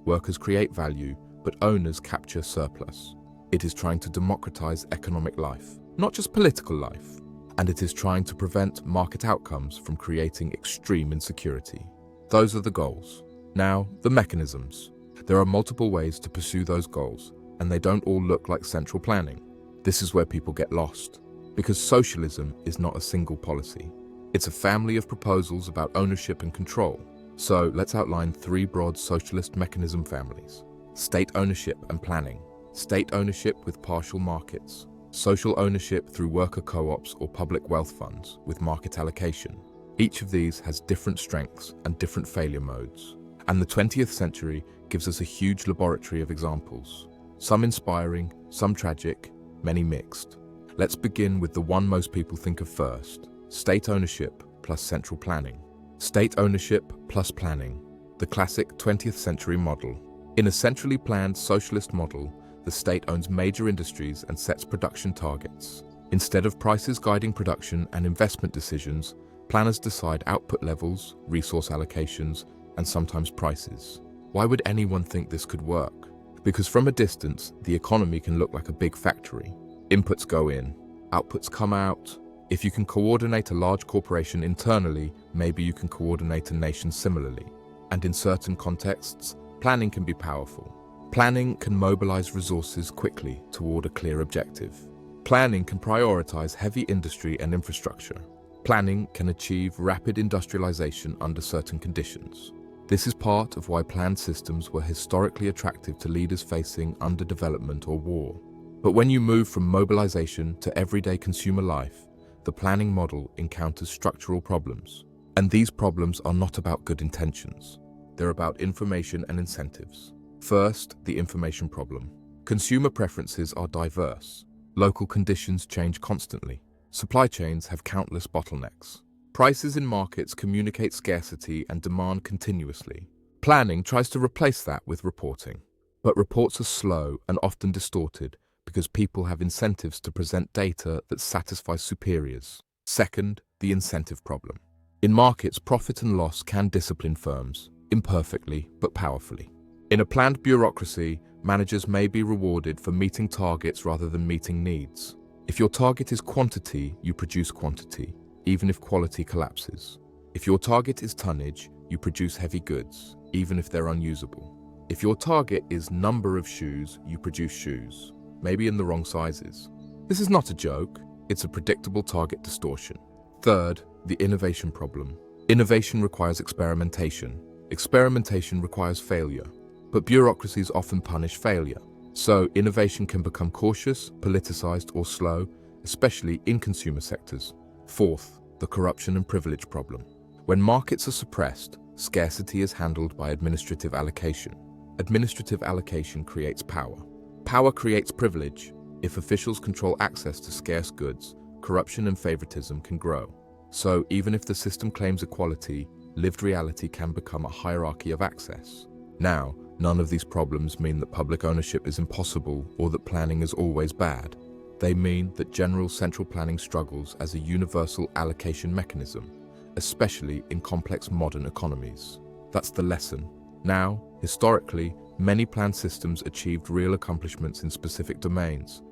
Workers create value, but owners capture surplus. It is trying to democratize economic life, not just political life. And it is trying to prevent market outcomes from creating extreme insecurity. Those are the goals. Now, the mechanisms. There are multiple ways to pursue those goals, and they don't all look like central planning. This is where people get lost, because socialism is not a single policy. It's a family of proposals about ownership and control. So let's outline three broad socialist mechanism families: state ownership and planning, state ownership with partial markets, social ownership through worker co-ops or public wealth funds with market allocation. Each of these has different strengths and different failure modes. And the 20th century gives us a huge laboratory of examples. Some inspiring, some tragic, many mixed. Let's begin with the one most people think of first: state ownership plus central planning. State ownership plus planning, the classic 20th century model. In a centrally planned socialist model, the state owns major industries and sets production targets. Instead of prices guiding production and investment decisions, planners decide output levels, resource allocations, and sometimes prices. Why would anyone think this could work? Because from a distance, the economy can look like a big factory. Inputs go in, outputs come out. If you can coordinate a large corporation internally, maybe you can coordinate a nation similarly. And in certain contexts, planning can be powerful. Planning can mobilize resources quickly toward a clear objective. Planning can prioritize heavy industry and infrastructure. Planning can achieve rapid industrialization under certain conditions. This is part of why planned systems were historically attractive to leaders facing underdevelopment or war. But when you move from mobilization to everyday consumer life, the planning model encounters structural problems. And these problems are not about good intentions. They're about information and incentives. First, the information problem. Consumer preferences are diverse. Local conditions change constantly. Supply chains have countless bottlenecks. Prices in markets communicate scarcity and demand continuously. Planning tries to replace that with reporting. But reports are slow and often distorted because people have incentives to present data that satisfies superiors. Second, the incentive problem. In markets, profit and loss can discipline firms, imperfectly but powerfully. In a planned bureaucracy, managers may be rewarded for meeting targets rather than meeting needs. If your target is quantity, you produce quantity, even if quality collapses. If your target is tonnage, you produce heavy goods, even if they're unusable. If your target is number of shoes, you produce shoes, maybe in the wrong sizes. This is not a joke, it's a predictable target distortion. Third, the innovation problem. Innovation requires experimentation. Experimentation requires failure. But bureaucracies often punish failure. So innovation can become cautious, politicized, or slow, especially in consumer sectors. Fourth, the corruption and privilege problem. When markets are suppressed, scarcity is handled by administrative allocation. Administrative allocation creates power. Power creates privilege. If officials control access to scarce goods, corruption and favoritism can grow. So even if the system claims equality, lived reality can become a hierarchy of access. Now, none of these problems mean that public ownership is impossible or that planning is always bad. They mean that general central planning struggles as a universal allocation mechanism, especially in complex modern economies. That's the lesson. Now, historically, many planned systems achieved real accomplishments in specific domains: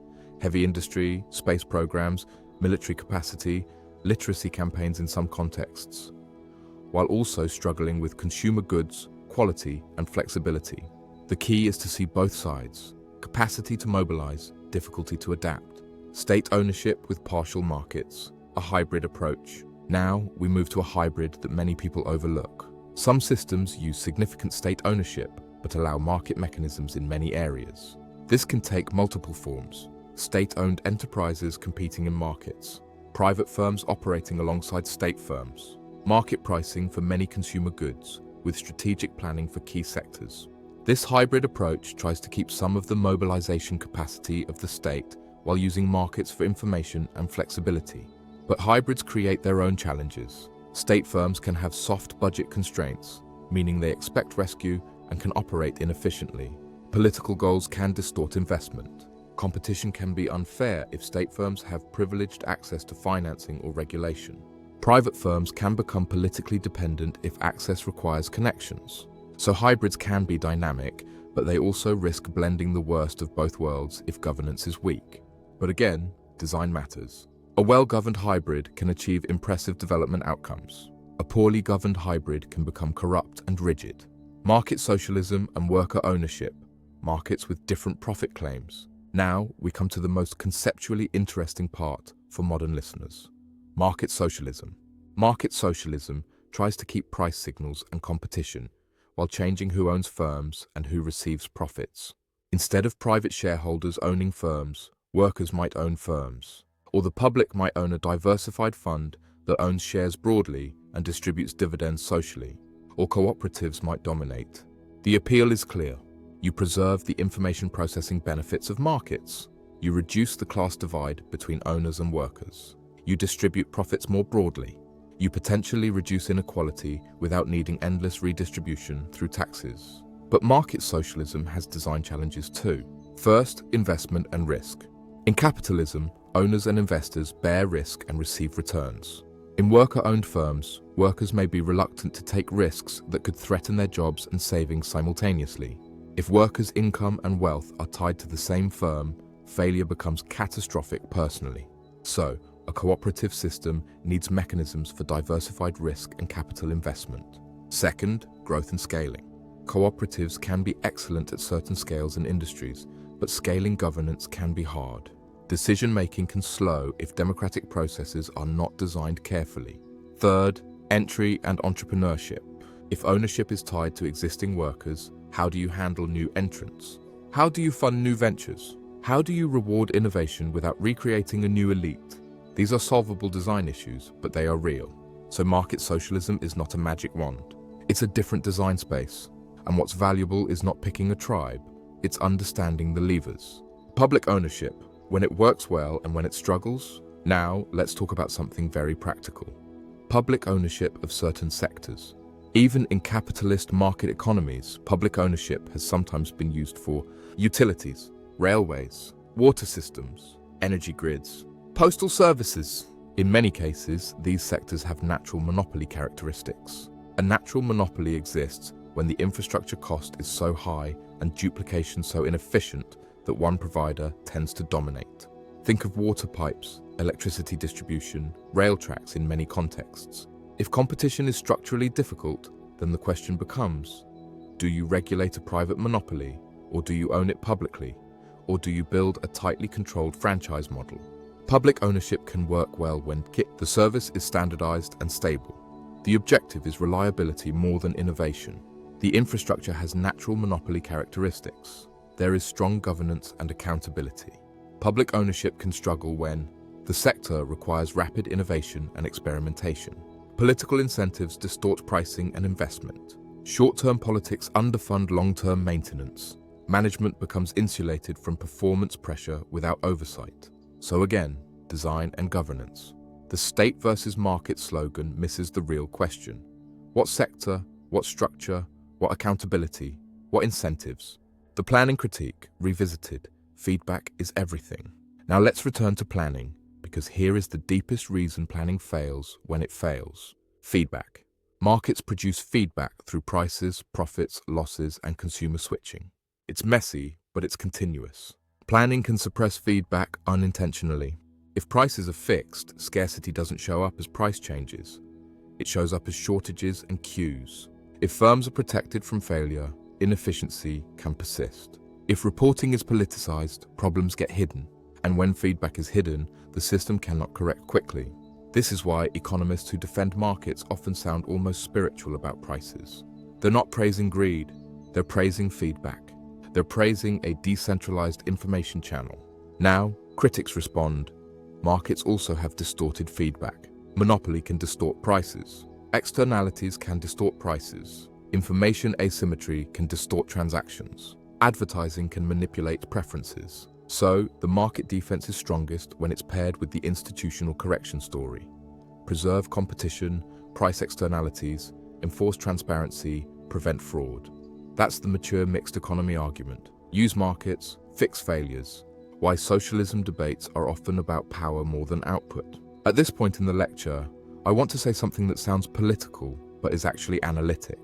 heavy industry, space programs, military capacity, literacy campaigns in some contexts, while also struggling with consumer goods, quality, and flexibility. The key is to see both sides: capacity to mobilize, difficulty to adapt, state ownership with partial markets, a hybrid approach. Now we move to a hybrid that many people overlook. Some systems use significant state ownership but allow market mechanisms in many areas. This can take multiple forms: state-owned enterprises competing in markets, private firms operating alongside state firms, market pricing for many consumer goods, with strategic planning for key sectors. This hybrid approach tries to keep some of the mobilization capacity of the state while using markets for information and flexibility. But hybrids create their own challenges. State firms can have soft budget constraints, meaning they expect rescue and can operate inefficiently. Political goals can distort investment. Competition can be unfair if state firms have privileged access to financing or regulation. Private firms can become politically dependent if access requires connections. So hybrids can be dynamic, but they also risk blending the worst of both worlds if governance is weak. But again, design matters. A well-governed hybrid can achieve impressive development outcomes. A poorly governed hybrid can become corrupt and rigid. Market socialism and worker ownership, markets with different profit claims. Now we come to the most conceptually interesting part for modern listeners: market socialism. Market socialism tries to keep price signals and competition while changing who owns firms and who receives profits. Instead of private shareholders owning firms, workers might own firms, or the public might own a diversified fund that owns shares broadly and distributes dividends socially, or cooperatives might dominate. The appeal is clear. You preserve the information processing benefits of markets. You reduce the class divide between owners and workers. You distribute profits more broadly. You potentially reduce inequality without needing endless redistribution through taxes. But market socialism has design challenges too. First, investment and risk. In capitalism, owners and investors bear risk and receive returns. In worker-owned firms, workers may be reluctant to take risks that could threaten their jobs and savings simultaneously. If workers' income and wealth are tied to the same firm, failure becomes catastrophic personally. So, a cooperative system needs mechanisms for diversified risk and capital investment. Second, growth and scaling. Cooperatives can be excellent at certain scales and industries, but scaling governance can be hard. Decision-making can slow if democratic processes are not designed carefully. Third, entry and entrepreneurship. If ownership is tied to existing workers, how do you handle new entrants? How do you fund new ventures? How do you reward innovation without recreating a new elite? These are solvable design issues, but they are real. So market socialism is not a magic wand. It's a different design space. And what's valuable is not picking a tribe, it's understanding the levers. Public ownership, when it works well and when it struggles. Now, let's talk about something very practical. Public ownership of certain sectors. Even in capitalist market economies, public ownership has sometimes been used for utilities, railways, water systems, energy grids, postal services. In many cases, these sectors have natural monopoly characteristics. A natural monopoly exists when the infrastructure cost is so high and duplication so inefficient that one provider tends to dominate. Think of water pipes, electricity distribution, rail tracks in many contexts. If competition is structurally difficult, then the question becomes, do you regulate a private monopoly, or do you own it publicly, or do you build a tightly controlled franchise model? Public ownership can work well when the service is standardized and stable. The objective is reliability more than innovation. The infrastructure has natural monopoly characteristics. There is strong governance and accountability. Public ownership can struggle when the sector requires rapid innovation and experimentation. Political incentives distort pricing and investment. Short-term politics underfund long-term maintenance. Management becomes insulated from performance pressure without oversight. So again, design and governance. The state versus market slogan misses the real question. What sector, what structure, what accountability, what incentives? The planning critique, revisited, feedback is everything. Now let's return to planning, because here is the deepest reason planning fails when it fails. Feedback. Markets produce feedback through prices, profits, losses, and consumer switching. It's messy, but it's continuous. Planning can suppress feedback unintentionally. If prices are fixed, scarcity doesn't show up as price changes. It shows up as shortages and queues. If firms are protected from failure, inefficiency can persist. If reporting is politicized, problems get hidden. And when feedback is hidden, the system cannot correct quickly. This is why economists who defend markets often sound almost spiritual about prices. They're not praising greed, they're praising feedback. They're praising a decentralized information channel. Now, critics respond. Markets also have distorted feedback. Monopoly can distort prices. Externalities can distort prices. Information asymmetry can distort transactions. Advertising can manipulate preferences. So, the market defense is strongest when it's paired with the institutional correction story. Preserve competition, price externalities, enforce transparency, prevent fraud. That's the mature mixed economy argument. Use markets, fix failures. Why socialism debates are often about power more than output. At this point in the lecture, I want to say something that sounds political, but is actually analytic.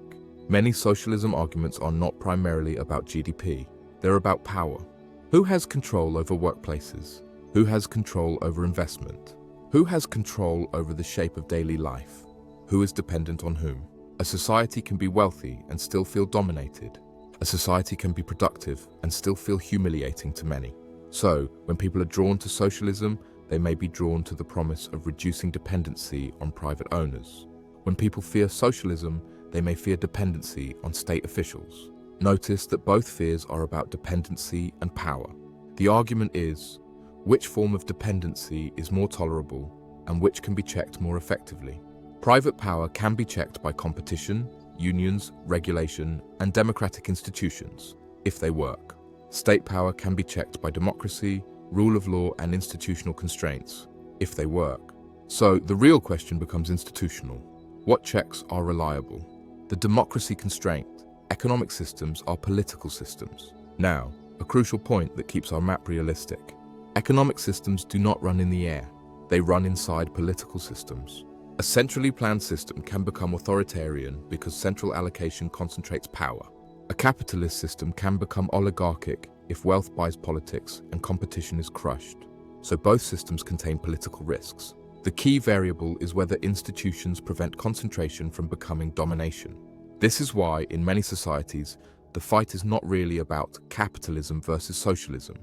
Many socialism arguments are not primarily about GDP. They're about power. Who has control over workplaces? Who has control over investment? Who has control over the shape of daily life? Who is dependent on whom? A society can be wealthy and still feel dominated. A society can be productive and still feel humiliating to many. So, when people are drawn to socialism, they may be drawn to the promise of reducing dependency on private owners. When people fear socialism, they may fear dependency on state officials. Notice that both fears are about dependency and power. The argument is, which form of dependency is more tolerable and which can be checked more effectively? Private power can be checked by competition, unions, regulation, and democratic institutions, if they work. State power can be checked by democracy, rule of law, and institutional constraints, if they work. So the real question becomes institutional. What checks are reliable? The democracy constraint. Economic systems are political systems. Now, a crucial point that keeps our map realistic. Economic systems do not run in the air. They run inside political systems. A centrally planned system can become authoritarian because central allocation concentrates power. A capitalist system can become oligarchic if wealth buys politics and competition is crushed. So both systems contain political risks. The key variable is whether institutions prevent concentration from becoming domination. This is why, in many societies, the fight is not really about capitalism versus socialism.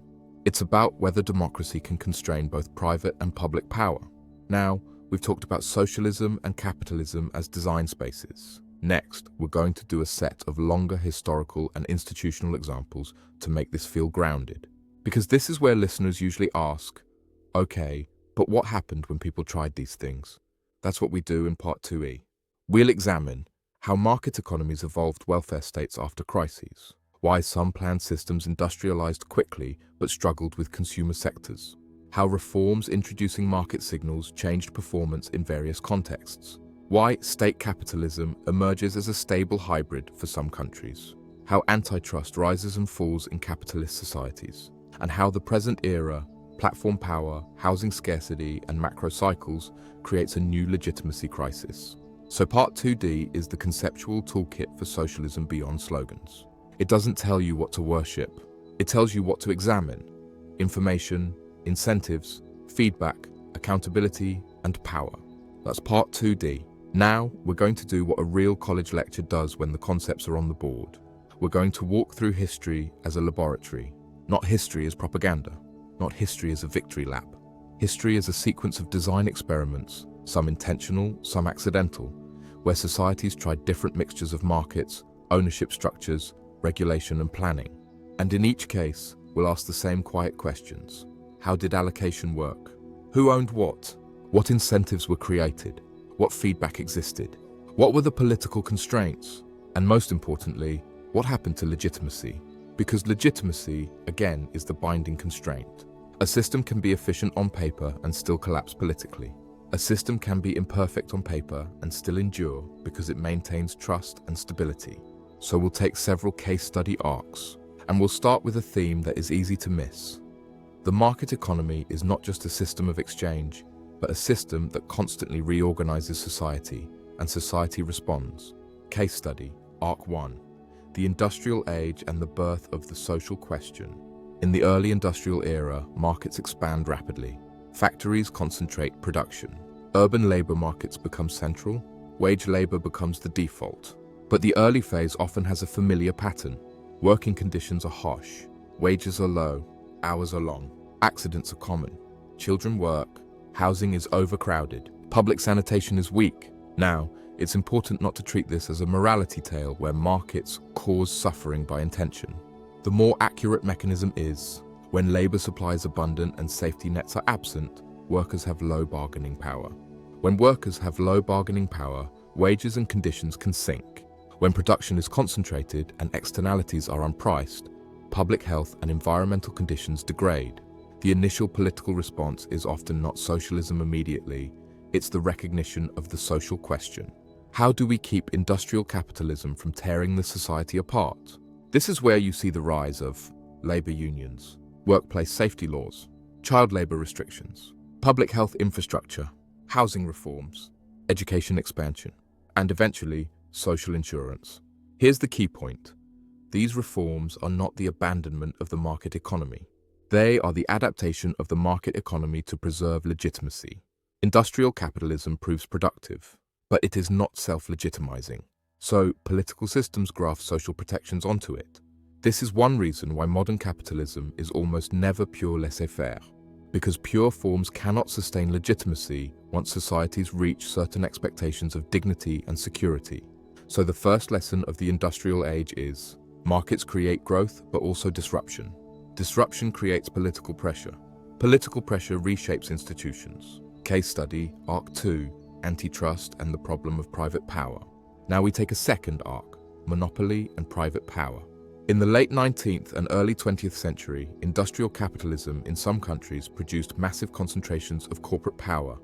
It's about whether democracy can constrain both private and public power. Now, we've talked about socialism and capitalism as design spaces. Next, we're going to do a set of longer historical and institutional examples to make this feel grounded. Because this is where listeners usually ask, okay, but what happened when people tried these things? That's what we do in Part 2E. We'll examine how market economies evolved welfare states after crises, why some planned systems industrialized quickly but struggled with consumer sectors, how reforms introducing market signals changed performance in various contexts, why state capitalism emerges as a stable hybrid for some countries, how antitrust rises and falls in capitalist societies, and how the present era, platform power, housing scarcity, and macro cycles creates a new legitimacy crisis. So Part 2D is the conceptual toolkit for socialism beyond slogans. It doesn't tell you what to worship. It tells you what to examine: information, incentives, feedback, accountability, and power. That's Part 2D. Now, we're going to do what a real college lecture does when the concepts are on the board. We're going to walk through history as a laboratory, not history as propaganda, not history as a victory lap. History is a sequence of design experiments, some intentional, some accidental, where societies tried different mixtures of markets, ownership structures, regulation, and planning. And in each case, we'll ask the same quiet questions. How did allocation work? Who owned what? What incentives were created? What feedback existed? What were the political constraints? And most importantly, what happened to legitimacy? Because legitimacy, again, is the binding constraint. A system can be efficient on paper and still collapse politically. A system can be imperfect on paper and still endure because it maintains trust and stability. So we'll take several case study arcs, and we'll start with a theme that is easy to miss. The market economy is not just a system of exchange, but a system that constantly reorganizes society, and society responds. Case study, Arc 1. The industrial age and the birth of the social question. In the early industrial era, markets expand rapidly. Factories concentrate production. Urban labor markets become central. Wage labor becomes the default. But the early phase often has a familiar pattern. Working conditions are harsh. Wages are low. Hours are long. Accidents are common. Children work. Housing is overcrowded. Public sanitation is weak. Now, it's important not to treat this as a morality tale where markets cause suffering by intention. The more accurate mechanism is, when labor supply is abundant and safety nets are absent, workers have low bargaining power. When workers have low bargaining power, wages and conditions can sink. When production is concentrated and externalities are unpriced, public health and environmental conditions degrade. The initial political response is often not socialism immediately, it's the recognition of the social question. How do we keep industrial capitalism from tearing the society apart? This is where you see the rise of labor unions, workplace safety laws, child labor restrictions, public health infrastructure, housing reforms, education expansion, and eventually, social insurance. Here's the key point. These reforms are not the abandonment of the market economy. They are the adaptation of the market economy to preserve legitimacy. Industrial capitalism proves productive, but it is not self-legitimizing. So, political systems graft social protections onto it. This is one reason why modern capitalism is almost never pure laissez-faire. Because pure forms cannot sustain legitimacy once societies reach certain expectations of dignity and security. So the first lesson of the industrial age is, markets create growth but also disruption. Disruption creates political pressure. Political pressure reshapes institutions. Case study, Arc 2, antitrust and the problem of private power. Now we take a second arc, monopoly and private power. In the late 19th and early 20th century, industrial capitalism in some countries produced massive concentrations of corporate power,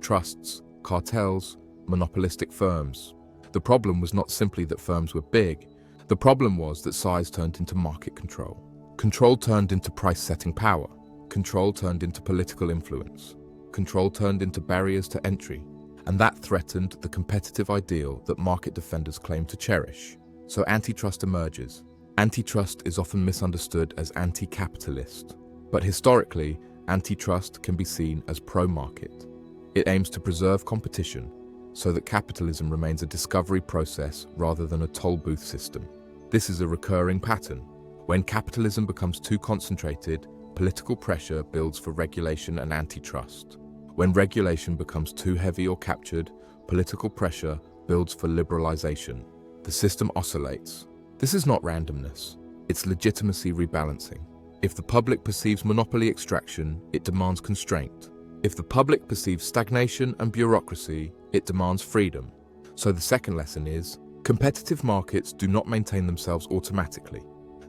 trusts, cartels, monopolistic firms. The problem was not simply that firms were big. The problem was that size turned into market control. Control turned into price-setting power. Control turned into political influence. Control turned into barriers to entry. And that threatened the competitive ideal that market defenders claim to cherish. So antitrust emerges. Antitrust is often misunderstood as anti-capitalist, but historically, antitrust can be seen as pro-market. It aims to preserve competition so that capitalism remains a discovery process rather than a toll booth system. This is a recurring pattern. When capitalism becomes too concentrated, political pressure builds for regulation and antitrust. When regulation becomes too heavy or captured, political pressure builds for liberalization. The system oscillates. This is not randomness, it's legitimacy rebalancing. If the public perceives monopoly extraction, it demands constraint. If the public perceives stagnation and bureaucracy, it demands freedom. So the second lesson is, competitive markets do not maintain themselves automatically.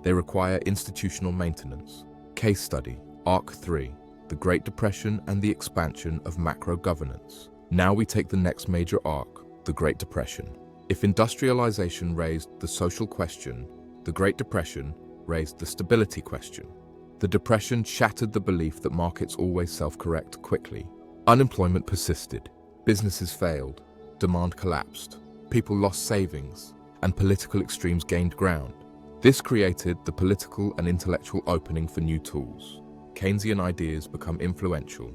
They require institutional maintenance. Case study, Arc 3, the Great Depression and the expansion of macro governance. Now we take the next major arc, the Great Depression. If industrialization raised the social question, the Great Depression raised the stability question. The Depression shattered the belief that markets always self-correct quickly. Unemployment persisted, businesses failed, demand collapsed, people lost savings, and political extremes gained ground. This created the political and intellectual opening for new tools. Keynesian ideas become influential.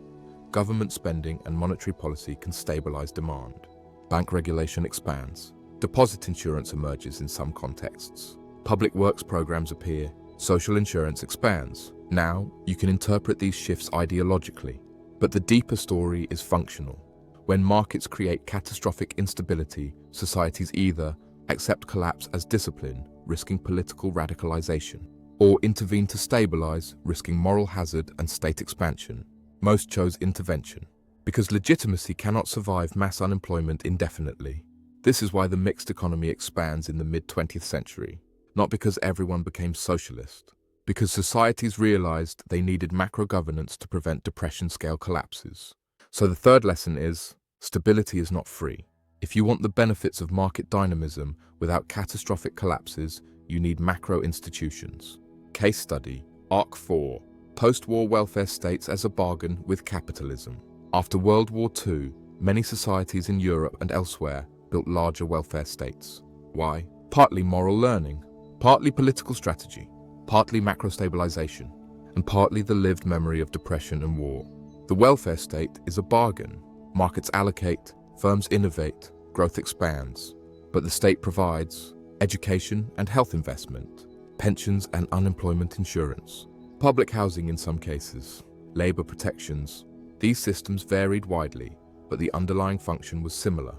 Government spending and monetary policy can stabilize demand. Bank regulation expands. Deposit insurance emerges in some contexts. Public works programs appear. Social insurance expands. Now, you can interpret these shifts ideologically, but the deeper story is functional. When markets create catastrophic instability, societies either accept collapse as discipline, risking political radicalization, or intervene to stabilize, risking moral hazard and state expansion. Most chose intervention, because legitimacy cannot survive mass unemployment indefinitely. This is why the mixed economy expands in the mid-20th century, not because everyone became socialist, because societies realized they needed macro governance to prevent depression-scale collapses. So the third lesson is, stability is not free. If you want the benefits of market dynamism without catastrophic collapses, you need macro institutions. Case study, Arc 4, post-war welfare states as a bargain with capitalism. After World War II, many societies in Europe and elsewhere built larger welfare states. Why? Partly moral learning, partly political strategy, partly macro stabilization, and partly the lived memory of depression and war. The welfare state is a bargain. Markets allocate, firms innovate, growth expands. But the state provides education and health investment, pensions and unemployment insurance, public housing in some cases, labor protections. These systems varied widely, but the underlying function was similar.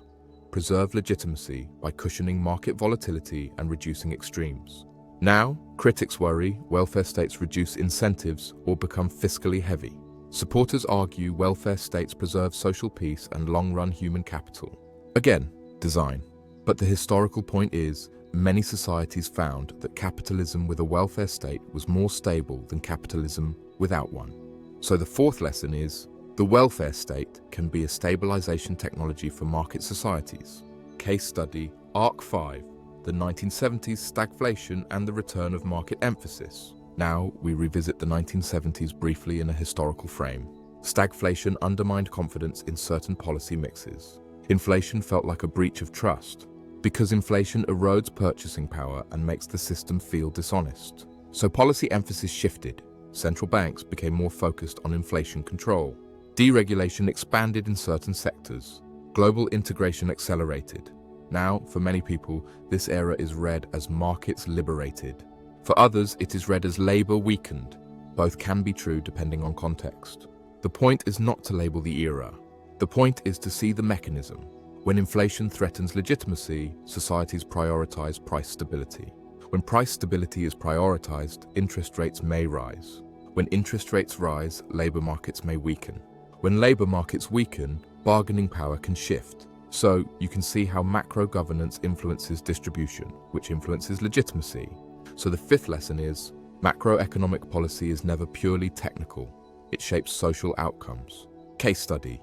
Preserve legitimacy by cushioning market volatility and reducing extremes. Now, critics worry welfare states reduce incentives or become fiscally heavy. Supporters argue welfare states preserve social peace and long-run human capital. Again, design. But the historical point is, many societies found that capitalism with a welfare state was more stable than capitalism without one. So the fourth lesson is, the welfare state can be a stabilization technology for market societies. Case study, Arc 5, the 1970s stagflation and the return of market emphasis. Now, we revisit the 1970s briefly in a historical frame. Stagflation undermined confidence in certain policy mixes. Inflation felt like a breach of trust, because inflation erodes purchasing power and makes the system feel dishonest. So policy emphasis shifted. Central banks became more focused on inflation control. Deregulation expanded in certain sectors. Global integration accelerated. Now, for many people, this era is read as markets liberated. For others, it is read as labor weakened. Both can be true depending on context. The point is not to label the era. The point is to see the mechanism. When inflation threatens legitimacy, societies prioritize price stability. When price stability is prioritized, interest rates may rise. When interest rates rise, labor markets may weaken. When labor markets weaken, bargaining power can shift. So you can see how macro governance influences distribution, which influences legitimacy. So the fifth lesson is, macroeconomic policy is never purely technical. It shapes social outcomes. Case study.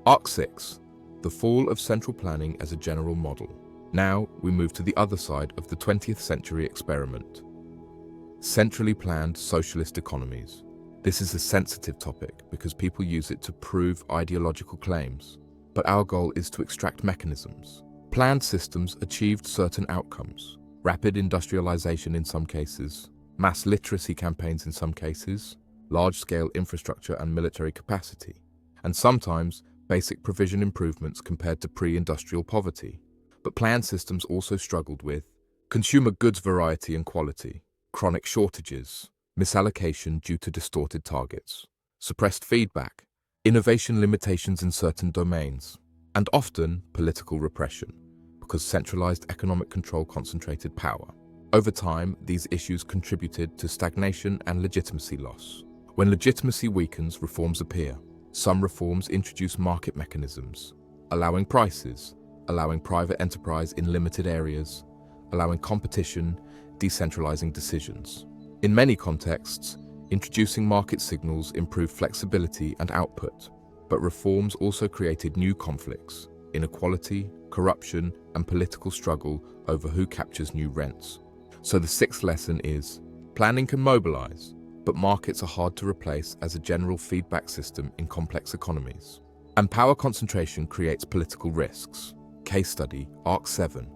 Arc 6. The fall of central planning as a general model. Now we move to the other side of the 20th century experiment. Centrally planned socialist economies. This is a sensitive topic because people use it to prove ideological claims. But our goal is to extract mechanisms. Planned systems achieved certain outcomes. Rapid industrialization in some cases, mass literacy campaigns in some cases, large-scale infrastructure and military capacity, and sometimes basic provision improvements compared to pre-industrial poverty. But planned systems also struggled with consumer goods variety and quality, chronic shortages, misallocation due to distorted targets, suppressed feedback, innovation limitations in certain domains, and often political repression, because centralized economic control concentrated power. Over time, these issues contributed to stagnation and legitimacy loss. When legitimacy weakens, reforms appear. Some reforms introduce market mechanisms, allowing prices, allowing private enterprise in limited areas, allowing competition, decentralizing decisions. In many contexts, introducing market signals improved flexibility and output, but reforms also created new conflicts, inequality, corruption, and political struggle over who captures new rents. So the sixth lesson is, planning can mobilize, but markets are hard to replace as a general feedback system in complex economies. And power concentration creates political risks. Case study, Arc 7,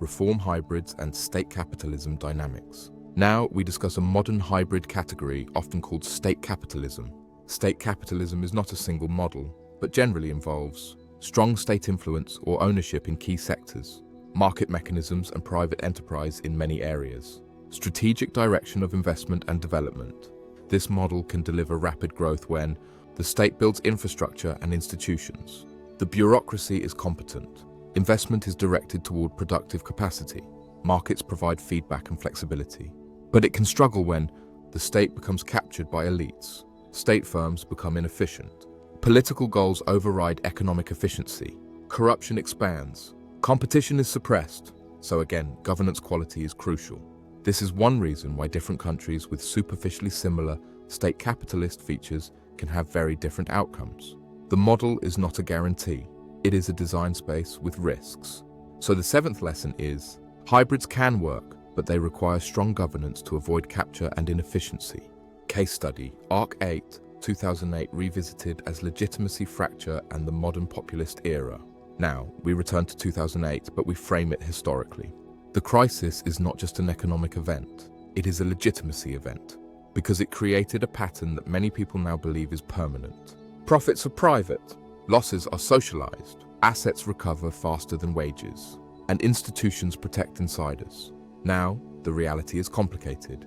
Reform Hybrids and State Capitalism Dynamics. Now we discuss a modern hybrid category often called state capitalism. State capitalism is not a single model, but generally involves strong state influence or ownership in key sectors, market mechanisms and private enterprise in many areas, strategic direction of investment and development. This model can deliver rapid growth when the state builds infrastructure and institutions. The bureaucracy is competent. Investment is directed toward productive capacity. Markets provide feedback and flexibility. But it can struggle when the state becomes captured by elites. State firms become inefficient. Political goals override economic efficiency. Corruption expands. Competition is suppressed. So again, governance quality is crucial. This is one reason why different countries with superficially similar state capitalist features can have very different outcomes. The model is not a guarantee. It is a design space with risks. So the seventh lesson is, hybrids can work, but they require strong governance to avoid capture and inefficiency. Case study, Arc 8, 2008 revisited as legitimacy fracture and the modern populist era. Now, we return to 2008, but we frame it historically. The crisis is not just an economic event, it is a legitimacy event, because it created a pattern that many people now believe is permanent. Profits are private, losses are socialized, assets recover faster than wages, and institutions protect insiders. Now, the reality is complicated.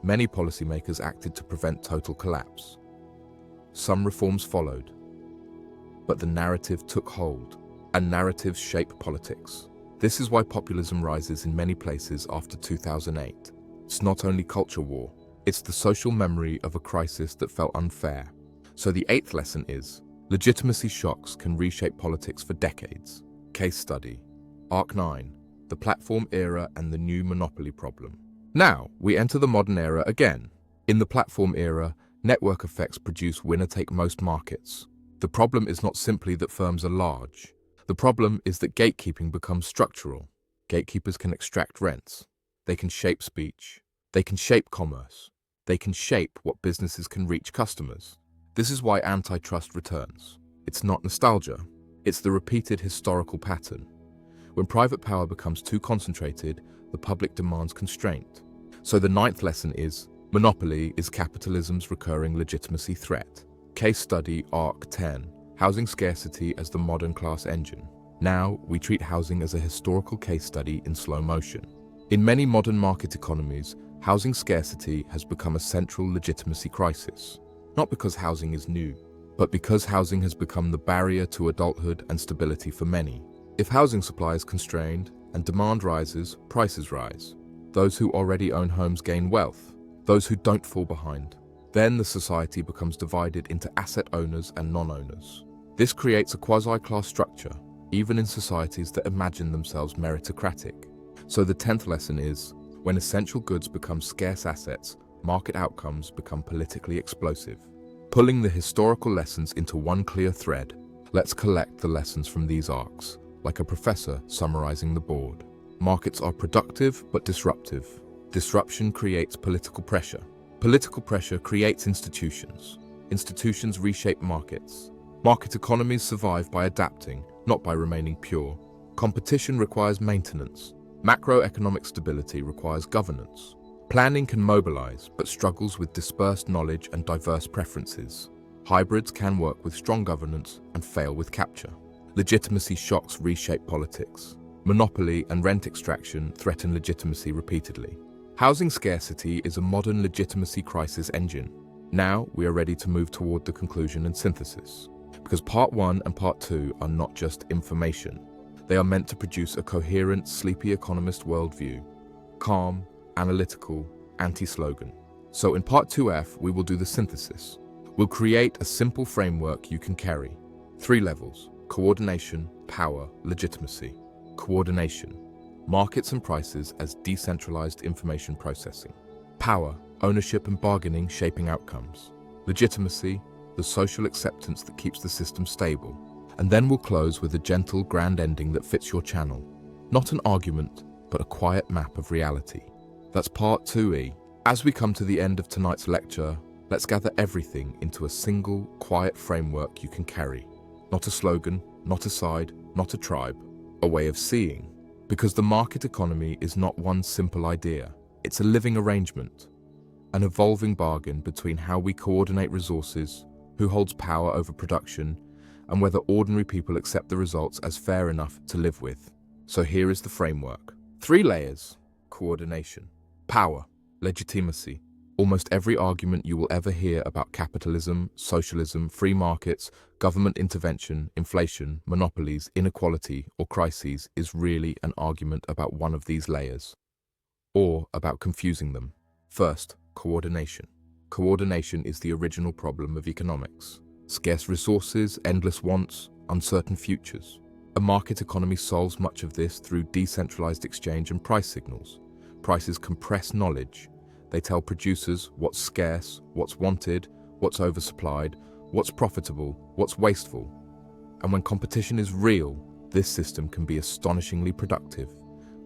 Many policymakers acted to prevent total collapse. Some reforms followed, but the narrative took hold, and narratives shape politics. This is why populism rises in many places after 2008. It's not only culture war, it's the social memory of a crisis that felt unfair. So the eighth lesson is, legitimacy shocks can reshape politics for decades. Case study, Arc 9, the platform era and the new monopoly problem. Now, we enter the modern era again. In the platform era, network effects produce winner-take-most markets. The problem is not simply that firms are large. The problem is that gatekeeping becomes structural. Gatekeepers can extract rents. They can shape speech. They can shape commerce. They can shape what businesses can reach customers. This is why antitrust returns. It's not nostalgia. It's the repeated historical pattern. When private power becomes too concentrated, the public demands constraint. So the ninth lesson is, monopoly is capitalism's recurring legitimacy threat. Case study Arc 10, housing scarcity as the modern class engine. Now, we treat housing as a historical case study in slow motion. In many modern market economies, housing scarcity has become a central legitimacy crisis. not because housing is new, but because housing has become the barrier to adulthood and stability for many. If housing supply is constrained and demand rises, prices rise. Those who already own homes gain wealth, those who don't fall behind. Then the society becomes divided into asset owners and non-owners. This creates a quasi-class structure, even in societies that imagine themselves meritocratic. So the 10th lesson is, when essential goods become scarce assets, market outcomes become politically explosive. Pulling the historical lessons into one clear thread, let's collect the lessons from these arcs, like a professor summarizing the board. Markets are productive but disruptive. Disruption creates political pressure. Political pressure creates institutions. Institutions reshape markets. Market economies survive by adapting, not by remaining pure. Competition requires maintenance. Macroeconomic stability requires governance. Planning can mobilize, but struggles with dispersed knowledge and diverse preferences. Hybrids can work with strong governance and fail with capture. Legitimacy shocks reshape politics. Monopoly and rent extraction threaten legitimacy repeatedly. Housing scarcity is a modern legitimacy crisis engine. Now we are ready to move toward the conclusion and synthesis. Because part 1 and part 2 are not just information. They are meant to produce a coherent Sleepy Economist worldview. Calm, analytical, anti-slogan. So in part 2F, we will do the synthesis. We'll create a simple framework you can carry. 3 levels: coordination, power, legitimacy. Coordination: markets and prices as decentralized information processing. Power: ownership and bargaining shaping outcomes. Legitimacy: the social acceptance that keeps the system stable. And then we'll close with a gentle, grand ending that fits your channel. Not an argument, but a quiet map of reality. That's part 2E. As we come to the end of tonight's lecture, let's gather everything into a single, quiet framework you can carry. Not a slogan, not a side, not a tribe, a way of seeing. Because the market economy is not one simple idea. It's a living arrangement, an evolving bargain between how we coordinate resources, who holds power over production, and whether ordinary people accept the results as fair enough to live with. So here is the framework. 3 layers: coordination, power, legitimacy. Almost every argument you will ever hear about capitalism, socialism, free markets, government intervention, inflation, monopolies, inequality, or crises is really an argument about one of these layers, or about confusing them. First, coordination. Coordination is the original problem of economics. Scarce resources, endless wants, uncertain futures. A market economy solves much of this through decentralized exchange and price signals. Prices compress knowledge. They tell producers what's scarce, what's wanted, what's oversupplied, what's profitable, what's wasteful. And when competition is real, this system can be astonishingly productive,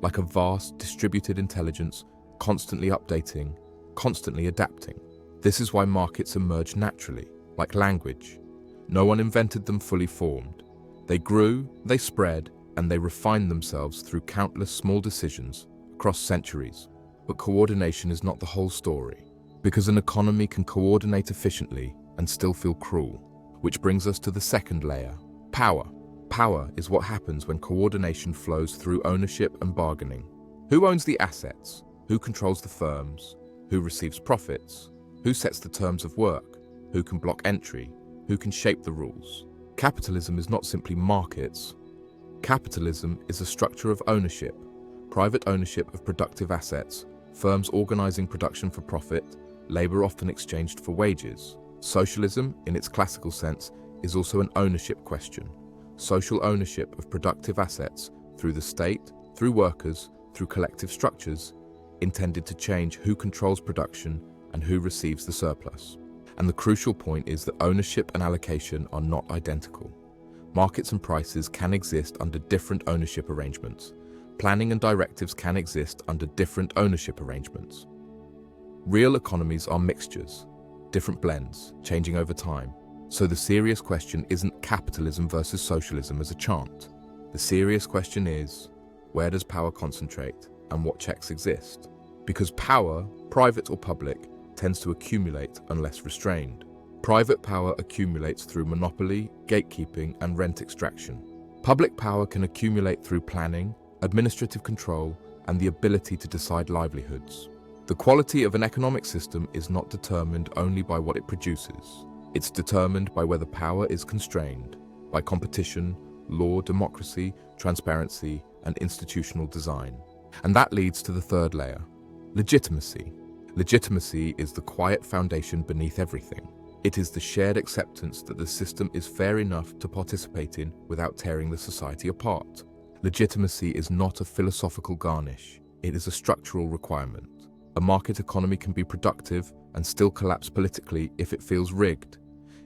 like a vast distributed intelligence, constantly updating, constantly adapting. This is why markets emerge naturally, like language. No one invented them fully formed. They grew, they spread, and they refined themselves through countless small decisions across centuries. But coordination is not the whole story, because an economy can coordinate efficiently and still feel cruel. Which brings us to the second layer: power. Power is what happens when coordination flows through ownership and bargaining. Who owns the assets? Who controls the firms? Who receives profits? Who sets the terms of work? Who can block entry? Who can shape the rules? Capitalism is not simply markets. Capitalism is a structure of ownership, private ownership of productive assets, firms organizing production for profit, labor often exchanged for wages. Socialism, in its classical sense, is also an ownership question. Social ownership of productive assets through the state, through workers, through collective structures, intended to change who controls production and who receives the surplus. And the crucial point is that ownership and allocation are not identical. Markets and prices can exist under different ownership arrangements. Planning and directives can exist under different ownership arrangements. Real economies are mixtures, different blends, changing over time. So the serious question isn't capitalism versus socialism as a chant. The serious question is, where does power concentrate and what checks exist? Because power, private or public, tends to accumulate unless restrained. Private power accumulates through monopoly, gatekeeping, and rent extraction. Public power can accumulate through planning, administrative control, and the ability to decide livelihoods. The quality of an economic system is not determined only by what it produces. It's determined by whether power is constrained, by competition, law, democracy, transparency, and institutional design. And that leads to the third layer, legitimacy. Legitimacy is the quiet foundation beneath everything. It is the shared acceptance that the system is fair enough to participate in without tearing the society apart. Legitimacy is not a philosophical garnish. It is a structural requirement. A market economy can be productive and still collapse politically if it feels rigged,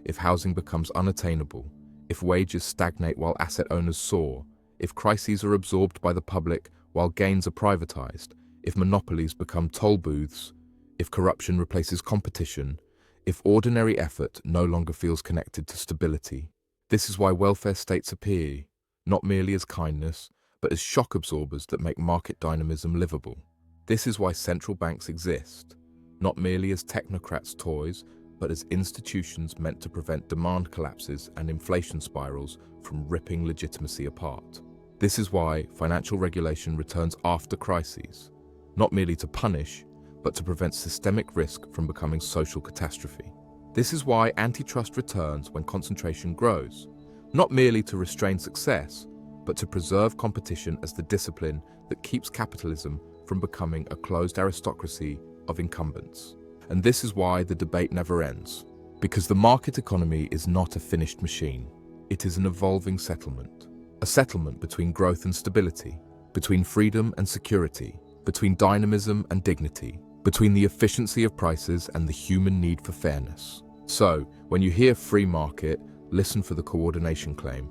if housing becomes unattainable, if wages stagnate while asset owners soar, if crises are absorbed by the public while gains are privatized, if monopolies become toll booths, if corruption replaces competition, if ordinary effort no longer feels connected to stability. This is why welfare states appear, not merely as kindness, but as shock absorbers that make market dynamism livable. This is why central banks exist, not merely as technocrats' toys, but as institutions meant to prevent demand collapses and inflation spirals from ripping legitimacy apart. This is why financial regulation returns after crises, not merely to punish, but to prevent systemic risk from becoming social catastrophe. This is why antitrust returns when concentration grows, not merely to restrain success, but to preserve competition as the discipline that keeps capitalism from becoming a closed aristocracy of incumbents. And this is why the debate never ends, because the market economy is not a finished machine. It is an evolving settlement, a settlement between growth and stability, between freedom and security, between dynamism and dignity, between the efficiency of prices and the human need for fairness. So, when you hear free market, listen for the coordination claim,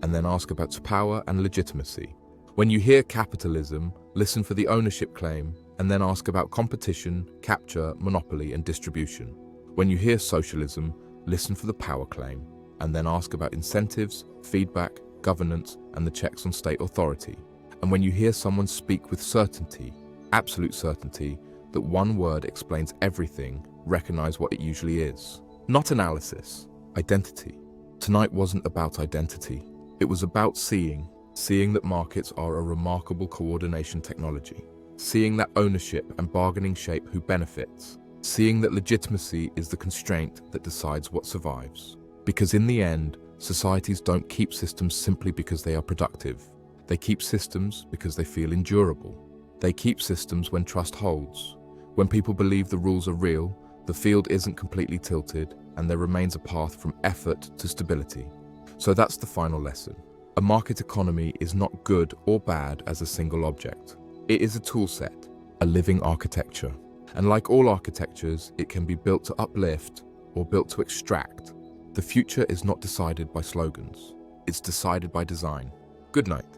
and then ask about its power and legitimacy. When you hear capitalism, listen for the ownership claim, and then ask about competition, capture, monopoly, and distribution. When you hear socialism, listen for the power claim, and then ask about incentives, feedback, governance, and the checks on state authority. And when you hear someone speak with certainty, absolute certainty, that one word explains everything, recognize what it usually is. Not analysis, identity. Tonight wasn't about identity. It was about seeing that markets are a remarkable coordination technology, seeing that ownership and bargaining shape who benefits, seeing that legitimacy is the constraint that decides what survives. Because in the end, societies don't keep systems simply because they are productive. They keep systems because they feel endurable. They keep systems when trust holds, when people believe the rules are real, the field isn't completely tilted, and there remains a path from effort to stability. So that's the final lesson. A market economy is not good or bad as a single object. It is a toolset, a living architecture. And like all architectures, it can be built to uplift or built to extract. The future is not decided by slogans. It's decided by design. Good night.